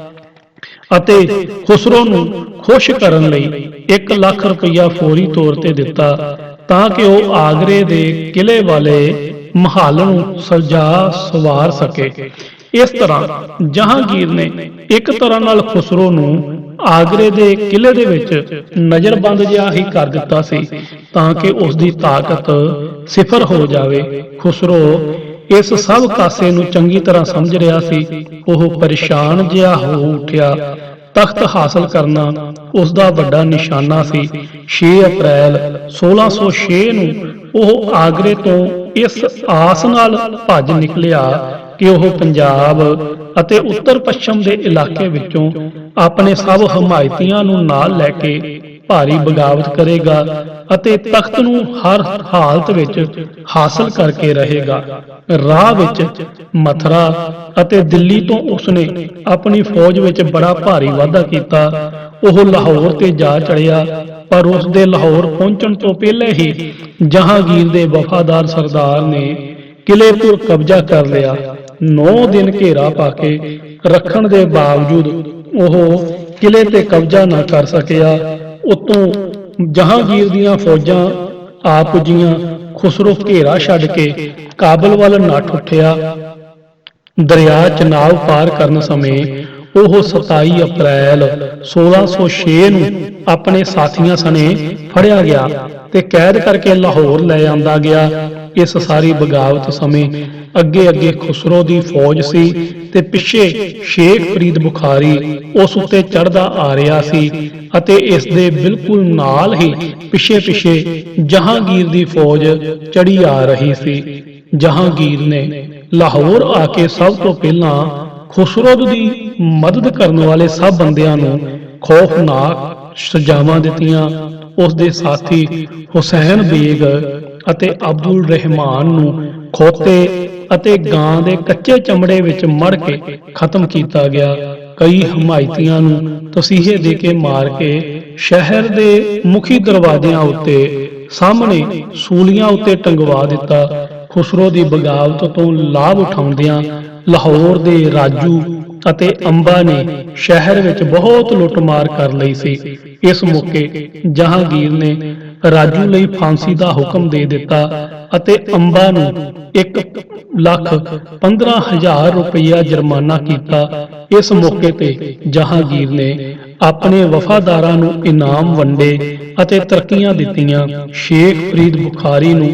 ਅਤੇ ਖੁਸਰੋ ਨੂੰ ਖੁਸ਼ ਕਰਨ ਲਈ 1 ਲੱਖ ਰੁਪਇਆ ਫੌਰੀ ਤੌਰ ਤੇ ਦਿੱਤਾ ਤਾਂ ਕਿ ਉਹ ਆਗਰੇ ਦੇ ਕਿਲੇ ਵਾਲੇ ਮਹੱਲ ਨੂੰ ਸਜਾ ਸਵਾਰ ਸਕੇ। ਇਸ ਤਰ੍ਹਾਂ ਜਹਾਂਗੀਰ ਨੇ ਇੱਕ ਤਰ੍ਹਾਂ ਨਾਲ ਖੁਸਰੋ ਨੂੰ ਆਗਰੇ ਦੇ ਕਿਲੇ ਦੇ ਵਿੱਚ ਨਜ਼ਰਬੰਦ ਜਿਹਾ ਹੀ ਕਰ ਦਿੱਤਾ ਸੀ ਤਾਂ ਕਿ ਉਸ ਦੀ ਤਾਕਤ ਸਿਫਰ ਹੋ ਜਾਵੇ। ਖੁਸਰੋ ਇਸ ਸਭ ਕਾਸੇ ਨੂੰ ਚੰਗੀ ਤਰ੍ਹਾਂ ਸਮਝ ਰਿਹਾ ਸੀ। ਉਹ ਪਰੇਸ਼ਾਨ ਜਿਹਾ ਹੋ ਉੱਠਿਆ। ਤਖਤ ਹਾਸਲ ਕਰਨਾ ਉਸ ਦਾ ਵੱਡਾ ਨਿਸ਼ਾਨਾ ਸੀ। 6 ਅਪ੍ਰੈਲ 1606 ਨੂੰ ਉਹ ਆਗਰੇ ਤੋਂ ਇਸ ਆਸ ਨਾਲ ਭੱਜ ਨਿਕਲਿਆ ਕਿ ਉਹ ਪੰਜਾਬ ਅਤੇ ਉੱਤਰ ਪੱਛਮ ਦੇ ਇਲਾਕੇ ਵਿੱਚੋਂ ਆਪਣੇ ਸਭ ਹਮਾਇਤੀਆਂ ਨੂੰ ਨਾਲ ਲੈ ਕੇ ਭਾਰੀ ਬਗਾਵਤ ਕਰੇਗਾ ਅਤੇ ਤਖਤ ਨੂੰ ਹਰ ਹਾਲਤ ਵਿੱਚ ਹਾਸਲ ਕਰਕੇ ਰਹੇਗਾ। ਰਾਹ ਵਿੱਚ ਮਥੁਰਾ ਅਤੇ ਦਿੱਲੀ ਤੋਂ ਉਸਨੇ ਆਪਣੀ ਫੌਜ ਵਿੱਚ ਬੜਾ ਭਾਰੀ ਵਾਧਾ ਕੀਤਾ। ਉਹ ਲਾਹੌਰ ਤੇ ਜਾ ਚੜਿਆ ਪਰ ਉਸ ਦੇ ਲਾਹੌਰ ਪਹੁੰਚਣ ਤੋਂ ਪਹਿਲੇ ਹੀ ਜਹਾਂਗੀਰ ਦੇ ਵਫਾਦਾਰ ਸਰਦਾਰ ਨੇ ਕਿਲੇ ਪਰ ਕਬਜ਼ਾ ਕਰ ਲਿਆ। 9 ਦਿਨ ਘੇਰਾ ਪਾ ਕੇ ਰੱਖਣ ਦੇ ਬਾਵਜੂਦ ਉਹ ਕਿਲੇ ਤੇ ਕਬਜ਼ਾ ਨਾ ਕਰ ਸਕਿਆ। ਉਤੋਂ ਜਹਾਂਗੀਰ ਦੀਆਂ ਫੌਜਾਂ ਆ ਪੁੱਜੀਆਂ। ਖੁਸਰੋ ਘੇਰਾ ਛੱਡ ਕੇ ਕਾਬਲ ਵੱਲ ਨੱਠ ਉੱਠਿਆ। ਦਰਿਆ ਚਨਾਬ ਪਾਰ ਕਰਨ ਸਮੇਂ ਉਹ 27 ਅਪ੍ਰੈਲ 1606 ਨੂੰ ਆਪਣੇ ਸਾਥੀਆਂ ਸਣੇ ਫੜਿਆ ਗਿਆ ਤੇ ਕੈਦ ਕਰਕੇ ਲਾਹੌਰ ਲੈ ਆਂਦਾ ਗਿਆ। ਇਸ ਸਾਰੀ ਬਗਾਵਤ ਸਮੇਂ ਅੱਗੇ ਅੱਗੇ ਖੁਸਰੋ ਦੀ ਫੌਜ ਸੀ ਤੇ ਪਿੱਛੇ ਸ਼ੇਖ ਫਰੀਦ ਬੁਖਾਰੀ ਉਸ ਉੱਤੇ ਚੜ੍ਹਦਾ ਆ ਰਿਹਾ ਸੀ ਅਤੇ ਇਸ ਦੇ ਬਿਲਕੁਲ ਨਾਲ ਹੀ ਪਿੱਛੇ ਪਿੱਛੇ ਜਹਾਂਗੀਰ ਦੀ ਫੌਜ ਚੜੀ ਆ ਰਹੀ ਸੀ। ਜਹਾਂਗੀਰ ਨੇ ਲਾਹੌਰ ਆ ਕੇ ਸਭ ਤੋਂ ਪਹਿਲਾਂ ਖੁਸਰੋ ਦੀ ਮਦਦ ਕਰਨ ਵਾਲੇ ਸਭ ਬੰਦਿਆਂ ਨੂੰ ਖੌਫਨਾਕ ਸਜ਼ਾਵਾਂ ਦਿੱਤੀਆਂ। ਉਸ ਦੇ ਸਾਥੀ ਹੁਸੈਨ ਬੇਗ ਅਤੇ ਅਬਦੁਲ ਰਹਿਮਾਨ ਨੂੰ ਖੋਤੇ ਅਤੇ ਗਾਂ ਦੇ ਕੱਚੇ ਚਮੜੇ ਵਿੱਚ ਮੜ ਕੇ ਖਤਮ ਕੀਤਾ ਗਿਆ। ਕਈ ਹਮਾਇਤੀਆਂ ਨੂੰ ਤਸੀਹੇ ਦੇ ਕੇ ਮਾਰ ਕੇ ਸ਼ਹਿਰ ਦੇ ਮੁਖੀ ਦਰਵਾਜ਼ਿਆਂ ਉੱਤੇ ਸਾਹਮਣੇ ਸੂਲੀਆਂ ਉੱਤੇ ਟੰਗਵਾ ਦਿੱਤਾ। ਖੁਸਰੋ ਦੀ ਬਗਾਵਤ ਤੋਂ ਲਾਭ ਉਠਾਉਂਦਿਆਂ ਲਾਹੌਰ ਦੇ ਰਾਜੂ ਅਤੇ ਅੰਬਾ ਨੇ ਸ਼ਹਿਰ ਵਿੱਚ ਬਹੁਤ ਲੁੱਟਮਾਰ ਕਰ ਲਈ ਸੀ। ਇਸ ਮੌਕੇ ਜਹਾਂਗੀਰ ਨੇ ਰਾਜੂ ਲਈ ਫਾਂਸੀ ਦਾ ਹੁਕਮ ਦੇ ਦਿੱਤਾ ਅਤੇ ਅੰਬਾ ਨੂੰ 1,15,000 ਰੁਪਇਆ ਜੁਰਮਾਨਾ ਕੀਤਾ। ਇਸ ਮੌਕੇ ਤੇ ਜਹਾਂਗੀਰ ਨੇ ਆਪਣੇ ਵਫਾਦਾਰਾਂ ਨੂੰ ਇਨਾਮ ਵੰਡੇ ਅਤੇ ਤਰੱਕੀਆਂ ਦਿੱਤੀਆਂ। ਸ਼ੇਖ ਫਰੀਦ ਬੁਖਾਰੀ ਨੂੰ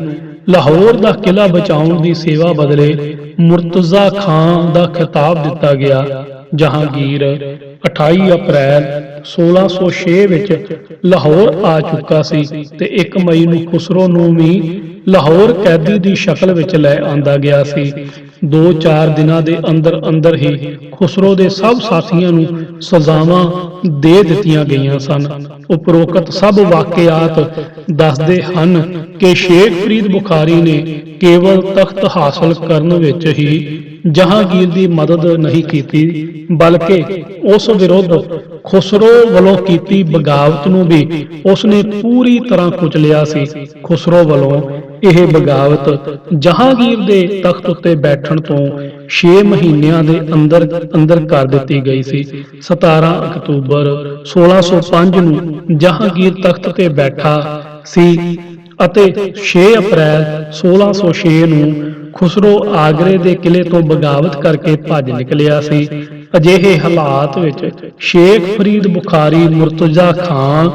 ਲਾਹੌਰ ਦਾ ਕਿਲਾ ਬਚਾਉਣ ਦੀ ਸੇਵਾ ਬਦਲੇ ਮੁਰਤਜ਼ਾ ਖਾਨ ਦਾ ਖਿਤਾਬ ਦਿੱਤਾ ਗਿਆ। ਜਹਾਂਗੀਰ 28 ਅਪ੍ਰੈਲ 1606 ਵਿੱਚ ਲਾਹੌਰ ਆ ਚੁੱਕਾ ਸੀ ਤੇ 1 ਮਈ ਨੂੰ ਖੁਸਰੋ ਨੂੰ ਵੀ ਲਾਹੌਰ ਕੈਦੀ ਦੀ ਸ਼ਕਲ ਵਿੱਚ ਲੈ ਆਂਦਾ ਗਿਆ ਸੀ। 2-4 ਦਿਨਾਂ ਦੇ ਅੰਦਰ ਅੰਦਰ ਹੀ ਖੁਸਰੋ ਦੇ ਸਭ ਸਾਥੀਆਂ ਨੂੰ ਸਜ਼ਾਵਾਂ ਦੇ ਦਿੱਤੀਆਂ ਗਈਆਂ ਸਨ। ਉਪਰੋਕਤ ਸਭ ਵਾਕਿਆਤ ਦੱਸਦੇ ਹਨ ਕਿ ਸ਼ੇਖ ਫਰੀਦ ਬੁਖਾਰੀ ਨੇ ਕੇਵਲ ਤਖਤ ਹਾਸਲ ਕਰਨ ਵਿੱਚ ਹੀ ਜਹਾਂਗੀਰ ਦੀ ਮਦਦ ਨਹੀਂ ਕੀਤੀ ਬਲਕਿ ਉਸ ਵਿਰੁੱਧ ਖੁਸਰੋ ਵੱਲੋਂ ਕੀਤੀ ਬਗਾਵਤ ਨੂੰ ਵੀ ਉਸਨੇ ਪੂਰੀ ਤਰ੍ਹਾਂ ਕੁਚਲਿਆ ਸੀ। ਖੁਸਰੋ ਵੱਲੋਂ ਇਹ ਬਗਾਵਤ ਜਹਾਂਗੀਰ ਦੇ ਤਖਤ ਉੱਤੇ ਬੈਠਣ ਤੋਂ 6 ਮਹੀਨਿਆਂ ਦੇ ਅੰਦਰ ਅੰਦਰ ਕਰ ਦਿੱਤੀ ਗਈ ਸੀ। 17 ਅਕਤੂਬਰ 1605 ਨੂੰ ਜਹਾਂਗੀਰ ਤਖਤ ਤੇ ਬੈਠਾ ਸੀ ਅਤੇ 6 ਅਪ੍ਰੈਲ 1606 ਨੂੰ ਖੁਸਰੋ ਆਗਰੇ ਦੇ ਕਿਲੇ ਤੋਂ ਬਗਾਵਤ ਕਰਕੇ ਭੱਜ ਨਿਕਲਿਆ ਸੀ। ਅਜਿਹੇ ਹਾਲਾਤ ਵਿੱਚ ਸ਼ੇਖ ਫਰੀਦ ਬੁਖਾਰੀ ਮੁਰਤਜ਼ਾ ਖਾਨ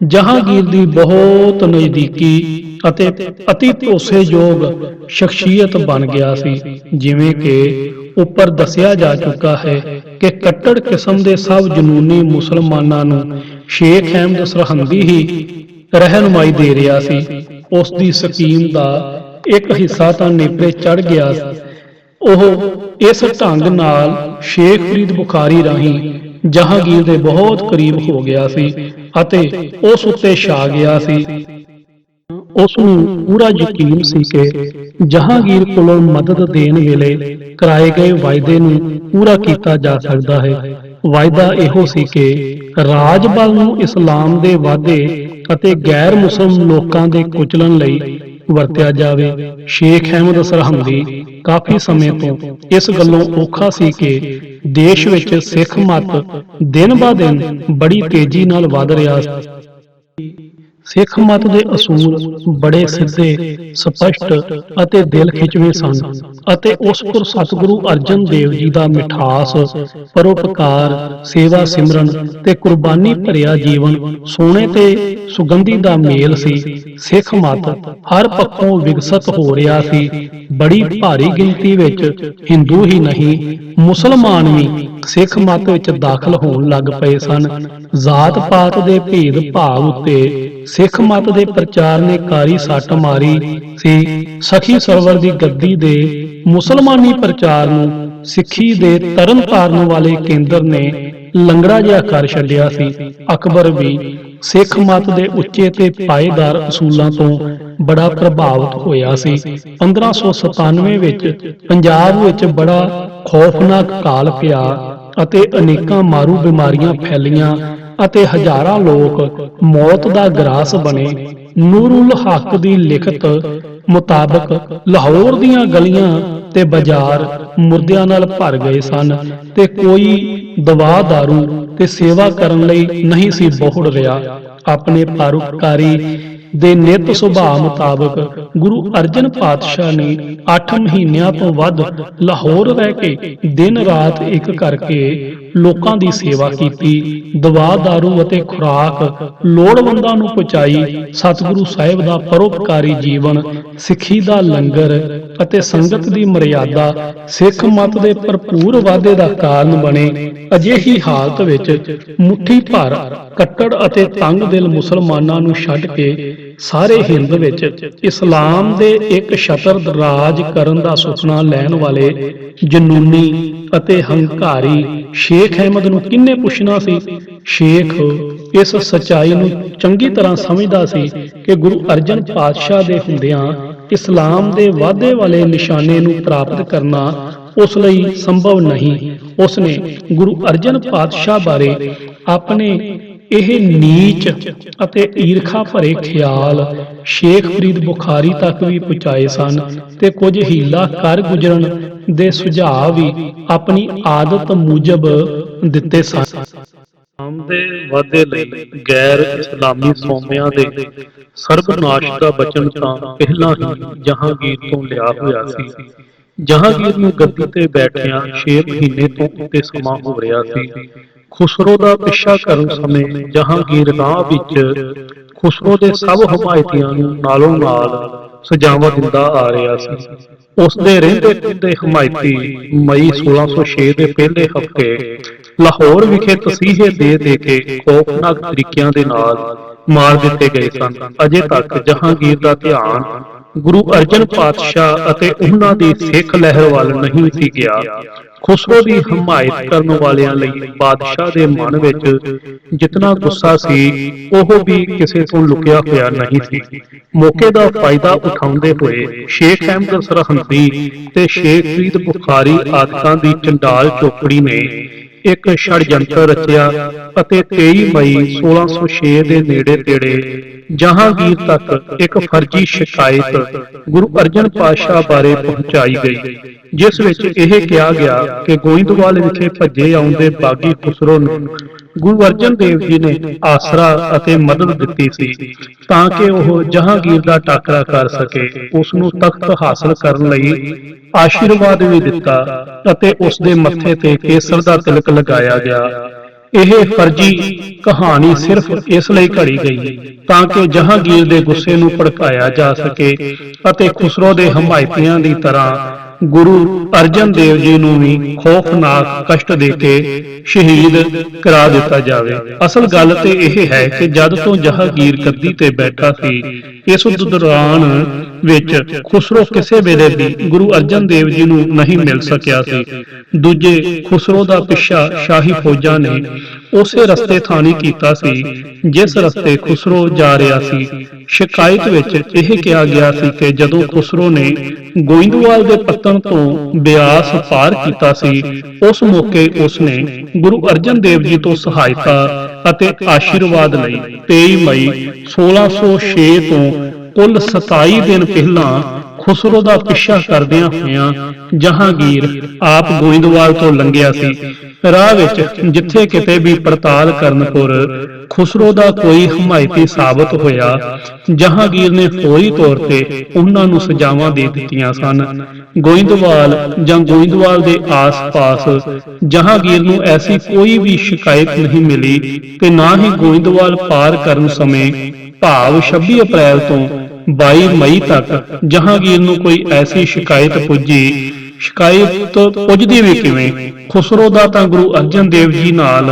ਜਹਾਂਗੀਰ ਦੀ ਬਹੁਤ ਨਜ਼ਦੀਕੀ ਅਤੇ ਅਤੀ ਭਰੋਸੇਯੋਗ ਸ਼ਖਸੀਅਤ ਬਣ ਗਿਆ ਸੀ। ਜਿਵੇਂ ਕਿ ਉੱਪਰ ਦੱਸਿਆ ਜਾ ਚੁੱਕਾ ਹੈ ਕਿ ਕੱਟੜ ਕਿਸਮ ਦੇ ਸਭ ਜਨੂਨੀ ਮੁਸਲਮਾਨਾਂ ਨੂੰ ਸ਼ੇਖ ਅਹਿਮਦ ਸਰਹੰਦੀ ਹੀ ਰਹਿਨੁਮਾਈ ਦੇ ਰਿਹਾ ਸੀ। ਉਸ ਦੀ ਸਕੀਮ ਦਾ ਇੱਕ ਹਿੱਸਾ ਤਾਂ ਨੇਪਰੇ ਚੜ ਗਿਆ। ਉਹ ਇਸ ਢੰਗ ਨਾਲ ਸ਼ੇਖ ਫਰੀਦ ਬੁਖਾਰੀ ਰਾਹੀਂ ਜਹਾਂਗੀਰ ਦੇ ਬਹੁਤ ਕਰੀਬ ਹੋ ਗਿਆ ਸੀ ਅਤੇ ਉਸ ਉੱਤੇ ਛਾ ਗਿਆ ਸੀ। ਉਸ ਨੂੰ ਪੂਰਾ ਯਕੀਨ ਸੀ ਕਿ ਜਹਾਂਗੀਰ ਕੋਲੋਂ ਮਦਦ ਦੇਣ ਵੇਲੇ ਕਰਾਏ ਗਏ ਵਾਅਦੇ ਨੂੰ ਪੂਰਾ ਕੀਤਾ ਜਾ ਸਕਦਾ ਹੈ। ਵਾਅਦਾ ਇਹੋ ਸੀ ਕਿ ਰਾਜ ਬਲ ਨੂੰ ਇਸਲਾਮ ਦੇ ਵਾਧੇ ਅਤੇ ਗੈਰ ਮੁਸਲਮ ਲੋਕਾਂ ਦੇ ਕੁਚਲਣ ਲਈ ਵਰਤਿਆ ਜਾਵੇ। ਸ਼ੇਖ ਅਹਿਮਦ ਸਰਹੰਦੀ ਕਾਫੀ ਸਮੇਂ ਤੋਂ ਇਸ ਗੱਲੋਂ ਔਖਾ ਸੀ ਕਿ ਦੇਸ਼ ਵਿੱਚ ਸਿੱਖ ਮਤ ਦਿਨ ਬ ਦਿਨ ਬੜੀ ਤੇਜ਼ੀ ਨਾਲ ਵਧ ਰਿਹਾ ਸੀ। ਸਿੱਖ ਮਤ ਦੇ ਅਸੂਲ ਬੜੇ ਸਿੱਧੇ, ਸਪਸ਼ਟ ਅਤੇ ਦਿਲ ਖਿੱਚਵੇਂ ਸਨ ਅਤੇ ਉਸ ਪੁਰ ਸਤਿਗੁਰੂ ਅਰਜਨ ਦੇਵ ਜੀ ਦਾ ਮਿਠਾਸ, ਪਰਉਪਕਾਰ, ਸੇਵਾ ਸਿਮਰਨ ਤੇ ਕੁਰਬਾਨੀ ਭਰਿਆ ਜੀਵਨ ਸੋਹਣੇ ਤੇ ਸੁਗੰਧੀ ਦਾ ਮੇਲ ਸੀ। ਸਿੱਖ ਮਤ ਹਰ ਪੱਖੋਂ ਵਿਕਸਤ ਹੋ ਰਿਹਾ ਸੀ। ਬੜੀ ਭਾਰੀ ਗਿਣਤੀ ਵਿੱਚ ਹਿੰਦੂ ਹੀ ਨਹੀਂ, ਮੁਸਲਮਾਨ ਵੀ ਸਿੱਖ ਮਤ ਵਿੱਚ ਦਾਖਲ ਹੋਣ ਲੱਗ ਪਏ ਸਨ। ਜ਼ਾਤ ਪਾਤ ਦੇ ਭੇਦ ਭਾਵ ਉੱਤੇ ਸਿੱਖ ਮਤ ਦੇ ਪ੍ਰਚਾਰ ਨੇ ਕਾਰੀ ਸੱਟ ਮਾਰੀ ਸੀ। ਸਖੀ ਸਰਵਰ ਦੀ ਗੱਦੀ ਦੇ ਮੁਸਲਮਾਨੀ ਪ੍ਰਚਾਰ ਨੂੰ ਸਿੱਖੀ ਦੇ ਤਰਨ ਤਾਰਨ ਵਾਲੇ ਕੇਂਦਰ ਨੇ ਲੰਗੜਾ ਜਿਹਾ ਕਰ ਛੱਡਿਆ ਸੀ। ਅਕਬਰ ਵੀ ਸਿੱਖ ਮਤ ਦੇ ਉੱਚੇ ਤੇ ਪਾਏਦਾਰ ਅਸੂਲਾਂ ਤੋਂ ਬੜਾ ਪ੍ਰਭਾਵਿਤ ਹੋਇਆ ਸੀ। 1597 ਵਿੱਚ ਪੰਜਾਬ ਵਿੱਚ ਬੜਾ ਖੌਫਨਾਕ ਕਾਲ ਪਿਆ ਅਤੇ ਅਨੇਕਾਂ ਮਾਰੂ ਬਿਮਾਰੀਆਂ ਫੈਲੀਆਂ ਅਤੇ ਹਜ਼ਾਰਾਂ ਲੋਕ ਮੌਤ ਦਾ ਗਰਾਸ ਬਣੇ। ਨੂਰੁਲ ਹਕ ਦੀ ਲਿਖਤ ਮੁਤਾਬਕ ਲਾਹੌਰ ਦੀਆਂ ਗਲੀਆਂ ਤੇ ਬਾਜ਼ਾਰ ਮੁਰਦਿਆਂ ਨਾਲ ਭਰ ਗਏ ਸਨ ਤੇ ਕੋਈ ਦਵਾ ਦਾਰੂ ਤੇ ਸੇਵਾ ਕਰਨ ਲਈ ਨਹੀਂ ਸੀ ਬਹੁੜ ਰਿਹਾ। ਆਪਣੇ ਪਰਉਪਕਾਰੀ ਦੇ ਨਿਤ ਸੁਭਾਅ ਮੁਤਾਬਕ ਗੁਰੂ ਅਰਜਨ ਪਾਤਸ਼ਾਹ ਨੇ 8 ਮਹੀਨਿਆਂ ਤੋਂ ਵੱਧ ਲਾਹੌਰ ਰਹਿ ਕੇ ਦਿਨ ਰਾਤ ਇੱਕ ਕਰਕੇ ਲੋਕਾਂ ਦੀ ਸੇਵਾ ਕੀਤੀ। ਦਵਾ ਦਾਰੂ ਅਤੇ ਖੁਰਾਕ ਲੋੜਵੰਦਾਂ ਨੂੰ ਪਹੁੰਚਾਈ। ਸਤਿਗੁਰੂ ਸਾਹਿਬ ਦਾ ਪਰਉਪਕਾਰੀ ਜੀਵਨ, ਸਿੱਖੀ ਦਾ ਲੰਗਰ ਅਤੇ ਸੰਗਤ ਦੀ ਮਰਿਆਦਾ ਸਿੱਖ ਮਤ ਦੇ ਭਰਪੂਰ ਵਾਧੇ ਦਾ ਕਾਰਨ ਬਣੇ। ਅਜਿਹੀ ਹਾਲਤ ਵਿੱਚ ਮੁੱਠੀ ਭਰ ਕੱਟੜ ਅਤੇ ਤੰਗ ਦਿਲ ਮੁਸਲਮਾਨਾਂ ਨੂੰ ਛੱਡ ਕੇ ਸਾਰੇ ਹਿੰਦ ਵਿੱਚ ਇਸਲਾਮ ਦੇ ਇੱਕ ਛਤਰ ਰਾਜ ਕਰਨ ਦਾ ਸੁਪਨਾ ਲੈਣ ਵਾਲੇ ਜਨੂਨੀ ਅਤੇ ਹੰਕਾਰੀ ਸ਼ੇਖ ਅਹਿਮਦ ਨੂੰ ਕਿਹਨੇ ਪੁੱਛਣਾ ਸੀ। ਸ਼ੇਖ ਇਸ ਸਚਾਈ ਨੂੰ ਚੰਗੀ ਤਰ੍ਹਾਂ ਸਮਝਦਾ ਸੀ ਕਿ ਗੁਰੂ ਅਰਜਨ ਪਾਤਸ਼ਾਹ ਦੇ ਹੁੰਦਿਆਂ ਇਸਲਾਮ ਦੇ ਵਾਧੇ ਵਾਲੇ ਨਿਸ਼ਾਨੇ ਨੂੰ ਪ੍ਰਾਪਤ ਕਰਨਾ ਉਸ ਲਈ ਸੰਭਵ ਨਹੀਂ। ਉਸਨੇ ਗੁਰੂ ਅਰਜਨ ਪਾਤਸ਼ਾਹ ਬਾਰੇ ਆਪਣੇ ਇਹ ਨੀਚ ਅਤੇ ਈਰਖਾ ਭਰੇ ਖਿਆਲ ਸ਼ੇਖ ਫਰੀਦ ਬੁਖਾਰੀ ਤੱਕ ਵੀ ਪਹੁੰਚਾਏ ਸਨ ਤੇ ਕੁਝ ਹੀਲਾ ਕਰ ਗੁਜ਼ਰਨ ਦੇ ਸੁਝਾਅ ਵੀ ਆਪਣੀ ਆਦਤ ਮੁਜਬ ਦਿੱਤੇ ਸਨ। ਇਸਲਾਮ ਦੇ ਵਾਧੇ ਲਈ ਗੈਰ ਇਸਲਾਮੀ ਸੌਮਿਆਂ ਦੇ ਸਰਬਨਾਸ਼ ਦਾ ਬਚਨ ਤਾਂ ਪਹਿਲਾਂ ਹੀ ਜਹਾਂਗੀਰ ਤੋਂ ਲਿਆ ਹੋਇਆ ਸੀ। ਜਹਾਂਗੀਰ ਨੂੰ ਗੱਦੀ ਤੇ ਬੈਠਿਆਂ 6 ਮਹੀਨੇ ਤੋਂ ਉੱਤੇ ਸਮਾਂ ਹੋ ਰਿਹਾ ਸੀ। ਖੁਸਰੋ ਦਾ ਪਿੱਛਾ ਕਰਨ ਸਮੇਂ ਜਹਾਂਗੀਰ ਰਾਹ ਵਿੱਚ ਖੁਸਰੋ ਦੇ ਸਭ ਹਮਾਇਤੀਆਂ ਨੂੰ ਨਾਲੋਂ ਨਾਲ ਸਜਾਵਾਂ ਦਿੰਦਾ ਆ ਰਿਹਾ ਸੀ। ਉਸ ਦੇ ਰਹਿੰਦੇ ਖੁੱਦੇ ਹਮਾਇਤੀ ਮਈ 1606 ਦੇ ਪਹਿਲੇ ਹਫ਼ਤੇ ਲਾਹੌਰ ਵਿਖੇ ਤਸੀਹੇ ਦੇ ਕੇ ਖੌਫਨਾਕ ਤਰੀਕਿਆਂ ਦੇ ਨਾਲ ਮਾਰ ਦਿੱਤੇ ਗਏ ਸਨ। ਅਜੇ ਤੱਕ ਜਹਾਂਗੀਰ ਦਾ ਧਿਆਨ ਗੁਰੂ ਅਰਜਨ ਪਾਤਸ਼ਾਹ ਅਤੇ ਉਹਨਾਂ ਦੀ ਸਿੱਖ ਲਹਿਰ ਵੱਲ ਨਹੀਂ ਸੀ ਗਿਆ। ਖੁਸਰੋ ਦੀ ਹਮਾਇਤ ਕਰਨ ਵਾਲਿਆਂ ਲਈ ਬਾਦਸ਼ਾਹ ਦੇ ਮਨ ਵਿੱਚ ਜਿਤਨਾ ਗੁੱਸਾ ਸੀ ਉਹ ਵੀ ਕਿਸੇ ਤੋਂ ਲੁਕਿਆ ਹੋਇਆ ਨਹੀਂ ਸੀ। ਮੌਕੇ ਦਾ ਫਾਇਦਾ ਉਠਾਉਂਦੇ ਹੋਏ ਸ਼ੇਖ ਅਹਿਮਦ ਸਰਹੰਦੀ ਤੇ ਸ਼ੇਖ ਫਰੀਦ ਬੁਖਾਰੀ ਆਦਿਕਾਂ ਦੀ ਚੰਡਾਲ ਚੋਪੜੀ ਨੇ ਇੱਕ ਛੜਯੰਤਰ ਰਚਿਆ ਅਤੇ 23 ਮਈ 1606 ਦੇ ਨੇੜੇ ਤੇੜੇ ਜਹਾਂਗੀਰ ਤੱਕ ਇੱਕ ਫਰਜ਼ੀ ਸ਼ਿਕਾਇਤ ਗੁਰੂ ਅਰਜਨ ਪਾਤਸ਼ਾਹ ਬਾਰੇ ਪਹੁੰਚਾਈ ਗਈ, ਜਿਸ ਵਿੱਚ ਇਹ ਕਿਹਾ ਗਿਆ ਕਿ ਗੋਇੰਦਵਾਲ ਵਿਖੇ ਭੱਜੇ ਆਉਂਦੇ ਬਾਗੀ ਖੁਸਰੋ ਨੂੰ ਗੁਰੂ ਅਰਜਨ ਦੇਵ ਜੀ ਨੇ ਆਸਰਾ ਅਤੇ ਮਦਦ ਦਿੱਤੀ ਸੀ ਤਾਂ ਕਿ ਉਹ ਜਹਾਂਗੀਰ ਦਾ ਟਾਕਰਾ ਕਰ ਸਕੇ। ਉਸ ਨੂੰ ਤਖਤ ਹਾਸਲ ਕਰਨ ਲਈ ਆਸ਼ੀਰਵਾਦ ਵੀ ਦਿੱਤਾ ਅਤੇ ਉਸ ਦੇ ਮੱਥੇ ਤੇ ਕੇਸਰ ਦਾ ਤਿਲਕ ਲਗਾਇਆ ਗਿਆ। ਇਹ ਫਰਜ਼ੀ ਕਹਾਣੀ ਸਿਰਫ ਇਸ ਲਈ ਘੜੀ ਗਈ ਤਾਂ ਕਿ ਜਹਾਂਗੀਰ ਦੇ ਗੁੱਸੇ ਨੂੰ ਭੜਕਾਇਆ ਜਾ ਸਕੇ ਅਤੇ ਖੁਸਰੋ ਦੇ ਹਮਾਇਤੀਆਂ ਦੀ ਤਰ੍ਹਾਂ ਗੁਰੂ ਅਰਜਨ ਦੇਵ ਜੀ ਨੂੰ ਵੀ ਖੌਫਨਾਕ ਕਸ਼ਟ ਦੇ ਕੇ ਸ਼ਹੀਦ ਕਰਾ ਦਿੱਤਾ ਜਾਵੇ। ਅਸਲ ਗੱਲ ਤੇ ਇਹ ਹੈ ਕਿ ਜਦ ਤੋਂ ਜਹਾਂਗੀਰ ਗੱਦੀ ਤੇ ਬੈਠਾ ਸੀ, ਇਸ ਦੌਰਾਨ ਵਿੱਚ ਖੁਸਰੋ ਕਿਸੇ ਵੇਲੇ ਵੀ ਗੁਰੂ ਅਰਜਨ ਦੇਵ ਜੀ ਨੂੰ ਨਹੀਂ ਮਿਲ ਸਕਿਆ ਸੀ। ਦੂਜੇ ਖੁਸਰੋ ਦਾ ਪਿੱਛਾ ਸ਼ਾਹੀ ਫੌਜਾਂ ਨੇ ਉਸੇ ਰਸਤੇ ਥਾਣੀ ਕੀਤਾ ਸੀ ਜਿਸ ਰਸਤੇ ਖੁਸਰੋ ਜਾ ਰਿਹਾ ਸੀ। ਸ਼ਿਕਾਇਤ ਵਿੱਚ ਇਹ ਕਿਹਾ ਗਿਆ ਸੀ ਕਿ ਜਦੋਂ ਖੁਸਰੋ ਨੇ ਗੋਇੰਦਵਾਲ ਦੇ ਪੱਤਨ ਤੋਂ ਬਿਆਸ ਪਾਰ ਕੀਤਾ ਸੀ, ਉਸ ਮੌਕੇ ਉਸਨੇ ਗੁਰੂ ਅਰਜਨ ਦੇਵ ਜੀ ਤੋਂ ਸਹਾਇਤਾ ਅਤੇ ਆਸ਼ੀਰਵਾਦ ਲਈ 23 ਮਈ 1606 ਤੋਂ ਕੁੱਲ 27 ਦਿਨ ਪਹਿਲਾਂ ਖੁਸਰੋ ਦਾ ਪਿੱਛਾ ਕਰਦਿਆਂ ਹੋਇਆਂ ਜਹਾਂਗੀਰ ਆਪ ਗੋਇੰਦਵਾਲ ਤੋਂ ਲੰਘਿਆ ਸੀ। ਰਾਹ ਵਿੱਚ ਜਿੱਥੇ ਕਿਤੇ ਵੀ ਪੜਤਾਲ ਕਰਨਪੁਰ ਖੁਸਰੋ ਦਾ ਕੋਈ ਹਮਾਇਤੀ ਸਾਬਤ ਹੋਇਆ, ਜਹਾਂਗੀਰ ਨੇ ਫੌਰੀ ਤੌਰ ਤੇ ਉਹਨਾਂ ਨੂੰ ਸਜ਼ਾਵਾਂ ਦੇ ਦਿੱਤੀਆਂ ਸਨ। ਗੋਇੰਦਵਾਲ ਜਾਂ ਗੋਇੰਦਵਾਲ ਦੇ ਆਸ-ਪਾਸ ਜਹਾਂਗੀਰ ਨੂੰ ਐਸੀ ਕੋਈ ਵੀ ਸ਼ਿਕਾਇਤ ਨਹੀਂ ਮਿਲੀ ਤੇ ਨਾ ਹੀ ਗੋਇੰਦਵਾਲ ਪਾਰ ਕਰਨ ਸਮੇਂ ਭਾਵ 26 ਅਪ੍ਰੈਲ ਤੋਂ 22 ਮਈ ਤੱਕ ਜਹਾਂਗੀਰ ਨੂੰ ਕੋਈ ਐਸੀ ਸ਼ਿਕਾਇਤ ਪੁੱਜੀ। ਸ਼ਿਕਾਇਤ ਪੁੱਜਦੀ ਵੀ ਕਿਵੇਂ? ਖੁਸਰੋ ਦਾ ਤਾਂ ਗੁਰੂ ਅਰਜਨ ਦੇਵ ਜੀ ਨਾਲ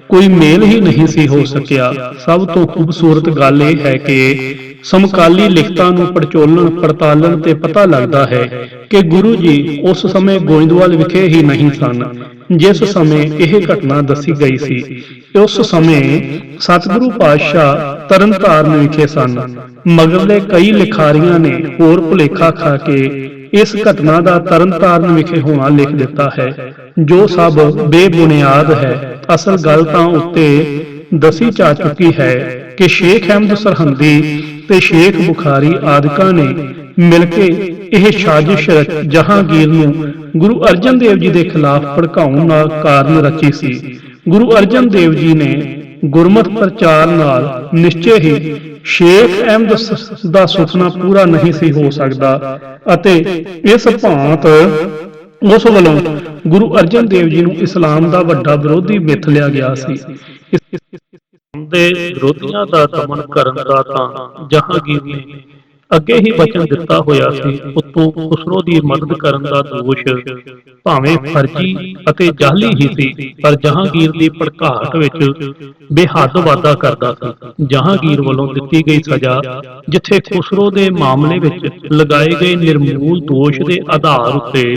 ਕੋਈ ਮੇਲ ਹੀ ਨਹੀਂ ਸੀ ਹੋ ਸਕਿਆ। ਸਭ ਤੋਂ ਖੂਬਸੂਰਤ ਗੱਲ ਇਹ ਹੈ ਕਿ ਸਮਕਾਲੀ ਲਿਖਤਾਂ ਨੂੰ ਪੜਤਾਲਣ ਤੇ ਪਤਾ ਲੱਗਦਾ ਹੈ ਕਿ ਗੁਰੂ ਜੀ ਉਸ ਸਮੇਂ ਗੋਇੰਦਵਾਲ ਵਿਖੇ ਹੀ ਨਹੀਂ ਸਨ ਜਿਸ ਸਮੇਂ ਇਹ ਘਟਨਾ ਦੱਸੀ ਗਈ ਸੀ। ਉਸ ਸਮੇਂ ਸਤਿਗੁਰੂ ਪਾਤਸ਼ਾਹ ਤਰਨਤਾਰਨ ਵਿਖੇ ਸਨ। ਮਗਰਲੇ ਕਈ ਲਿਖਾਰੀਆਂ ਨੇ ਹੋਰ ਭੁਲੇਖਾ ਖਾ ਕੇ ਇਸ ਘਟਨਾ ਦਾ ਤਰਨਤਾਰਨ ਵਿਖੇ ਹੋਣਾ ਲਿਖ ਦਿੱਤਾ ਹੈ, ਜੋ ਸਭ ਬੇਬੁਨਿਆਦ ਹੈ। ਅਸਲ ਗੱਲ ਤਾਂ ਉੱਤੇ ਦੱਸੀ ਜਾ ਚੁੱਕੀ ਹੈ ਕਿ ਸ਼ੇਖ ਅਹਿਮਦ ਸਰਹੰਦੀ ਤੇ ਸ਼ੇਖ ਬੁਖਾਰੀ ਆਦਿਕਾਂ ਨੇ ਮਿਲ ਕੇ ਇਹ ਸਾਜ਼ਿਸ਼ ਜਹਾਂਗੀਰ ਨੂੰ ਗੁਰੂ ਅਰਜਨ ਦੇਵ ਜੀ ਦੇ ਖਿਲਾਫ ਭੜਕਾਉਣ ਦਾ ਕਾਰਨ ਰਚੀ ਸੀ। ਗੁਰੂ ਅਰਜਨ ਦੇਵ ਜੀ ਨੇ ਗੁਰਮਤਿ ਪ੍ਰਚਾਰ ਨਾਲ ਨਿਸ਼ਚੇ ਹੀ ਸ਼ੇਖ ਅਹਿਮਦ ਦਾ ਸੁਪਨਾ ਪੂਰਾ ਨਹੀਂ ਸੀ ਹੋ ਸਕਦਾ ਅਤੇ ਇਸ ਭਾਂਤ ਉਸ ਵੱਲੋਂ ਗੁਰੂ ਅਰਜਨ ਦੇਵ ਜੀ ਨੂੰ ਇਸਲਾਮ ਦਾ ਵੱਡਾ ਵਿਰੋਧੀ ਮਿਥ ਲਿਆ ਗਿਆ ਸੀ। ਇਸਲਾਮ ਦੇ ਵਿਰੋਧੀਆਂ ਦਾ ਦਮਨ ਕਰਨ ਦਾ ਤਾਂ ਜਹਾਂਗੀਰ ਨੇ ਅੱਗੇ ਹੀ ਵਚਨ ਦਿੱਤਾ ਹੋਇਆ ਸੀ। ਉੱਤੋਂ ਖੁਸਰੋ ਦੀ ਮਦਦ ਕਰਨ ਦਾ ਦੋਸ਼ ਭਾਵੇਂ ਫਰਜ਼ੀ ਅਤੇ ਜਾਅਲੀ ਹੀ ਸੀ, ਪਰ ਜਹਾਂਗੀਰ ਦੀ ਭੜਕਾਹਟ ਵਿੱਚ ਬੇਹੱਦ ਵਾਧਾ ਕਰਦਾ ਸੀ। ਜਹਾਂਗੀਰ ਵੱਲੋਂ ਦਿੱਤੀ ਗਈ ਸਜ਼ਾ, ਜਿੱਥੇ ਖੁਸਰੋ ਦੇ ਮਾਮਲੇ ਵਿੱਚ ਲਗਾਏ ਗਏ ਨਿਰਮੂਲ ਦੋਸ਼ ਦੇ ਆਧਾਰ ਉੱਤੇ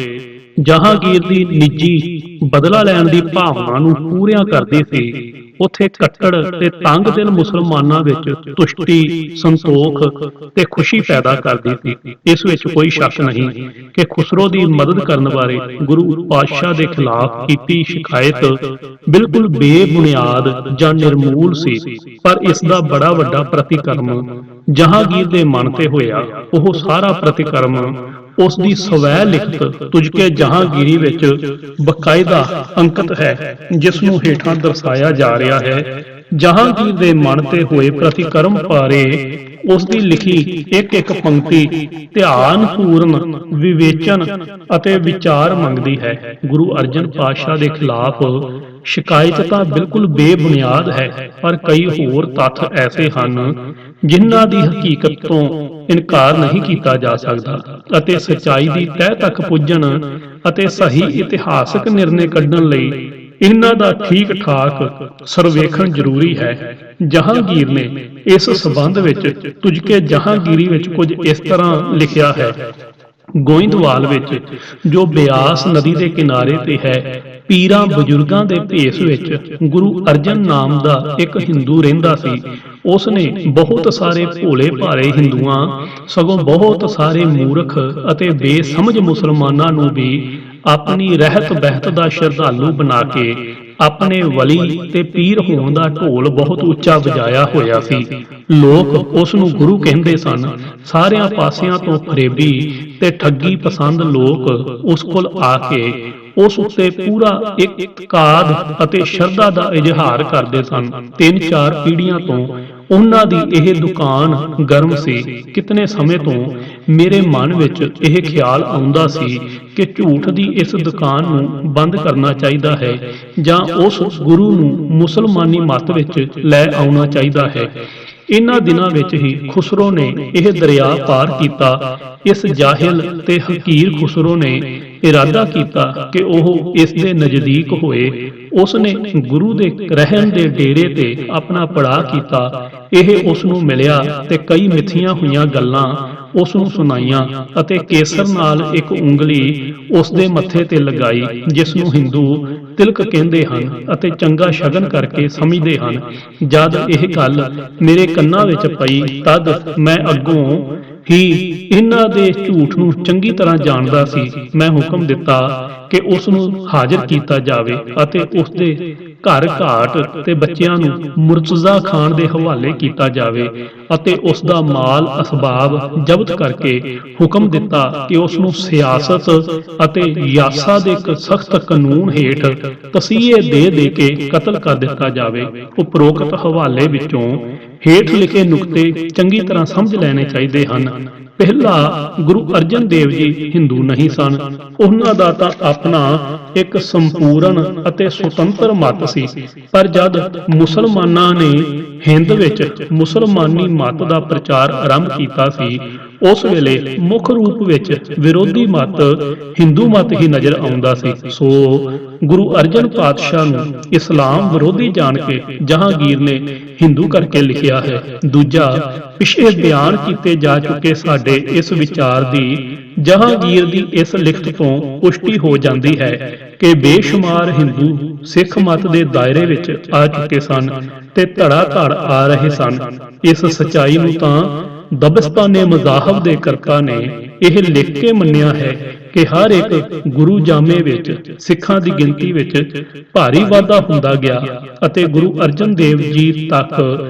ਜਹਾਂਗੀਰ ਦੀ ਨਿੱਜੀ ਬਦਲਾ ਲੈਣ ਦੀ ਭਾਵਨਾ ਨੂੰ ਪੂਰਿਆਂ ਕਰਦੀ ਸੀ, ਉੱਥੇ ਕੱਟੜ ਤੇ ਤੰਗ ਦਿਲ ਮੁਸਲਮਾਨਾਂ ਵਿੱਚ ਤੁਸ਼ਟੀ, ਸੰਤੋਖ ਤੇ ਖੁਸ਼ੀ ਪੈਦਾ ਕਰਦੀ ਸੀ। ਇਸ ਵਿੱਚ ਕੋਈ ਸ਼ੱਕ ਨਹੀਂ ਕਿ ਖੁਸਰੋ ਦੀ ਮਦਦ ਕਰਨ ਬਾਰੇ ਗੁਰੂ ਪਾਤਸ਼ਾਹ ਦੇ ਖਿਲਾਫ ਕੀਤੀ ਸ਼ਿਕਾਇਤ ਬਿਲਕੁਲ ਬੇਬੁਨਿਆਦ ਜਾਂ ਨਿਰਮੂਲ ਸੀ, ਪਰ ਇਸ ਦਾ ਬੜਾ ਵੱਡਾ ਪ੍ਰਤੀਕਰਮ ਜਹਾਂਗੀਰ ਦੇ ਮਨ ਤੇ ਹੋਇਆ। ਉਹ ਸਾਰਾ ਪ੍ਰਤੀਕਰਮ ਉਸ ਦੀ ਸਵੈ ਲਿਖਤ ਤੁਝਕੇ ਜਹਾਂਗੀਰੀ ਵਿੱਚ ਬਕਾਇਦਾ ਅੰਕਿਤ ਹੈ, ਜਿਸ ਨੂੰ ਹੇਠਾਂ ਦਰਸਾਇਆ ਜਾ ਰਿਹਾ ਹੈ। ਜਹਾਂਗੀਰ ਦੇ ਮਨ ਤੇ ਹੋਏ ਪ੍ਰਤੀਕਰਮ ਬਾਰੇ ਉਸ ਦੀ ਲਿਖੀ ਇੱਕ ਇੱਕ ਪੰਕਤੀ ਧਿਆਨਪੂਰਨ ਵਿਵੇਚਨ ਅਤੇ ਵਿਚਾਰ ਮੰਗਦੀ ਹੈ। ਗੁਰੂ ਅਰਜਨ ਪਾਤਸ਼ਾਹ ਦੇ ਖਿਲਾਫ ਸ਼ਿਕਾਇਤ ਤਾਂ ਬਿਲਕੁਲ ਬੇਬੁਨਿਆਦ ਹੈ, ਪਰ ਕਈ ਹੋਰ ਤੱਥ ਐਸੇ ਹਨ ਜਿਨ੍ਹਾਂ ਦੀ ਹਕੀਕਤ ਤੋਂ ਇਨਕਾਰ ਨਹੀਂ ਕੀਤਾ ਜਾ ਸਕਦਾ ਅਤੇ ਸੱਚਾਈ ਦੀ ਤਹਿ ਤੱਕ ਪੁੱਜਣ ਅਤੇ ਸਹੀ ਇਤਿਹਾਸਕ ਨਿਰਣੇ ਕੱਢਣ ਲਈ ਇਹਨਾਂ ਦਾ ਠੀਕ ਠਾਕ ਸਰਵੇਖਣ ਜ਼ਰੂਰੀ ਹੈ। ਜਹਾਂਗੀਰ ਨੇ ਇਸ ਸਬੰਧ ਵਿੱਚ ਤੁਝਕੇ ਜਹਾਂਗੀਰੀ ਵਿੱਚ ਕੁਝ ਇਸ ਤਰ੍ਹਾਂ ਲਿਖਿਆ ਹੈ। ਗੋਇੰਦਵਾਲ ਵਿੱਚ ਜੋ ਬਿਆਸ ਨਦੀ ਦੇ ਕਿਨਾਰੇ ਤੇ ਹੈ, ਪੀਰਾਂ ਬਜ਼ੁਰਗਾਂ ਦੇ ਭੇਸ ਵਿੱਚ ਗੁਰੂ ਅਰਜਨ ਨਾਮ ਦਾ ਇੱਕ ਹਿੰਦੂ ਰਹਿੰਦਾ ਸੀ। ਉਸ ਨੇ ਬਹੁਤ ਸਾਰੇ ਭੋਲੇ ਭਾਲੇ ਹਿੰਦੂਆਂ, ਸਗੋਂ ਬਹੁਤ ਸਾਰੇ ਮੂਰਖ ਅਤੇ ਬੇਸਮਝ ਮੁਸਲਮਾਨਾਂ ਨੂੰ ਵੀ ਆਪਣੀ ਰਹਿਤ ਬਹਿਤ ਦਾ ਸ਼ਰਧਾਲੂ ਬਣਾ ਕੇ ਆਪਣੇ ਵਲੀ ਤੇ ਪੀਰ ਹੋਣ ਦਾ ਢੋਲ ਬਹੁਤ ਉੱਚਾ ਵਜਾਇਆ ਹੋਇਆ ਸੀ। ਲੋਕ ਉਸ ਨੂੰ ਗੁਰੂ ਕਹਿੰਦੇ ਸਨ। ਸਾਰਿਆਂ ਪਾਸਿਆਂ ਤੋਂ ਫਰੇਬੀ ਤੇ ਠੱਗੀ ਪਸੰਦ ਲੋਕ ਉਸ ਕੋਲ ਆ ਕੇ ਉਸ ਉੱਤੇ ਪੂਰਾ ਇਤਕਾਦ ਅਤੇ ਸ਼ਰਧਾ ਦਾ ਇਜ਼ਹਾਰ ਕਰਦੇ ਸਨ। 3-4 ਪੀੜ੍ਹੀਆਂ ਤੋਂ ਉਹਨਾਂ ਦੀ ਇਹ ਦੁਕਾਨ ਗਰਮ ਸੀ। ਕਿਤਨੇ ਸਮੇਂ ਤੋਂ ਮੇਰੇ ਮਨ ਵਿੱਚ ਇਹ ਖਿਆਲ ਆਉਂਦਾ ਸੀ ਕਿ ਝੂਠ ਦੀ ਇਸ ਦੁਕਾਨ ਨੂੰ ਬੰਦ ਕਰਨਾ ਚਾਹੀਦਾ ਹੈ ਜਾਂ ਉਸ ਗੁਰੂ ਨੂੰ ਮੁਸਲਮਾਨੀ ਮੱਤ ਵਿੱਚ ਲੈ ਆਉਣਾ ਚਾਹੀਦਾ ਹੈ। ਇਹਨਾਂ ਦਿਨਾਂ ਵਿੱਚ ਹੀ ਖੁਸਰੋ ਨੇ ਇਹ ਦਰਿਆ ਪਾਰ ਕੀਤਾ। ਇਸ ਜਾਹਿਲ ਤੇ ਹਕੀਰ ਖੁਸਰੋ ਨੇ ਇਰਾਦਾ ਕੀਤਾ ਕਿ ਉਹ ਇਸ ਦੇ ਨਜ਼ਦੀਕ ਹੋਏ। ਉਸ ਨੇ ਗੁਰੂ ਦੇ ਰਹਿਣ ਦੇ ਡੇਰੇ ਤੇ ਆਪਣਾ ਪੜਾਅ ਕੀਤਾ। ਇਹ ਉਸ ਨੂੰ ਮਿਲਿਆ ਤੇ ਕਈ ਮਿੱਥੀਆਂ ਹੋਈਆਂ ਗੱਲਾਂ ਉਸ ਨੂੰ ਸੁਣਾਈਆਂ ਅਤੇ ਕੇਸਰ ਨਾਲ ਇੱਕ ਉਂਗਲੀ ਉਸ ਦੇ ਮੱਥੇ ਤੇ ਲਗਾਈ, ਜਿਸ ਨੂੰ ਹਿੰਦੂ ਤਿਲਕ ਕਹਿੰਦੇ ਹਨ ਅਤੇ ਚੰਗਾ ਸ਼ਗਨ ਕਰਕੇ ਸਮਝਦੇ ਹਨ। ਜਦ ਇਹ ਗੱਲ ਮੇਰੇ ਕੰਨਾਂ ਵਿੱਚ ਪਈ ਤਦ ਮੈਂ ਅੱਗੋਂ ਹੀ ਇਹਨਾਂ ਦੇ ਝੂਠ ਨੂੰ ਚੰਗੀ ਤਰ੍ਹਾਂ ਜਾਣਦਾ ਸੀ। ਮੈਂ ਹੁਕਮ ਦਿੱਤਾ ਕਿ ਉਸ ਨੂੰ ਹਾਜ਼ਰ ਕੀਤਾ ਜਾਵੇ ਅਤੇ ਉਸ ਦੇ ਘਰ ਘਾਟ ਤੇ ਬੱਚਿਆਂ ਨੂੰ ਮੁਰਤਜ਼ਾ ਖਾਨ ਦੇ ਹਵਾਲੇ ਕੀਤਾ ਜਾਵੇ ਅਤੇ ਉਸ ਦਾ ਮਾਲ ਅਸਬਾਬ ਜ਼ਬਤ ਕਰਕੇ ਹੁਕਮ ਦਿੱਤਾ ਕਿ ਉਸ ਨੂੰ ਸਿਆਸਤ ਅਤੇ ਯਾਸਾ ਦੇ ਇੱਕ ਸਖਤ ਕਾਨੂੰਨ ਹੇਠ ਤਸੀਹੇ ਦੇ ਕੇ ਕਤਲ ਕਰ ਦਿੱਤਾ ਜਾਵੇ। ਉਪਰੋਕਤ ਹਵਾਲੇ ਵਿੱਚੋਂ ਹੇਠ ਲਿਖੇ ਨੁਕਤੇ ਚੰਗੀ ਤਰ੍ਹਾਂ ਸਮਝ ਲੈਣੇ ਚਾਹੀਦੇ ਹਨ। ਪਹਿਲਾ, ਗੁਰੂ ਅਰਜਨ ਦੇਵ ਜੀ ਹਿੰਦੂ ਨਹੀਂ ਸਨ। ਉਹਨਾਂ ਦਾ ਤਾਂ ਆਪਣਾ ਇੱਕ ਸੰਪੂਰਨ ਅਤੇ ਸੁਤੰਤਰ ਮਤ ਸੀ, ਪਰ ਜਦ ਮੁਸਲਮਾਨਾਂ ਨੇ ਹਿੰਦ ਵਿੱਚ ਮੁਸਲਮਾਨੀ ਮਤ ਦਾ ਪ੍ਰਚਾਰ ਆਰੰਭ ਕੀਤਾ ਸੀ, ਉਸ ਵੇਲੇ ਮੁੱਖ ਰੂਪ ਵਿੱਚ ਵਿਰੋਧੀ ਮਤ ਹਿੰਦੂ ਮਤ ਹੀ ਨਜ਼ਰ ਆਉਂਦਾ ਸੀ। ਸੋ ਗੁਰੂ ਅਰਜਨ ਪਾਤਸ਼ਾਹ ਨੂੰ ਇਸਲਾਮ ਵਿਰੋਧੀ ਜਾਣ ਕੇ ਜਹਾਂਗੀਰ ਨੇ ਹਿੰਦੂ ਕਰਕੇ ਲਿਖਿਆ ਹੈ। ਦੂਜਾ, ਪਿਛੇ ਬਿਆਨ ਕੀਤੇ ਜਾ ਚੁੱਕੇ ਸਾਡੇ ਇਸ ਵਿਚਾਰ ਦੀ ਜਹਾਂਗੀਰ ਦੀ ਇਸ ਲਿਖਤ ਤੋਂ ਪੁਸ਼ਟੀ ਹੋ ਜਾਂਦੀ ਹੈ ਕਿ ਬੇਸ਼ੁਮਾਰ ਹਿੰਦੂ ਸਿੱਖ ਮਤ ਦੇ ਦਾਇਰੇ ਵਿੱਚ ਆ ਚੁੱਕੇ ਸਨ ਤੇ ਧੜਾ ਧੜ ਆ ਰਹੇ ਸਨ। ਇਸ ਸਚਾਈ ਨੂੰ ਤਾਂ ਦਬਿਸਤਾਨੇ ਮਜ਼ਾਹਬ ਦੇ ਕਰਤਾ ਨੇ ਇਹ ਲਿਖ ਕੇ ਮੰਨਿਆ ਹੈ ਕਿ ਹਰ ਇੱਕ ਗੁਰੂ ਜਾਮੇ ਵਿੱਚ ਸਿੱਖਾਂ ਦੀ ਗਿਣਤੀ ਵਿੱਚ ਭਾਰੀ ਵਾਧਾ ਹੁੰਦਾ ਗਿਆ ਅਤੇ ਗੁਰੂ ਅਰਜਨ ਦੇਵ ਜੀ ਤੱਕ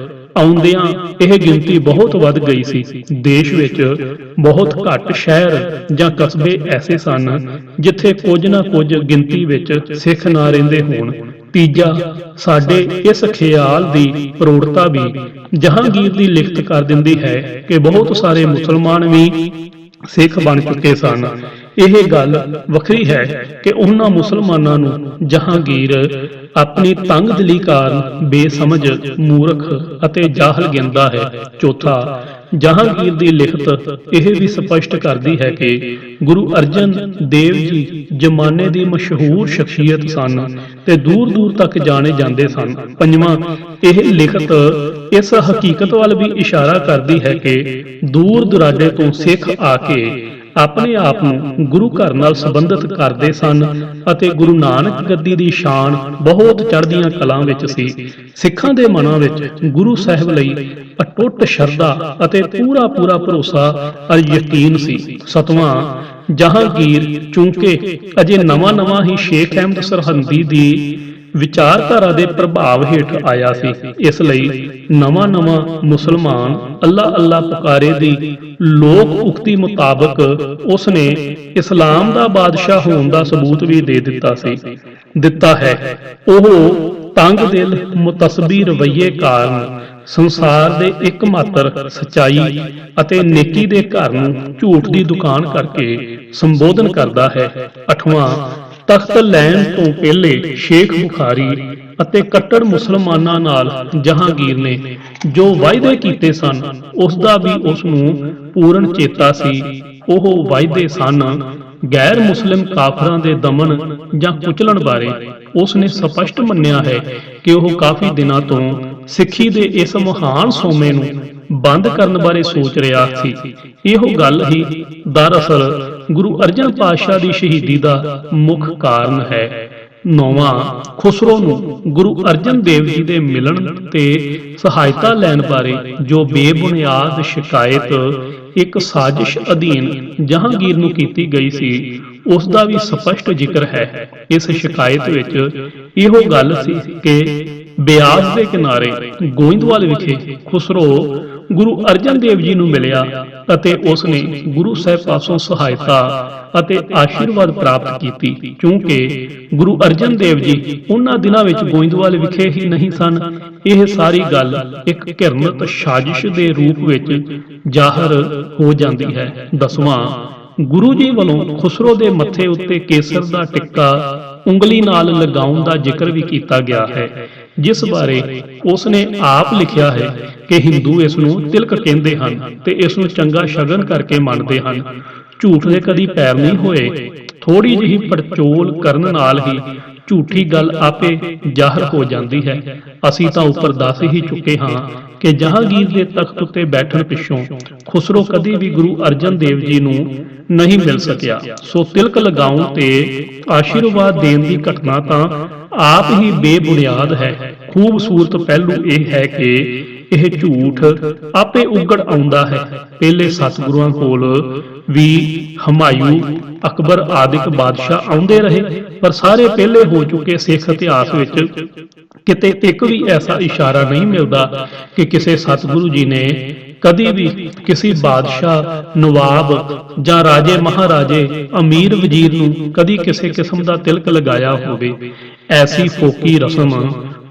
ਆਉਂਦਿਆਂ ਇਹ ਗਿਣਤੀ ਬਹੁਤ ਵੱਧ ਗਈ ਸੀ। ਦੇਸ਼ ਵਿੱਚ ਬਹੁਤ ਘੱਟ ਸ਼ਹਿਰ ਜਾਂ ਕਸਬੇ ਐਸੇ ਸਨ ਜਿੱਥੇ ਕੁਝ ਨਾ ਕੁਝ ਗਿਣਤੀ ਵਿੱਚ ਸਿੱਖ ਨਾ ਰਹਿੰਦੇ ਹੋਣ। ਤੀਜਾ, ਸਾਡੇ ਇਸ ਖਿਆਲ ਦੀ ਪ੍ਰੋੜਤਾ ਵੀ ਜਹਾਂਗੀਰ ਦੀ ਲਿਖਤ ਕਰ ਦਿੰਦੀ ਹੈ ਕਿ ਬਹੁਤ ਸਾਰੇ ਮੁਸਲਮਾਨ ਵੀ ਸਿੱਖ ਬਣ ਚੁੱਕੇ ਸਨ। ਇਹ ਗੱਲ ਵੱਖਰੀ ਹੈ ਕਿ ਉਹਨਾਂ ਮੁਸਲਮਾਨਾਂ ਨੂੰ ਜਹਾਂਗੀਰ ਆਪਣੀ ਤੰਗਦਿਲੀ ਕਾਰਨ ਬੇਸਮਝ, ਮੂਰਖ ਅਤੇ ਜਾਹਲ ਗਿਣਦਾ ਹੈ। ਚੌਥਾ, ਜਹਾਂਗੀਰ ਦੀ ਲਿਖਤ ਇਹ ਵੀ ਸਪਸ਼ਟ ਕਰਦੀ ਹੈ ਕਿ ਗੁਰੂ ਅਰਜਨ ਦੇਵ ਜੀ ਜ਼ਮਾਨੇ ਦੀ ਮਸ਼ਹੂਰ ਸ਼ਖਸੀਅਤ ਸਨ ਤੇ ਦੂਰ ਦੂਰ ਤੱਕ ਜਾਣੇ ਜਾਂਦੇ ਸਨ। ਪੰਜਵਾਂ, ਇਹ ਲਿਖਤ ਇਸ ਹਕੀਕਤ ਵੱਲ ਵੀ ਇਸ਼ਾਰਾ ਕਰਦੀ ਹੈ ਕਿ ਦੂਰ ਦੁਰਾਡੇ ਤੋਂ ਸਿੱਖ ਆ ਕੇ ਆਪਣੇ ਆਪ ਨੂੰ ਗੁਰੂ ਘਰ ਨਾਲ ਸੰਬੰਧਿਤ ਕਰਦੇ ਸਨ ਅਤੇ ਗੁਰੂ ਨਾਨਕ ਗੱਦੀ ਦੀ ਸ਼ਾਨ ਬਹੁਤ ਚੜ੍ਹਦੀਆਂ ਕਲਾਂ ਵਿੱਚ ਸੀ। ਸਿੱਖਾਂ ਦੇ ਮਨਾਂ ਵਿੱਚ ਗੁਰੂ ਸਾਹਿਬ ਲਈ ਅਟੁੱਟ ਸ਼ਰਧਾ ਅਤੇ ਪੂਰਾ ਭਰੋਸਾ ਅਤੇ ਯਕੀਨ ਸੀ। ਸੱਤਵਾਂ, ਜਹਾਂਗੀਰ ਚੂੰਕਿ ਅਜੇ ਨਵਾਂ ਹੀ ਸ਼ੇਖ ਅਹਿਮਦ ਸਰਹੰਦੀ ਦੀ ਵਿਚਾਰਧਾਰਾ ਦੇ ਪ੍ਰਭਾਵ ਹੇਠ ਆਇਆ ਸੀ, ਇਸ ਲਈ ਨਵਾਂ ਮੁਸਲਮਾਨ ਅੱਲਾ ਅੱਲਾ ਪੁਕਾਰੇ ਦੀ ਲੋਕ ਉਕਤੀ ਮੁਤਾਬਕ ਉਸ ਨੇ ਇਸਲਾਮ ਦਾ ਬਾਦਸ਼ਾਹ ਹੋਣ ਦਾ ਸਬੂਤ ਵੀ ਦੇ ਦਿੱਤਾ ਹੈ। ਉਹ ਤੰਗ ਦਿਲ ਮੁਤਸਬੀ ਰਵੱਈਏ ਕਾਰਨ ਸੰਸਾਰ ਦੇ ਇੱਕਮਾਤਰ ਸਚਾਈ ਅਤੇ ਨੇਕੀ ਦੇ ਘਰ ਨੂੰ ਝੂਠ ਦੀ ਦੁਕਾਨ ਕਰਕੇ ਸੰਬੋਧਨ ਕਰਦਾ ਹੈ। ਅੱਠਵਾਂ, ਤਖਤ ਲੈਣ ਤੋਂ ਪਹਿਲੇ ਸ਼ੇਖ ਬੁਖਾਰੀ ਅਤੇ ਕੱਟੜ ਮੁਸਲਮਾਨਾਂ ਨਾਲ ਜਹਾਂਗੀਰ ਨੇ ਜੋ ਵਾਅਦੇ ਕੀਤੇ ਸਨ, ਉਸ ਦਾ ਵੀ ਉਸ ਨੂੰ ਪੂਰਨ ਚੇਤਾ ਸੀ। ਉਹ ਵਾਅਦੇ ਸਨ ਗੈਰ ਮੁਸਲਿਮ ਕਾਫਰਾਂ ਦੇ ਦਮਨ ਜਾਂ ਕੁਚਲਣ ਬਾਰੇ। ਉਸ ਨੇ ਸਪਸ਼ਟ ਮੰਨਿਆ ਹੈ ਕਿ ਉਹ ਕਾਫੀ ਦਿਨਾਂ ਤੋਂ ਸਿੱਖੀ ਦੇ ਇਸ ਮਹਾਨ ਸੋਮੇ ਨੂੰ ਬੰਦ ਕਰਨ ਬਾਰੇ ਸੋਚ ਰਿਹਾ ਸੀ। ਇਹੋ ਗੱਲ ਹੀ ਦਰਅਸਲ ਗੁਰੂ ਅਰਜਨ ਪਾਤਸ਼ਾਹ ਦੀ ਸ਼ਹੀਦੀ ਦਾ ਮੁੱਖ ਕਾਰਨ ਹੈ। ਨੌਵਾਂ, ਖੁਸਰੋ ਨੂੰ ਗੁਰੂ ਅਰਜਨ ਦੇਵ ਜੀ ਦੇ ਮਿਲਣ ਤੇ ਸਹਾਇਤਾ ਲੈਣ ਬਾਰੇ ਜੋ ਬੇਬੁਨਿਆਦ ਸ਼ਿਕਾਇਤ ਇੱਕ ਸਾਜ਼ਿਸ਼ ਅਧੀਨ ਜਹਾਂਗੀਰ ਨੂੰ ਕੀਤੀ ਗਈ ਸੀ, ਉਸ ਦਾ ਵੀ ਸਪਸ਼ਟ ਜ਼ਿਕਰ ਹੈ। ਇਸ ਸ਼ਿਕਾਇਤ ਵਿੱਚ ਇਹੋ ਗੱਲ ਸੀ ਕਿ ਬਿਆਸ ਦੇ ਕਿਨਾਰੇ ਗੋਇੰਦਵਾਲ ਵਿਖੇ ਖੁਸਰੋ ਗੁਰੂ ਅਰਜਨ ਦੇਵ ਜੀ ਨੂੰ ਮਿਲਿਆ ਅਤੇ ਉਸ ਨੇ ਗੁਰੂ ਸਾਹਿਬ ਪਾਸੋਂ ਸਹਾਇਤਾ ਅਤੇ ਆਸ਼ੀਰਵਾਦ ਪ੍ਰਾਪਤ ਕੀਤੀ। ਕਿਉਂਕਿ ਗੁਰੂ ਅਰਜਨ ਦੇਵ ਜੀ ਉਹਨਾਂ ਦਿਨਾਂ ਵਿੱਚ ਗੋਇੰਦਵਾਲ ਵਿਖੇ ਹੀ ਨਹੀਂ ਸਨ, ਇਹ ਸਾਰੀ ਗੱਲ ਇੱਕ ਘਿਰਨਿਤ ਸਾਜ਼ਿਸ਼ ਦੇ ਰੂਪ ਵਿੱਚ ਜ਼ਾਹਰ ਹੋ ਜਾਂਦੀ ਹੈ। ਦਸਵਾਂ, ਗੁਰੂ ਜੀ ਵੱਲੋਂ ਖੁਸਰੋ ਦੇ ਮੱਥੇ ਉੱਤੇ ਕੇਸਰ ਦਾ ਟਿੱਕਾ ਉਂਗਲੀ ਨਾਲ ਲਗਾਉਣ ਦਾ ਜ਼ਿਕਰ ਵੀ ਕੀਤਾ ਗਿਆ ਹੈ, ਜਿਸ ਬਾਰੇ ਉਸ ਨੇ ਆਪ ਲਿਖਿਆ ਹੈ ਕਿ ਹਿੰਦੂ ਇਸ ਨੂੰ ਤਿਲਕ ਕਹਿੰਦੇ ਹਨ ਤੇ ਇਸ ਨੂੰ ਚੰਗਾ ਸ਼ਗਨ ਕਰਕੇ ਮੰਨਦੇ ਹਨ। ਝੂਠ ਦੇ ਕਦੀ ਪੈਰ ਨਹੀਂ ਹੋਏ ਥੋੜੀ ਜਿਹੀ ਪੜਚੋਲ ਕਰਨ ਨਾਲ ਹੀ ਝੂਠੀ ਗੱਲ ਆਪੇ ਜ਼ਾਹਰ ਹੋ ਜਾਂਦੀ ਹੈ। ਅਸੀਂ ਤਾਂ ਉੱਪਰ ਦੱਸ ਹੀ ਚੁੱਕੇ ਹਾਂ ਕਿ ਜਹਾਂਗੀਰ ਦੇ ਤਖਤ ਉੱਤੇ ਬੈਠਣ ਪਿੱਛੋਂ ਖੁਸਰੋ ਕਦੀ ਵੀ ਗੁਰੂ ਅਰਜਨ ਦੇਵ ਜੀ ਨੂੰ ਨਹੀਂ ਮਿਲ ਸਕਿਆ। ਸੋ ਤਿਲਕ ਲਗਾਉਣ ਤੇ ਆਸ਼ੀਰਵਾਦ ਦੇਣ ਦੀ ਘਟਨਾ ਤਾਂ ਆਪ ਹੀ ਬੇਬੁਨਿਆਦ ਹੈ। ਖੂਬਸੂਰਤ ਪਹਿਲੂ ਇਹ ਹੈ ਕਿ ਇਹ ਝੂਠ ਆਪੇ ਉਗੜ ਆਉਂਦਾ ਹੈ। ਪਹਿਲੇ ਸਤਿਗੁਰਾਂ ਕੋਲ ਵੀ ਹਮਾਯੂ, ਅਕਬਰ ਆਦਿਕ ਬਾਦਸ਼ਾਹ ਆਉਂਦੇ ਰਹੇ, ਪਰ ਸਾਰੇ ਪਹਿਲੇ ਹੋ ਚੁੱਕੇ ਸਿੱਖ ਇਤਿਹਾਸ ਵਿੱਚ ਕਿਤੇ ਇੱਕ ਵੀ ਐਸਾ ਇਸ਼ਾਰਾ ਨਹੀਂ ਮਿਲਦਾ ਕਿ ਕਿਸੇ ਸਤਿਗੁਰੂ ਜੀ ਨੇ ਕਦੀ ਵੀ ਕਿਸੇ ਬਾਦਸ਼ਾਹ, ਨਵਾਬ ਜਾਂ ਰਾਜੇ ਮਹਾਰਾਜੇ, ਅਮੀਰ ਵਜ਼ੀਰ ਨੂੰ ਕਦੀ ਕਿਸੇ ਕਿਸਮ ਦਾ ਤਿਲਕ ਲਗਾਇਆ ਹੋਵੇ। ਐਸੀ ਫੋਕੀ ਰਸਮ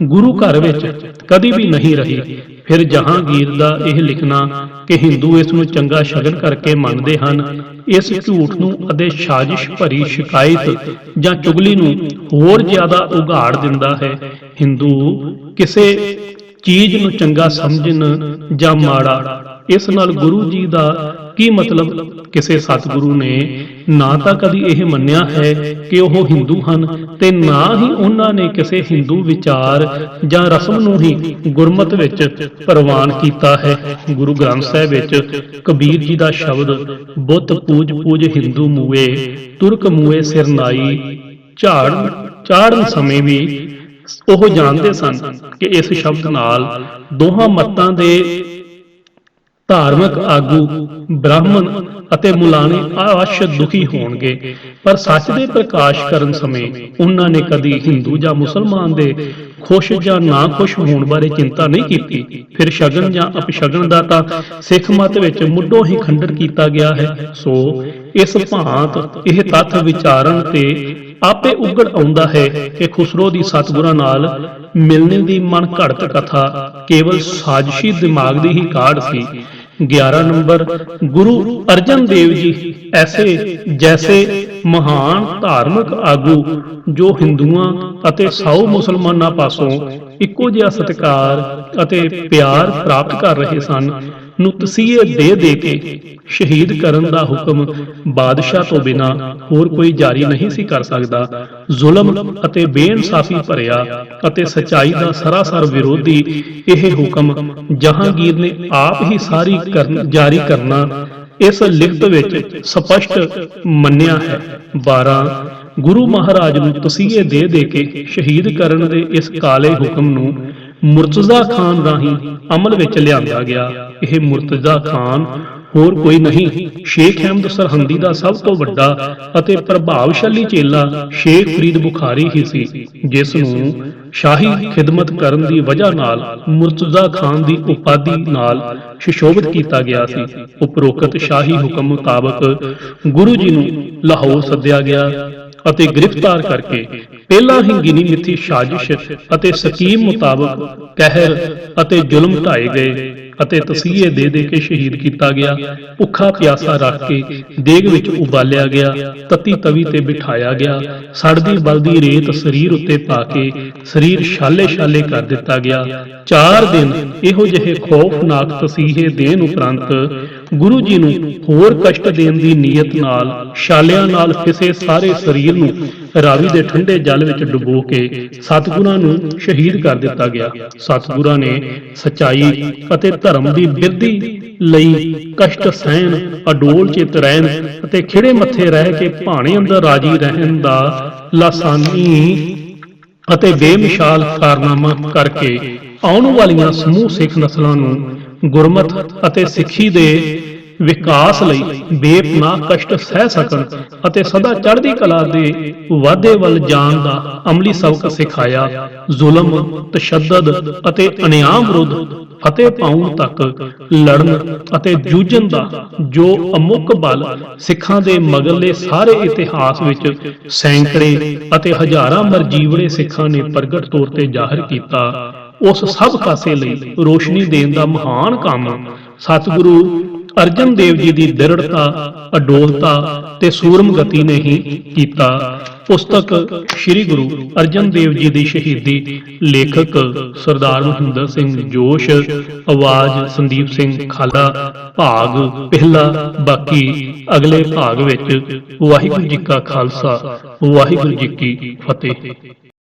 ਗੁਰੂ ਘਰ ਵਿੱਚ ਕਦੀ ਵੀ ਨਹੀਂ ਰਹੀ। ਫਿਰ ਜਹਾਂਗੀਰ ਦਾ ਇਹ ਲਿਖਣਾ ਕਿ ਹਿੰਦੂ ਇਸ ਨੂੰ ਚੰਗਾ ਸ਼ਗਨ ਕਰਕੇ ਮੰਨਦੇ ਹਨ, ਇਸ ਝੂਠ ਨੂੰ ਅਤੇ ਸਾਜ਼ਿਸ਼ ਭਰੀ ਸ਼ਿਕਾਇਤ ਜਾਂ ਚੁਗਲੀ ਨੂੰ ਹੋਰ ਜ਼ਿਆਦਾ ਉਘਾੜ ਦਿੰਦਾ ਹੈ। ਹਿੰਦੂ ਕਿਸੇ ਚੀਜ਼ ਨੂੰ ਚੰਗਾ ਸਮਝਣ ਜਾਂ ਮਾੜਾ, ਇਸ ਨਾਲ ਗੁਰੂ ਜੀ ਦਾ ਕੀ ਮਤਲਬ? ਕਿਸੇ ਸਤਿਗੁਰੂ ਨੇ ਨਾ ਤਾਂ ਕਦੀ ਇਹ ਮੰਨਿਆ ਹੈ ਕਿ ਉਹ ਹਿੰਦੂ ਹਨ ਤੇ ਨਾ ਹੀ ਉਹਨਾਂ ਨੇ ਕਿਸੇ ਹਿੰਦੂ ਵਿਚਾਰ ਜਾਂ ਰਸਮ ਨੂੰ ਹੀ ਗੁਰਮਤਿ ਵਿੱਚ ਪ੍ਰਵਾਨ ਕੀਤਾ ਹੈ। ਗੁਰੂ ਗ੍ਰੰਥ ਸਾਹਿਬ ਵਿੱਚ ਕਬੀਰ ਜੀ ਦਾ ਸ਼ਬਦ ਬੁੱਤ ਪੂਜ ਪੂਜ ਹਿੰਦੂ ਮੂਏ, ਤੁਰਕ ਮੂਏ ਸਿਰਨਾਈ ਚਾੜਨ ਸਮੇਂ ਵੀ ਉਹ ਜਾਣਦੇ ਸਨ ਕਿ ਇਸ ਸ਼ਬਦ ਨਾਲ ਦੋਹਾਂ ਮਤਾਂ ਦੇ ਧਾਰਮਿਕ ਆਗੂ, ਬ੍ਰਾਹਮਣ ਅਤੇ ਮੁਲਾਣੇ ਅਵੱਸ਼ ਦੁਖੀ ਹੋਣਗੇ। ਪਰ ਸੱਚ ਦੇ ਪ੍ਰਕਾਸ਼ ਕਰਨ ਸਮੇਂ ਉਹਨਾਂ ਨੇ ਕਦੀ ਹਿੰਦੂ ਜਾਂ ਮੁਸਲਮਾਨ ਦੇ ਖੁਸ਼ ਜਾਂ ਨਾ ਖੁਸ਼ ਹੋਣ ਬਾਰੇ ਚਿੰਤਾ ਨਹੀਂ ਕੀਤੀ। ਫਿਰ ਸ਼ਗਨ ਜਾਂ ਅਪਸ਼ਗਨ ਦਾ ਤਾਂ ਸਿੱਖ ਮਤ ਵਿੱਚ ਮੁੱਢੋਂ ਹੀ ਖੰਡਨ ਕੀਤਾ ਗਿਆ ਹੈ। ਸੋ ਇਸ ਭਾਂਤ ਇਹ ਤੱਥ ਵਿਚਾਰਨ ਤੇ ਆਪੇ ਉਗੜ ਆਉਂਦਾ ਹੈ ਕਿ ਖੁਸਰੋ ਦੀ ਸਤਿਗੁਰਾਂ ਨਾਲ ਮਿਲਣ ਦੀ ਮਨ ਘੜਤ ਕਥਾ ਕੇਵਲ ਸਾਜ਼ਿਸ਼ੀ ਦਿਮਾਗ ਦੀ ਹੀ ਕਾਢ ਸੀ। 11 ਨੰਬਰ, ਗੁਰੂ ਅਰਜਨ ਦੇਵ ਜੀ ਐਸੇ ਜੈਸੇ ਮਹਾਨ ਧਾਰਮਿਕ ਆਗੂ ਜੋ ਹਿੰਦੂਆਂ ਅਤੇ ਸਾਊ ਮੁਸਲਮਾਨਾਂ ਪਾਸੋਂ ਇੱਕੋ ਜਿਹਾ ਸਤਿਕਾਰ ਅਤੇ ਪਿਆਰ ਪ੍ਰਾਪਤ ਕਰ ਰਹੇ ਸਨ, ਨੂੰ ਤਸੀਹੇ ਦੇ ਕੇ ਸ਼ਹੀਦ ਕਰਨ ਦਾ ਹੁਕਮ ਬਾਦਸ਼ਾਹ ਤੋਂ ਬਿਨਾਂ ਹੋਰ ਕੋਈ ਜਾਰੀ ਨਹੀਂ ਸੀ ਕਰ ਸਕਦਾ। ਜ਼ੁਲਮ ਅਤੇ ਬੇਇਨਸਾਫੀ ਭਰਿਆ ਅਤੇ ਸਚਾਈ ਦਾ ਸਰਾਸਰ ਵਿਰੋਧੀ ਇਹ ਹੁਕਮ ਜਹਾਂਗੀਰ ਨੇ ਆਪ ਹੀ ਜਾਰੀ ਕਰਨਾ ਇਸ ਲਿਖਤ ਵਿੱਚ ਸਪਸ਼ਟ ਮੰਨਿਆ ਹੈ। 12 ਗੁਰੂ ਮਹਾਰਾਜ ਨੂੰ ਤਸੀਹੇ ਦੇ ਕੇ ਸ਼ਹੀਦ ਕਰਨ ਦੇ ਇਸ ਕਾਲੇ ਹੁਕਮ ਨੂੰ ਮੁਰਤਜ਼ਾ ਖਾਨ ਰਾਹੀਂ ਅਮਲ ਵਿੱਚ ਲਿਆਂਦਾ ਗਿਆ। ਇਹ ਮੁਰਤਜ਼ਾ ਖਾਨ ਹੋਰ ਕੋਈ ਨਹੀਂ, ਸ਼ੇਖ ਅਹਿਮਦ ਸਰਹੰਦੀ ਦਾ ਸਭ ਤੋਂ ਵੱਡਾ ਅਤੇ ਪ੍ਰਭਾਵਸ਼ਾਲੀ ਚੇਲਾ ਸ਼ੇਖ ਫਰੀਦ ਬੁਖਾਰੀ ਹੀ ਸੀ, ਜਿਸ ਨੂੰ ਸ਼ਾਹੀ ਖਿਦਮਤ ਕਰਨ ਦੀ ਵਜ੍ਹਾ ਨਾਲ ਮੁਰਤਜ਼ਾ ਖਾਨ ਦੀ ਉਪਾਧੀ ਨਾਲ ਸੁਸ਼ੋਭਿਤ ਕੀਤਾ ਗਿਆ ਸੀ। ਉਪਰੋਕਤ ਸ਼ਾਹੀ ਹੁਕਮ ਮੁਤਾਬਕ ਗੁਰੂ ਜੀ ਨੂੰ ਲਾਹੌਰ ਸੱਦਿਆ ਗਿਆ ਅਤੇ ਗ੍ਰਿਫਤਾਰ ਕਰਕੇ ਪਹਿਲਾਂ ਹੀ ਗਿਣੀ ਮਿੱਥੀ ਸਾਜ਼ਿਸ਼ ਅਤੇ ਸਕੀਮ ਮੁਤਾਬਕ ਕਹਿਰ ਅਤੇ ਜ਼ੁਲਮ ਢਾਏ ਗਏ ਅਤੇ ਤਸੀਹੇ ਦੇ ਕੇ ਸ਼ਹੀਦ ਕੀਤਾ ਗਿਆ। ਭੁੱਖਾ ਪਿਆਸਾ ਰੱਖ ਕੇ ਦੇਗ ਵਿੱਚ ਉਬਾਲਿਆ ਗਿਆ, ਤਤੀ ਤਵੀ ਤੇ ਬਿਠਾਇਆ ਗਿਆ, ਸੜਦੀ ਬਲਦੀ ਰੇਤ ਸਰੀਰ ਉੱਤੇ ਪਾ ਕੇ ਸਰੀਰ ਛਾਲੇ ਕਰ ਦਿੱਤਾ ਗਿਆ। 4 ਦਿਨ ਇਹੋ ਜਿਹੇ ਖੌਫਨਾਕ ਤਸੀਹੇ ਦੇਣ ਉਪਰੰਤ ਗੁਰੂ ਜੀ ਨੂੰ ਹੋਰ ਕਸ਼ਟ ਦੇਣ ਦੀ ਨੀਅਤ ਨਾਲ ਛਾਲਿਆਂ ਨਾਲ ਫਿਸੇ ਸਾਰੇ ਸਰੀਰ ਨੂੰ ਰਾਵੀ ਦੇ ਠੰਡੇ ਜਲ ਵਿੱਚ ਡੁਬੋ ਕੇ ਸਤਿਗੁਰਾਂ ਨੂੰ ਸ਼ਹੀਦ ਕਰ ਦਿੱਤਾ ਗਿਆ। ਸਤਿਗੁਰਾਂ ਨੇ ਸਚਾਈ ਅਤੇ ਧਰਮ ਦੀ ਬਿਰਧੀ ਲਈ ਕਸ਼ਟ ਸਹਿਣ, ਅਡੋਲ ਚਿੱਤ ਰਹਿਣ ਅਤੇ ਖਿੜੇ ਮੱਥੇ ਰਹਿ ਕੇ ਭਾਣੇ ਅੰਦਰ ਰਾਜੀ ਰਹਿਣ ਦਾ ਲਾਸਾਨੀ ਅਤੇ ਬੇਮਿਸਾਲ ਕਾਰਨਾਮਾ ਕਰਕੇ ਆਉਣ ਵਾਲੀਆਂ ਸਮੂਹ ਸਿੱਖ ਨਸਲਾਂ ਨੂੰ ਗੁਰਮਤ ਅਤੇ ਸਿੱਖੀ ਦੇ ਵਿਕਾਸ ਲਈ ਬੇਪਨਾਹ ਕਸ਼ਟ ਸਹਿ ਸਕਣ ਅਤੇ ਸਦਾ ਚੜ੍ਹਦੀ ਕਲਾ ਦੇ ਵਾਧੇ ਵੱਲ ਜਾਣ ਦਾ ਅਮਲੀ ਸਬਕ ਸਿਖਾਇਆ। ਜ਼ੁਲਮ, ਤਸ਼ੱਦਦ ਅਤੇ ਅਨਿਆਂ ਵਿਰੁੱਧ ਫਤਿਹ ਪਾਉਣ ਤੱਕ ਲੜਨ ਅਤੇ ਜੂਝਣ ਦਾ ਜੋ ਅਮੁੱਕ ਬਲ ਸਿੱਖਾਂ ਦੇ ਮਗਰਲੇ ਸਾਰੇ ਇਤਿਹਾਸ ਵਿੱਚ ਸੈਂਕੜੇ ਅਤੇ ਹਜ਼ਾਰਾਂ ਮਰਜੀਵੜੇ ਸਿੱਖਾਂ ਨੇ ਪ੍ਰਗਟ ਤੌਰ ਤੇ ਜ਼ਾਹਿਰ ਕੀਤਾ, ਉਸ ਸਭ ਕਾਸੇ ਲਈ ਰੋਸ਼ਨੀ ਦੇਣ ਦਾ ਮਹਾਨ ਕੰਮ ਸਤਿਗੁਰੂ ਅਰਜਨ ਦੇਵ ਜੀ ਦੀ ਦ੍ਰਿੜਤਾ, ਅਡੋਲਤਾ ਤੇ ਸੂਰਮ ਗਤੀ ਨੇ ਹੀ ਕੀਤਾ। ਪੁਸਤਕ ਸ੍ਰੀ ਗੁਰੂ ਅਰਜਨ ਦੇਵ ਜੀ ਦੀ ਸ਼ਹੀਦੀ, ਲੇਖਕ ਸਰਦਾਰ ਮਹਿੰਦਰ ਸਿੰਘ ਜੋਸ਼, ਆਵਾਜ਼ ਸੰਦੀਪ ਸਿੰਘ ਖਾਲਾ, ਭਾਗ ਪਹਿਲਾ। ਬਾਕੀ ਅਗਲੇ ਭਾਗ ਵਿੱਚ। ਵਾਹਿਗੁਰੂ ਜੀ ਕਾ ਖਾਲਸਾ, ਵਾਹਿਗੁਰੂ ਜੀ ਕੀ ਫਤਿਹ।